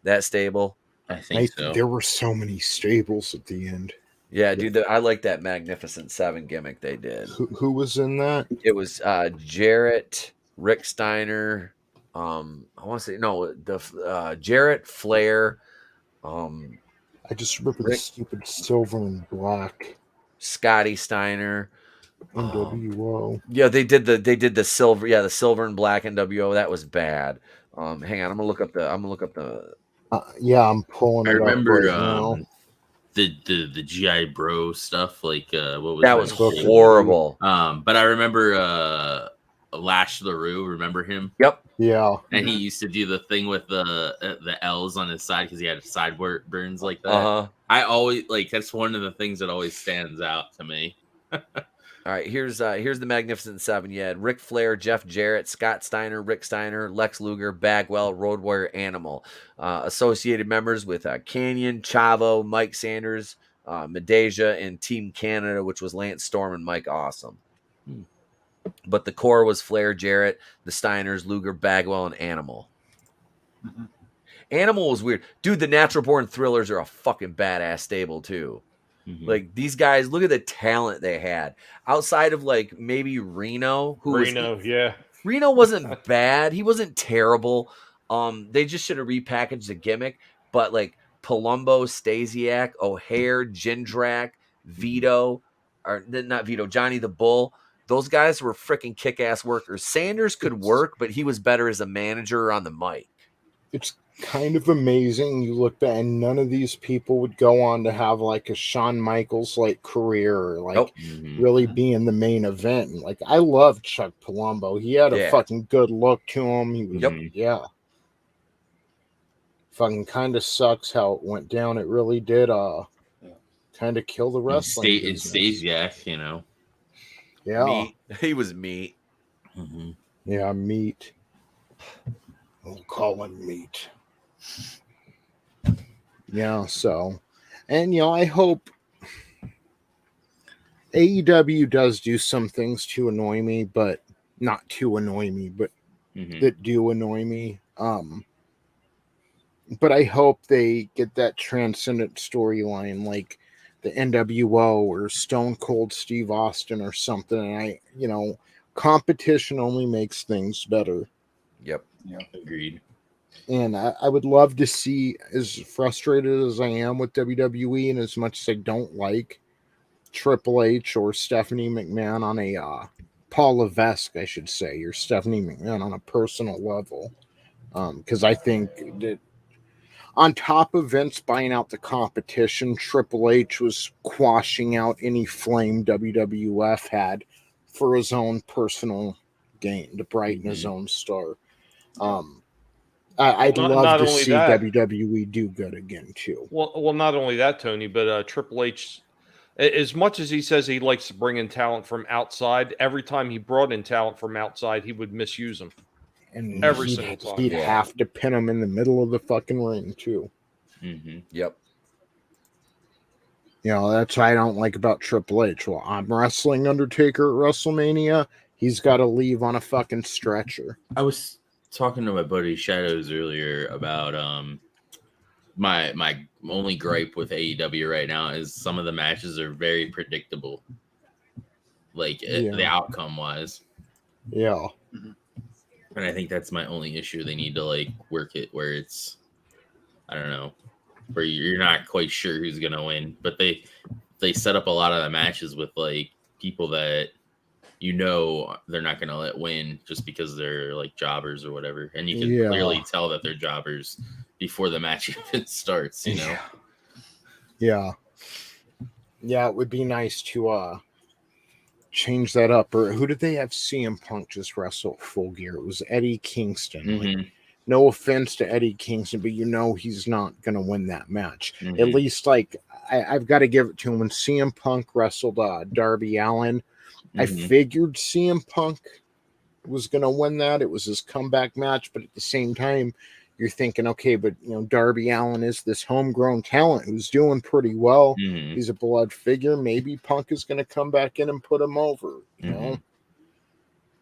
That stable. I think so. There were so many stables at the end. Yeah, dude. I like that Magnificent Seven gimmick they did. Who was in that? It was Jarrett, Rick Steiner. I want to say no, the Jarrett, Flair. I just remember the stupid silver and black. Scotty Steiner. NWO. Yeah, they did the silver. Yeah, the silver and black NWO. That was bad. Hang on, I'm gonna look up the. Yeah, I'm pulling. I remember right now. the GI Bro stuff. Like what was that? Was horrible. But I remember Lash LaRue. Remember him? Yep. Yeah. And he used to do the thing with the L's on his side because he had side burns like that. I always that's one of the things that always stands out to me. All right, here's the Magnificent Seven. You had Ric Flair, Jeff Jarrett, Scott Steiner, Rick Steiner, Lex Luger, Bagwell, Road Warrior, Animal. Associated members with Canyon, Chavo, Mike Sanders, Medeja, and Team Canada, which was Lance Storm and Mike Awesome. But the core was Flair, Jarrett, the Steiners, Luger, Bagwell, and Animal. Animal was weird. Dude, the Natural Born Thrillers are a fucking badass stable, too. Like, these guys, look at the talent they had. Outside of, like, maybe Reno. Reno wasn't bad. He wasn't terrible. They just should have repackaged the gimmick. But, like, Palumbo, Stasiak, O'Hare, Jindrak, Vito, or not Vito, Johnny the Bull. Those guys were freaking kick-ass workers. Sanders could work, but he was better as a manager or on the mic. It's kind of amazing. You look back, and none of these people would go on to have like a Shawn Michaels like career, or like really be in the main event. And like, I love Chuck Palumbo. He had a fucking good look to him. He was, fucking kind of sucks how it went down. It really did. Kind of kill the wrestling. In Stasiak, you know. Yeah, meat. He was meat. Yeah, meat. We'll call him meat. Yeah, so, and you know, I hope AEW does do some things to annoy me, but not to annoy me, but that do annoy me. But I hope they get that transcendent storyline, like the NWO or Stone Cold Steve Austin or something. And competition only makes things better. Yep. Yeah. Agreed. And I would love to see, as frustrated as I am with WWE and as much as I don't like Triple H or Stephanie McMahon on a Paul Levesque, I should say, or Stephanie McMahon on a personal level. Because I think that on top of Vince buying out the competition, Triple H was quashing out any flame WWF had for his own personal gain to brighten his own star. I'd love to see WWE do good again, too. Well, not only that, Tony, but Triple H, as much as he says he likes to bring in talent from outside, every time he brought in talent from outside, he would misuse them. And every single time. He'd have to pin him in the middle of the fucking ring, too. Yep. That's what I don't like about Triple H. Well, I'm wrestling Undertaker at WrestleMania. He's got to leave on a fucking stretcher. I was talking to my buddy Shadows earlier about my only gripe with AEW right now is some of the matches are very predictable, like the outcome wise. Yeah. And I think that's my only issue. They need to like work it where it's, I don't know, where you're not quite sure who's gonna win. But they set up a lot of the matches with like people that they're not gonna let win just because they're like jobbers or whatever, and you can clearly tell that they're jobbers before the match even starts. Yeah. It would be nice to change that up. Or who did they have CM Punk just wrestle Full Gear? It was Eddie Kingston. Like, no offense to Eddie Kingston, but he's not going to win that match. At least, like, I've got to give it to him. When CM Punk wrestled Darby Allin, I figured CM Punk was going to win that. It was his comeback match, but at the same time, you're thinking, okay, but Darby Allin is this homegrown talent who's doing pretty well. Mm-hmm. He's a blood figure. Maybe Punk is going to come back in and put him over. You know,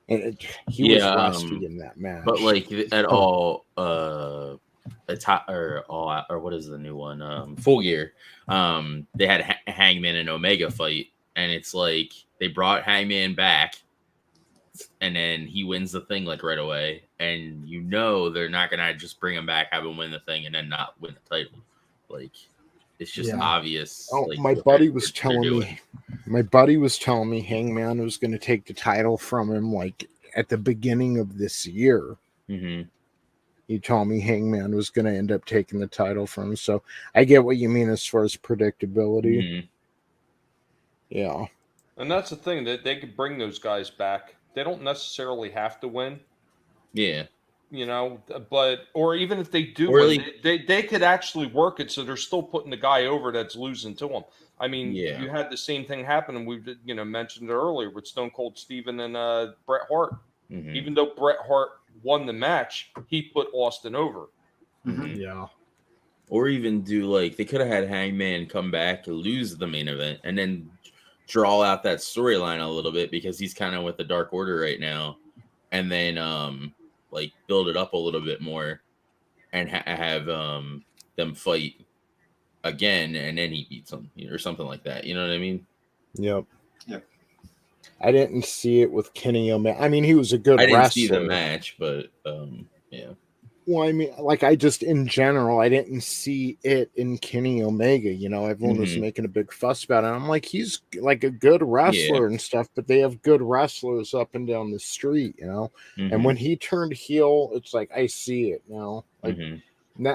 and he was rusty in that match. But like at all, or what is the new one? Full Gear. They had Hangman and Omega fight, and it's like they brought Hangman back. And then he wins the thing like right away, and they're not gonna just bring him back, have him win the thing, and then not win the title. Like it's just obvious. Oh, like, my buddy was telling me Hangman was going to take the title from him like at the beginning of this year. Mm-hmm. He told me Hangman was going to end up taking the title from him. So I get what you mean as far as predictability. Mm-hmm. Yeah, and that's the thing, that they could bring those guys back. They don't necessarily have to win. Yeah. Or even if they do win, they could actually work it so they're still putting the guy over that's losing to them. I mean, you had the same thing happen, and we've mentioned it earlier with Stone Cold Steven and Bret Hart. Mm-hmm. Even though Bret Hart won the match, he put Austin over. Mm-hmm. Yeah. Or even do they could have had Hangman come back, lose the main event, and then draw out that storyline a little bit because he's kind of with the Dark Order right now, and then build it up a little bit more and have them fight again, and then he beats them or something like that. You know what I mean? Yep. I didn't see it with Kenny Omega. I mean, he was a good wrestler. I didn't see the match, but yeah. Well, I mean, in general, I didn't see it in Kenny Omega. Everyone was making a big fuss about it. I'm like, he's like a good wrestler and stuff, but they have good wrestlers up and down the street, And when he turned heel, it's like, I see it now.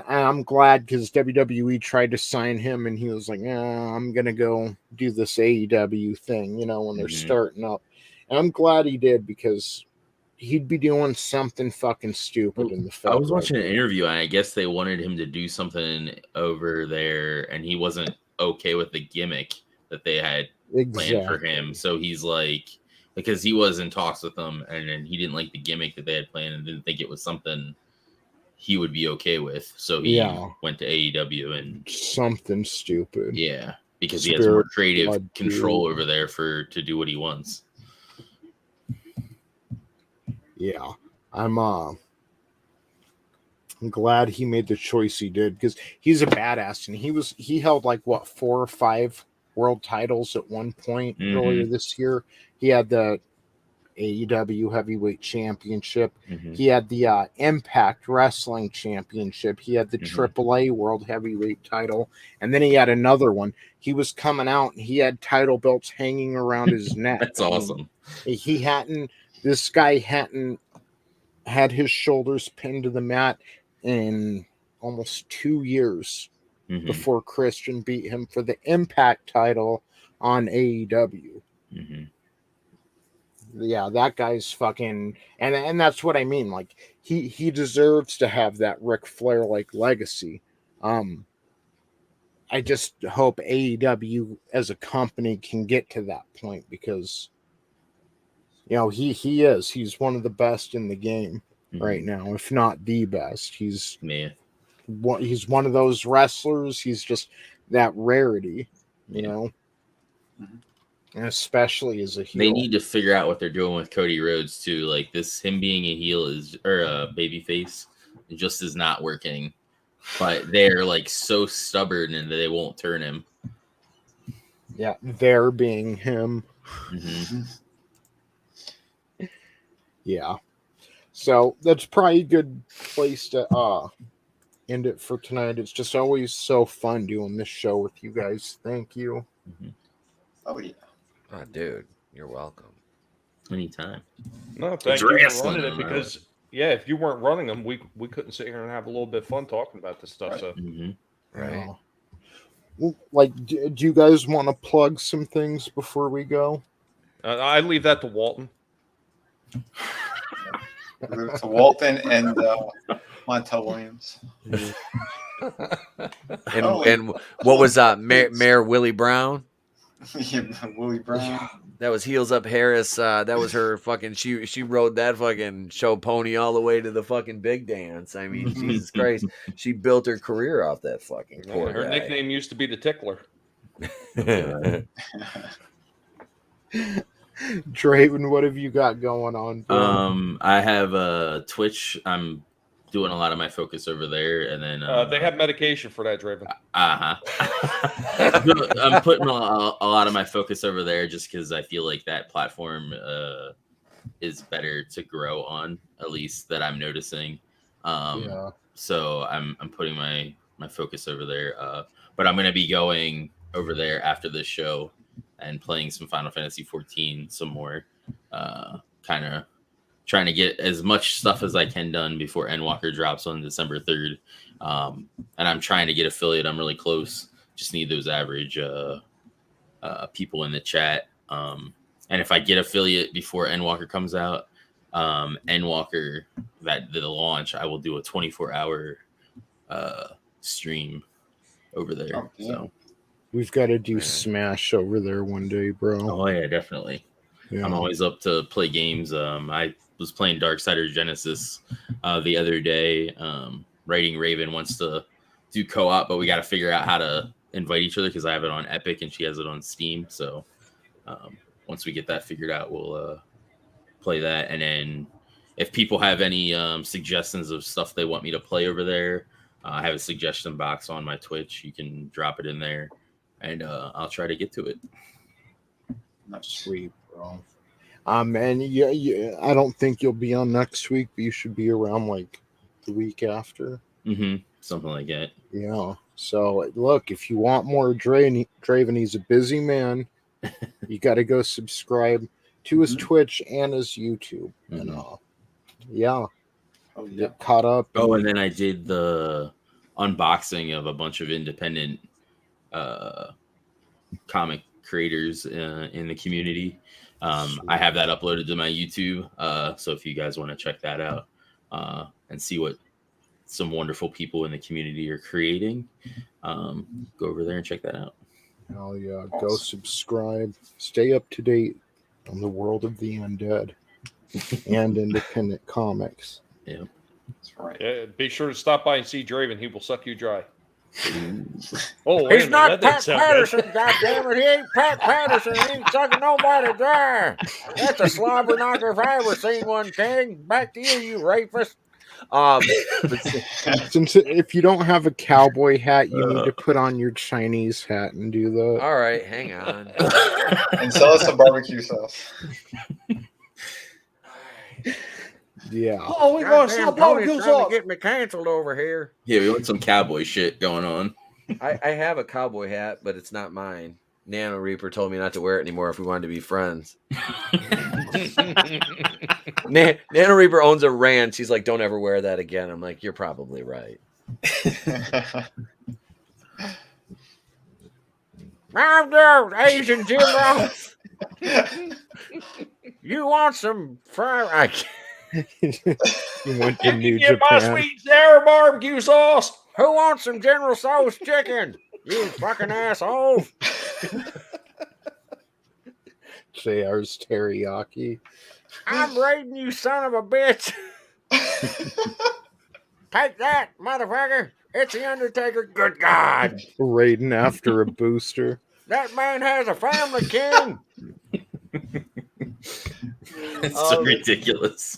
I'm glad because WWE tried to sign him, and he was like, I'm going to go do this AEW thing, when they're starting up. And I'm glad he did because he'd be doing something fucking stupid in the Fed. I was watching an interview, and I guess they wanted him to do something over there, and he wasn't okay with the gimmick that they had planned for him. So he's like, because he was in talks with them, and then he didn't like the gimmick that they had planned and didn't think it was something he would be okay with. So he went to AEW and something stupid. Yeah, because he has more creative control over there to do what he wants. Yeah, I'm glad he made the choice he did because he's a badass, and he held 4 or 5 world titles at one point earlier this year. He had the AEW Heavyweight Championship. He had the Impact Wrestling Championship. He had the AAA World Heavyweight title, and then he had another one. He was coming out, and he had title belts hanging around his neck. That's awesome. This guy hadn't had his shoulders pinned to the mat in almost 2 years before Christian beat him for the Impact title on AEW. Yeah, that guy's fucking, and that's what I mean. Like he deserves to have that Ric Flair legacy. I just hope AEW as a company can get to that point because he's one of the best in the game right now, if not the best. He's one of those wrestlers. He's just that rarity, and especially as a heel. They need to figure out what they're doing with Cody Rhodes too. Like him being a heel or a babyface, it just is not working. But they're so stubborn and they won't turn him. Yeah, they're being him. Yeah. So that's probably a good place to end it for tonight. It's just always so fun doing this show with you guys. Thank you. Oh, yeah. Oh, dude, you're welcome. Anytime. No, thank you for running it because, if you weren't running them, we couldn't sit here and have a little bit of fun talking about this stuff. Right. So, Right. Well, do you guys want to plug some things before we go? I leave that to Walton. To Walton and Montel Williams. And what was Mayor Willie Brown? Willie Brown. That was Heels Up Harris. That was her fucking. She rode that fucking show pony all the way to the fucking big dance. I mean, Jesus Christ, she built her career off that fucking poor Her guy. nickname used to be the Tickler. Draven, what have you got going on, bro? I have Twitch. I'm doing a lot of my focus over there, and then They have medication for that, Draven. I'm putting a lot of my focus over there just because I feel like that platform is better to grow on, at least that I'm noticing. So I'm putting my focus over there. But I'm gonna be going over there after this show and playing some Final Fantasy 14 some more, kind of trying to get as much stuff as I can done before Endwalker drops on December 3rd. And I'm trying to get affiliate. I'm really close. Just need those average people in the chat. And if I get affiliate before Endwalker comes out, Endwalker, the launch, I will do a 24-hour stream over there. Oh, yeah. So We've got to do Smash over there one day, bro. oh yeah, definitely. Yeah. I'm always up to play games. I was playing Darksider Genesis the other day. Writing Raven wants to do co-op, but we got to figure out how to invite each other because I have it on Epic and she has it on Steam. So once we get that figured out, we'll play that. And then if people have any suggestions of stuff they want me to play over there, I have a suggestion box on my Twitch. You can drop it in there, and I'll try to get to it. Sweet, bro. And yeah, I don't think you'll be on next week, but you should be around like the week after. Something like that. Yeah. So look, if you want more Draven, he's a busy man. You got to go subscribe to his Twitch and his YouTube. And yeah. Oh yeah. Get caught up. Oh, and then I did the unboxing of a bunch of independent comic creators in the community. I have that uploaded to my YouTube. So if you guys want to check that out and see what some wonderful people in the community are creating, go over there and check that out. Oh yeah, go subscribe. Stay up to date on the world of the undead and independent comics. Yeah, That's right. Yeah, be sure to stop by and see Draven. He will suck you dry. Oh, wait a he's minute, not that didn't Pat sound Patterson, good. goddammit. He ain't Pat Patterson. He ain't sucking nobody dry. That's a slobber knocker if I ever seen one, King. Back to you rapist. Since if you don't have a cowboy hat, you need to put on your Chinese hat and do that. All right, hang on. And sell us some barbecue sauce. Yeah. Oh, we got some barbecue Tony's trying sauce. to get me canceled over here. yeah, we want some cowboy shit going on. I have a cowboy hat, but it's not mine. Nano Reaper told me not to wear it anymore if we wanted to be friends. Nano Reaper owns a ranch. He's like, don't ever wear that again. I'm like, you're probably right. I'm the Asian Jim Ross. You want some fried? You went to You New can get my Japan. sweet sour barbecue sauce. Who wants some General Tso's chicken? You fucking asshole. JR's teriyaki. I'm raiding you, son of a bitch. Take that, motherfucker. It's the Undertaker. Good God. Raiding after a booster. That man has a family, King. It's so ridiculous.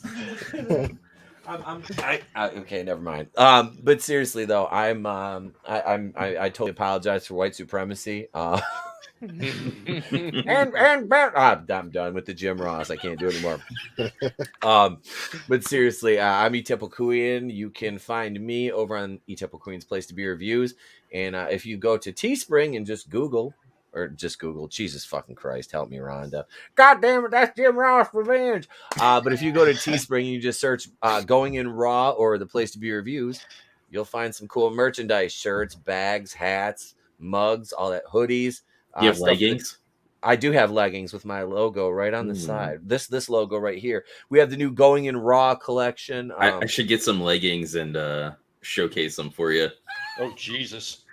Okay, never mind. But seriously though, I totally apologize for white supremacy. I'm done with the Jim Ross. I can't do it anymore. But seriously, I'm Etep Wokuian. You can find me over on Etep Wokuian's Place to Be Reviews, and if you go to Teespring and just Google. Jesus fucking Christ, help me, Rhonda. God damn it, that's Jim Ross Revenge. But if you go to Teespring, you just search Going in Raw or the Place to Be Reviews, you'll find some cool merchandise, shirts, bags, hats, mugs, all that, hoodies. You have leggings? I do have leggings with my logo right on the side. This logo right here. We have the new Going in Raw collection. I should get some leggings and showcase them for you. Oh, Jesus.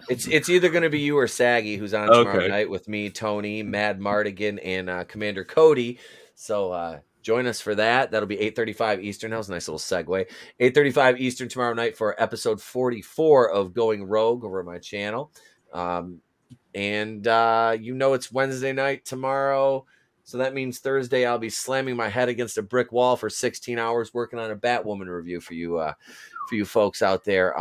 It's either going to be you or Saggy who's on tomorrow night with me, Tony, Mad Mardigan, and Commander Cody. So join us for that. That'll be 8:35 Eastern. That was a nice little segue. 8:35 Eastern tomorrow night for episode 44 of Going Rogue over my channel. And it's Wednesday night tomorrow. So that means Thursday I'll be slamming my head against a brick wall for 16 hours working on a Batwoman review for you folks out there.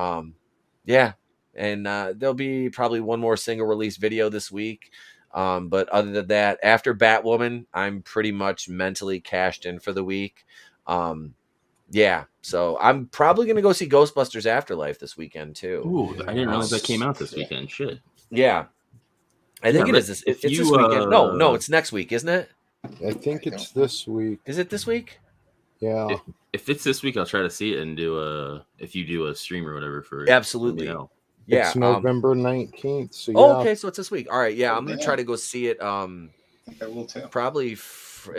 And there'll be probably one more single release video this week. But other than that, after Batwoman, I'm pretty much mentally cashed in for the week. So I'm probably going to go see Ghostbusters Afterlife this weekend too. Ooh, I didn't realize that came out this weekend. Shit. Yeah. I think it is this. It's this weekend. No, it's next week, isn't it? I think it's this week. Is it this week? Yeah. If it's this week, I'll try to see it and if you do a stream or whatever for it. Absolutely. Yeah. It's November 19th. So okay. So it's this week. All right. Yeah. I'm going to try to go see it. I think I will too. Probably. If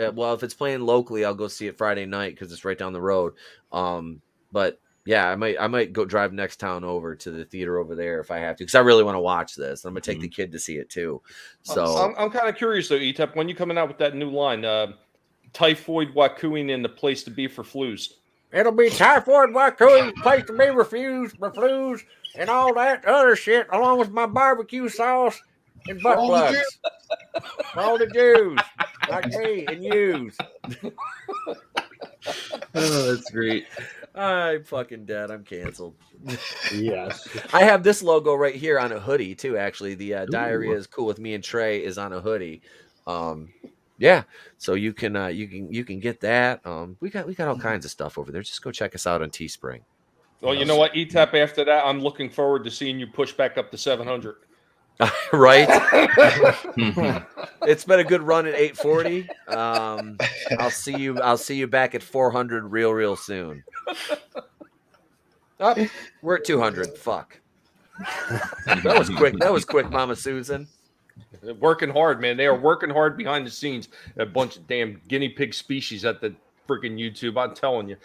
it's playing locally, I'll go see it Friday night because it's right down the road. But yeah, I might go drive next town over to the theater over there if I have to, because I really want to watch this. I'm gonna take the kid to see it too. So I'm kind of curious though, Etep, when you coming out with that new line, typhoid Wokuian in the place to be for flus. It'll be typhoid Wokuian, place to be for flus, and all that other shit, along with my barbecue sauce and butt plugs. For all the Jews like me and yous. Oh, that's great. I'm fucking dead. I'm canceled. Yes. I have this logo right here on a hoodie too. Actually, the Diarrhea is Cool with Me and Trey is on a hoodie. So you can get that. We got all kinds of stuff over there. Just go check us out on Teespring. Well, you know what, Etep, after that, I'm looking forward to seeing you push back up to 700. Right. It's been a good run at 840. I'll see you back at 400 real soon. We're at 200. Fuck. That was quick, Mama Susan. Working hard, man. They are working hard behind the scenes. A bunch of damn guinea pig species at the freaking YouTube. I'm telling you.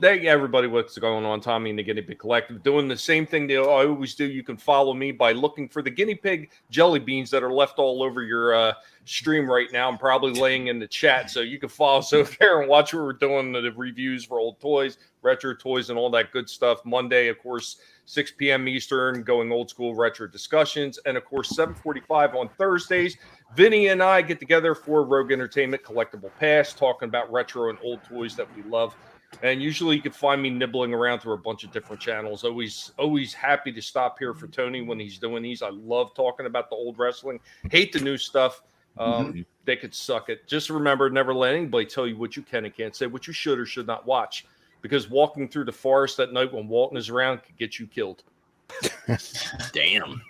Thank everybody what's going on. Tommy and the Guinea Pig Collective doing the same thing they always do. You can follow me by looking for the guinea pig jelly beans that are left all over your stream right now. I'm probably laying in the chat, so you can follow us over there and watch what we're doing, the reviews for old toys, retro toys, and all that good stuff. Monday, of course, 6 p.m. Eastern, going old school retro discussions, and of course 7:45 on Thursdays. Vinny and I get together for Rogue Entertainment Collectible Pass, talking about retro and old toys that we love. And usually you can find me nibbling around through a bunch of different channels. Always happy to stop here for Tony when he's doing these. I love talking about the old wrestling. Hate the new stuff. They could suck it. Just remember, never let anybody tell you what you can and can't say, what you should or should not watch. Because walking through the forest at night when Walton is around could get you killed. Damn.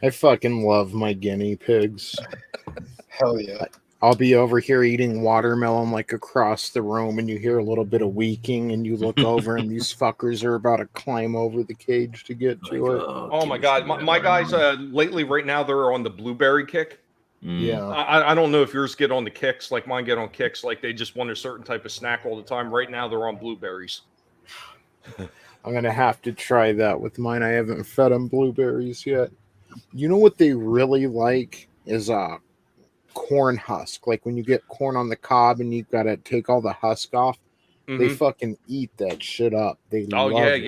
I fucking love my guinea pigs. Hell yeah. I'll be over here eating watermelon like across the room, and you hear a little bit of weaking, and you look over, and these fuckers are about to climb over the cage to get to it. Oh my God. My guys, lately, right now, they're on the blueberry kick. Yeah. I don't know if yours get on the kicks like mine get on kicks, like they just want a certain type of snack all the time. Right now, they're on blueberries. I'm going to have to try that with mine. I haven't fed them blueberries yet. You know what they really like is corn husk. Like when you get corn on the cob and you've got to take all the husk off, they fucking eat that shit up. They love it.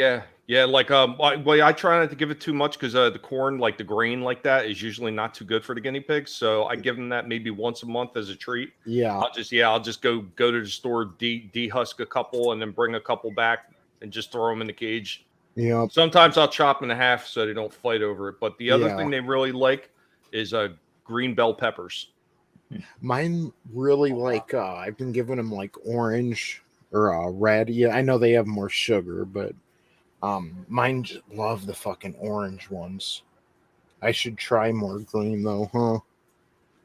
Yeah. Like I try not to give it too much because the corn, like the grain like that, is usually not too good for the guinea pigs. So I give them that maybe once a month as a treat. Yeah. I'll just go to the store, dehusk a couple, and then bring a couple back and just throw them in the cage. Yeah. Sometimes I'll chop them in half so they don't fight over it. But the other thing they really like is green bell peppers. Mine really like I've been giving them like orange or red. Yeah, I know they have more sugar, but mine just love the fucking orange ones. I should try more green though, huh?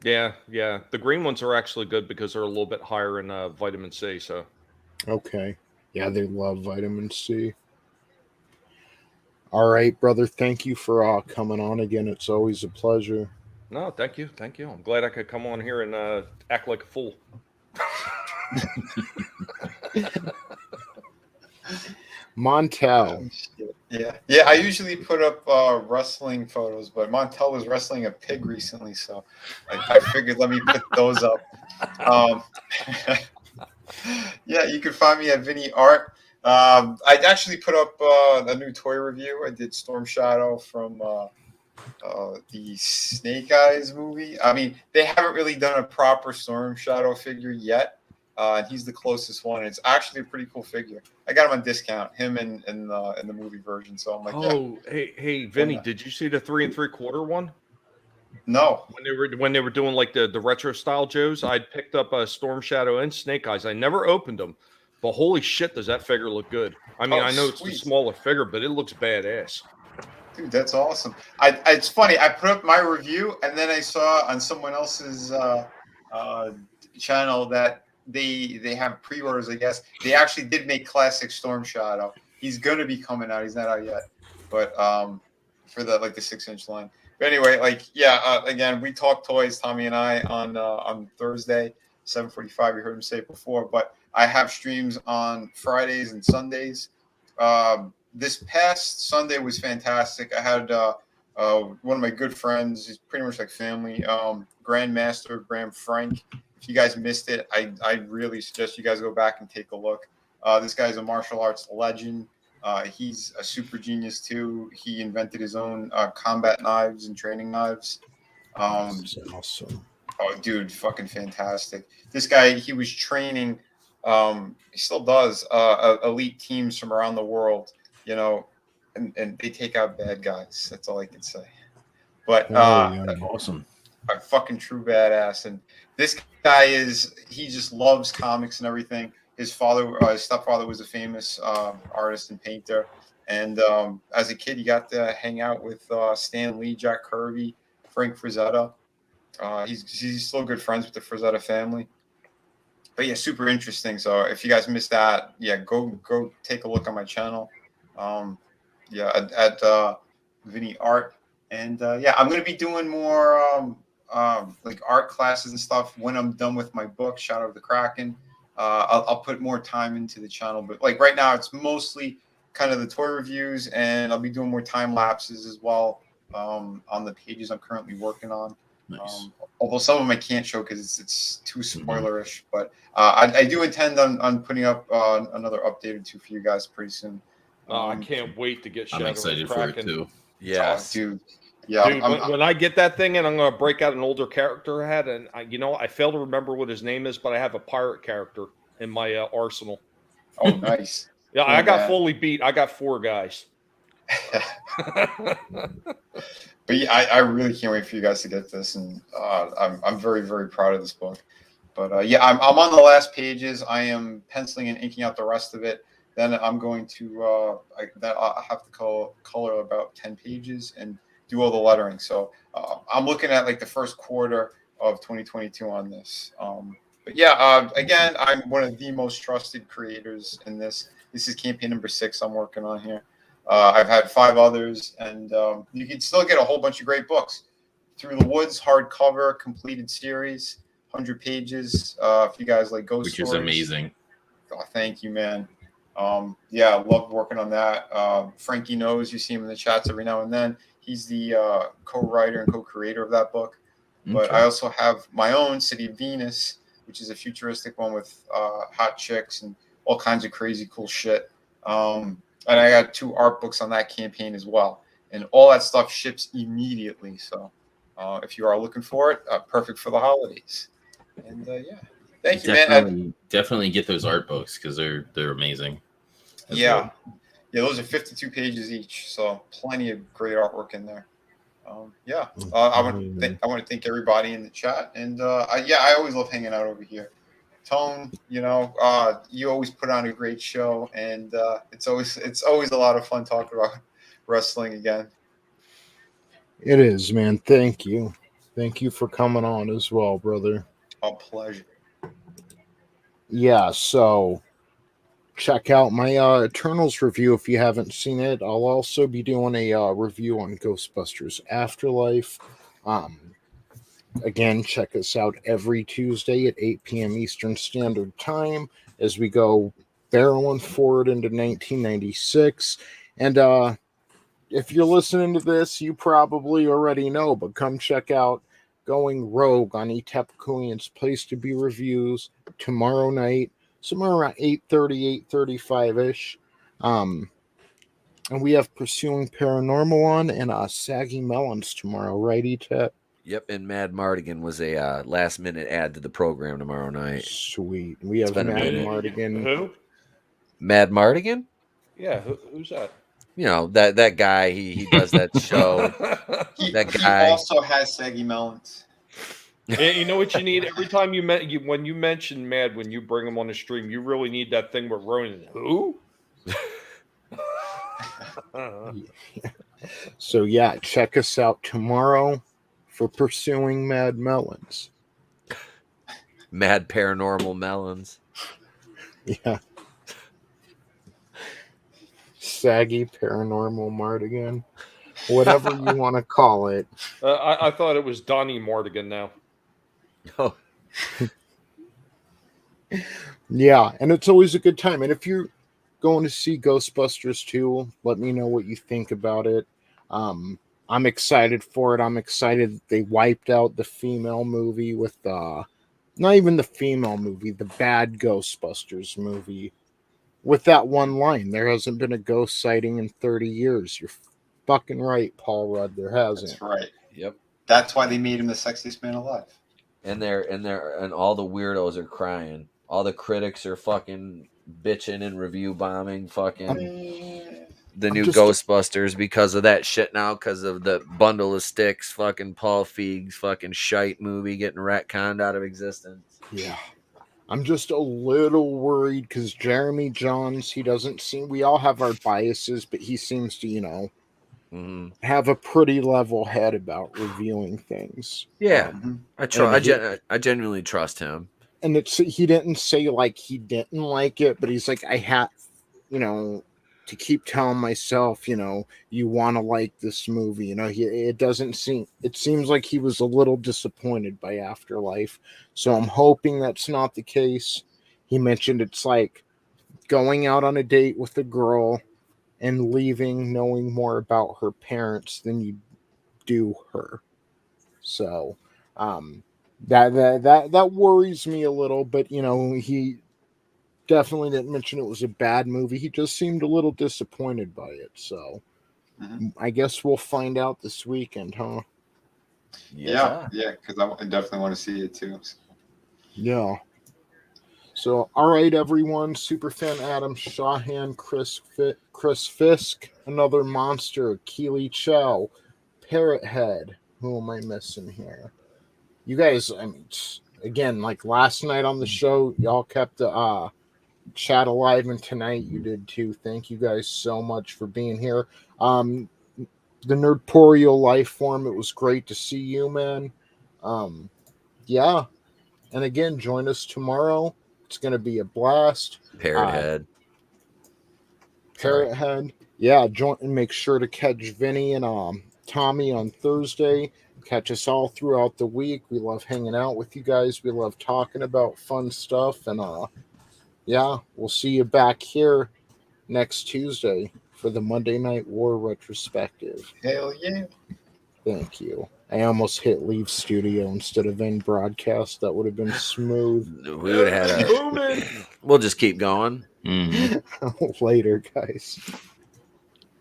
Yeah. The green ones are actually good because they're a little bit higher in vitamin C. So. Okay. Yeah, they love vitamin C. All right, brother. Thank you for coming on again. It's always a pleasure. No, thank you. I'm glad I could come on here and act like a fool. Montel. Yeah. I usually put up wrestling photos, but Montel was wrestling a pig recently, so I figured let me put those up. Um, yeah, you can find me at VinnieArt. I actually put up a new toy review. I did Storm Shadow from the Snake Eyes movie. I mean, they haven't really done a proper Storm Shadow figure yet. And he's the closest one. It's actually a pretty cool figure. I got him on discount, him in the movie version. So I'm like, Oh, hey, Vinny, did you see the 3 3/4 one? No. When they were doing like the retro style Joes, I picked up a Storm Shadow and Snake Eyes. I never opened them, but holy shit, does that figure look good? I mean, I know it's a smaller figure, but it looks badass. Dude, that's awesome. It's funny. I put up my review, and then I saw on someone else's channel that they have pre-orders. I guess they actually did make classic Storm Shadow. He's gonna be coming out. He's not out yet, but for the 6-inch line. But anyway, again, we talk toys, Tommy and I, on Thursday, 7:45. You heard him say it before, but I have streams on Fridays and Sundays. This past Sunday was fantastic. I had one of my good friends. He's pretty much like family. Grandmaster Graham Frank. If you guys missed it, I really suggest you guys go back and take a look. This guy's a martial arts legend. He's a super genius too. He invented his own combat knives and training knives. That's awesome. Oh, dude, fucking fantastic. This guy, he was training. He still does elite teams from around the world. And they take out bad guys. That's all I can say. But awesome. A fucking true badass. And this guy he just loves comics and everything. His stepfather was a famous artist and painter. And as a kid, he got to hang out with Stan Lee, Jack Kirby, Frank Frazetta. He's still good friends with the Frazetta family. But yeah, super interesting. So if you guys missed that, go take a look on my channel. At VinnieArt. And I'm going to be doing more art classes and stuff when I'm done with my book, Shadow of the Kraken. I'll put more time into the channel, but right now it's mostly kind of the toy reviews, and I'll be doing more time lapses as well on the pages I'm currently working on. Nice. Although some of them I can't show because it's too spoilerish, but I do intend on putting up another update or two for you guys pretty soon. I can't wait to get Shadow I'm excited of the for Kraken. it too. Yes. Dude. Yeah, Dude, when I get that thing and I'm going to break out an older character I had, and I fail to remember what his name is, but I have a pirate character in my arsenal. Oh, nice. Yeah, I got fully beat. I got 4 guys. But yeah, I really can't wait for you guys to get this, and I'm very, very proud of this book. But I'm on the last pages. I am penciling and inking out the rest of it. Then I'm going to I'll have to color about 10 pages and do all the lettering. So I'm looking at the first quarter of 2022 on this. But again, I'm one of the most trusted creators in this. This is campaign number 6 I'm working on here. I've had 5 others, and you can still get a whole bunch of great books. Through the Woods, hardcover, completed series, 100 pages. If you guys like ghost stories. Which is amazing. Oh, thank you, man. I love working on that. Frankie knows, you see him in the chats every now and then. He's the co-writer and co-creator of that book. But I also have my own City of Venus, which is a futuristic one with hot chicks and all kinds of crazy cool shit. And I got 2 art books on that campaign as well. And all that stuff ships immediately. So if you are looking for it, perfect for the holidays. And thank you, man. Definitely get those art books because they're amazing. Yeah, those are 52 pages each, so plenty of great artwork in there. I want to thank everybody in the chat, and I always love hanging out over here. Tone, you always put on a great show, and it's always a lot of fun talking about wrestling again. It is, man. Thank you for coming on as well, brother. A pleasure. Yeah, so check out my Eternals review if you haven't seen it. I'll also be doing a review on Ghostbusters Afterlife. Again, check us out every Tuesday at 8 p.m. Eastern Standard Time as we go barreling forward into 1996. And if you're listening to this, you probably already know, but come check out Going Rogue on Etep Wokuian's Place to Be reviews tomorrow night, somewhere around 8:30, 8:35-ish. And we have Pursuing Paranormal on and Saggy Melons tomorrow, right, Etep? Yep, and Mad Mardigan was a last-minute add to the program tomorrow night. Sweet. We have been a Mad minute. Mardigan. Who? Mad Mardigan? Yeah, who's that? You know, that guy, he does that show. That guy. He also has saggy melons. Yeah, you know what you need? Every time when you mention Mad, when you bring him on the stream, you really need that thing with Ronan. Who? So yeah, check us out tomorrow for Pursuing Mad Melons. Mad Paranormal Melons. Yeah. Saggy Paranormal Mardigan. Whatever you want to call it. I thought it was Donnie Mardigan now. Oh. Yeah, and it's always a good time. And if you're going to see Ghostbusters 2, let me know what you think about it. I'm excited for it. I'm excited that they wiped out the female movie with not even the female movie, the bad Ghostbusters movie, with that one line. There hasn't been a ghost sighting in 30 years. You're fucking right, Paul Rudd. There hasn't. That's right. Yep. That's why they made him the sexiest man alive. And all the weirdos are crying. All the critics are fucking bitching and review bombing the new Ghostbusters because of that shit now, because of the bundle of sticks, fucking Paul Feig's fucking shite movie getting retconned out of existence. Yeah. I'm just a little worried because Jeremy Johns, he doesn't seem, we all have our biases, but he seems to, have a pretty level head about reviewing things. Yeah. I genuinely trust him. And he didn't say like he didn't like it, but he's like, I had, to keep telling myself, you want to like this movie. It seems like he was a little disappointed by Afterlife. So I'm hoping that's not the case. He mentioned it's like going out on a date with a girl and leaving knowing more about her parents than you do her. So, that worries me a little, but he definitely didn't mention it was a bad movie. He just seemed a little disappointed by it. So I guess we'll find out this weekend, huh? Yeah, because I definitely want to see it too. So. Yeah. So, all right, everyone. Superfan Adam Shahan, Chris Fisk, Another Monster, Keely Chow, Parrot Head. Who am I missing here? You guys, again, like last night on the show, y'all kept the chat alive, and tonight you did too. Thank you guys so much for being here. The Nerdporial life form, it was great to see you, man. Yeah. And again, join us tomorrow. It's going to be a blast. Parrot Head. Yeah, join and make sure to catch Vinny and Tommy on Thursday. Catch us all throughout the week. We love hanging out with you guys. We love talking about fun stuff. And we'll see you back here next Tuesday for the Monday Night War retrospective. Hell yeah. Thank you. I almost hit leave studio instead of end broadcast. That would have been smooth. We would have had we'll just keep going. Later, guys.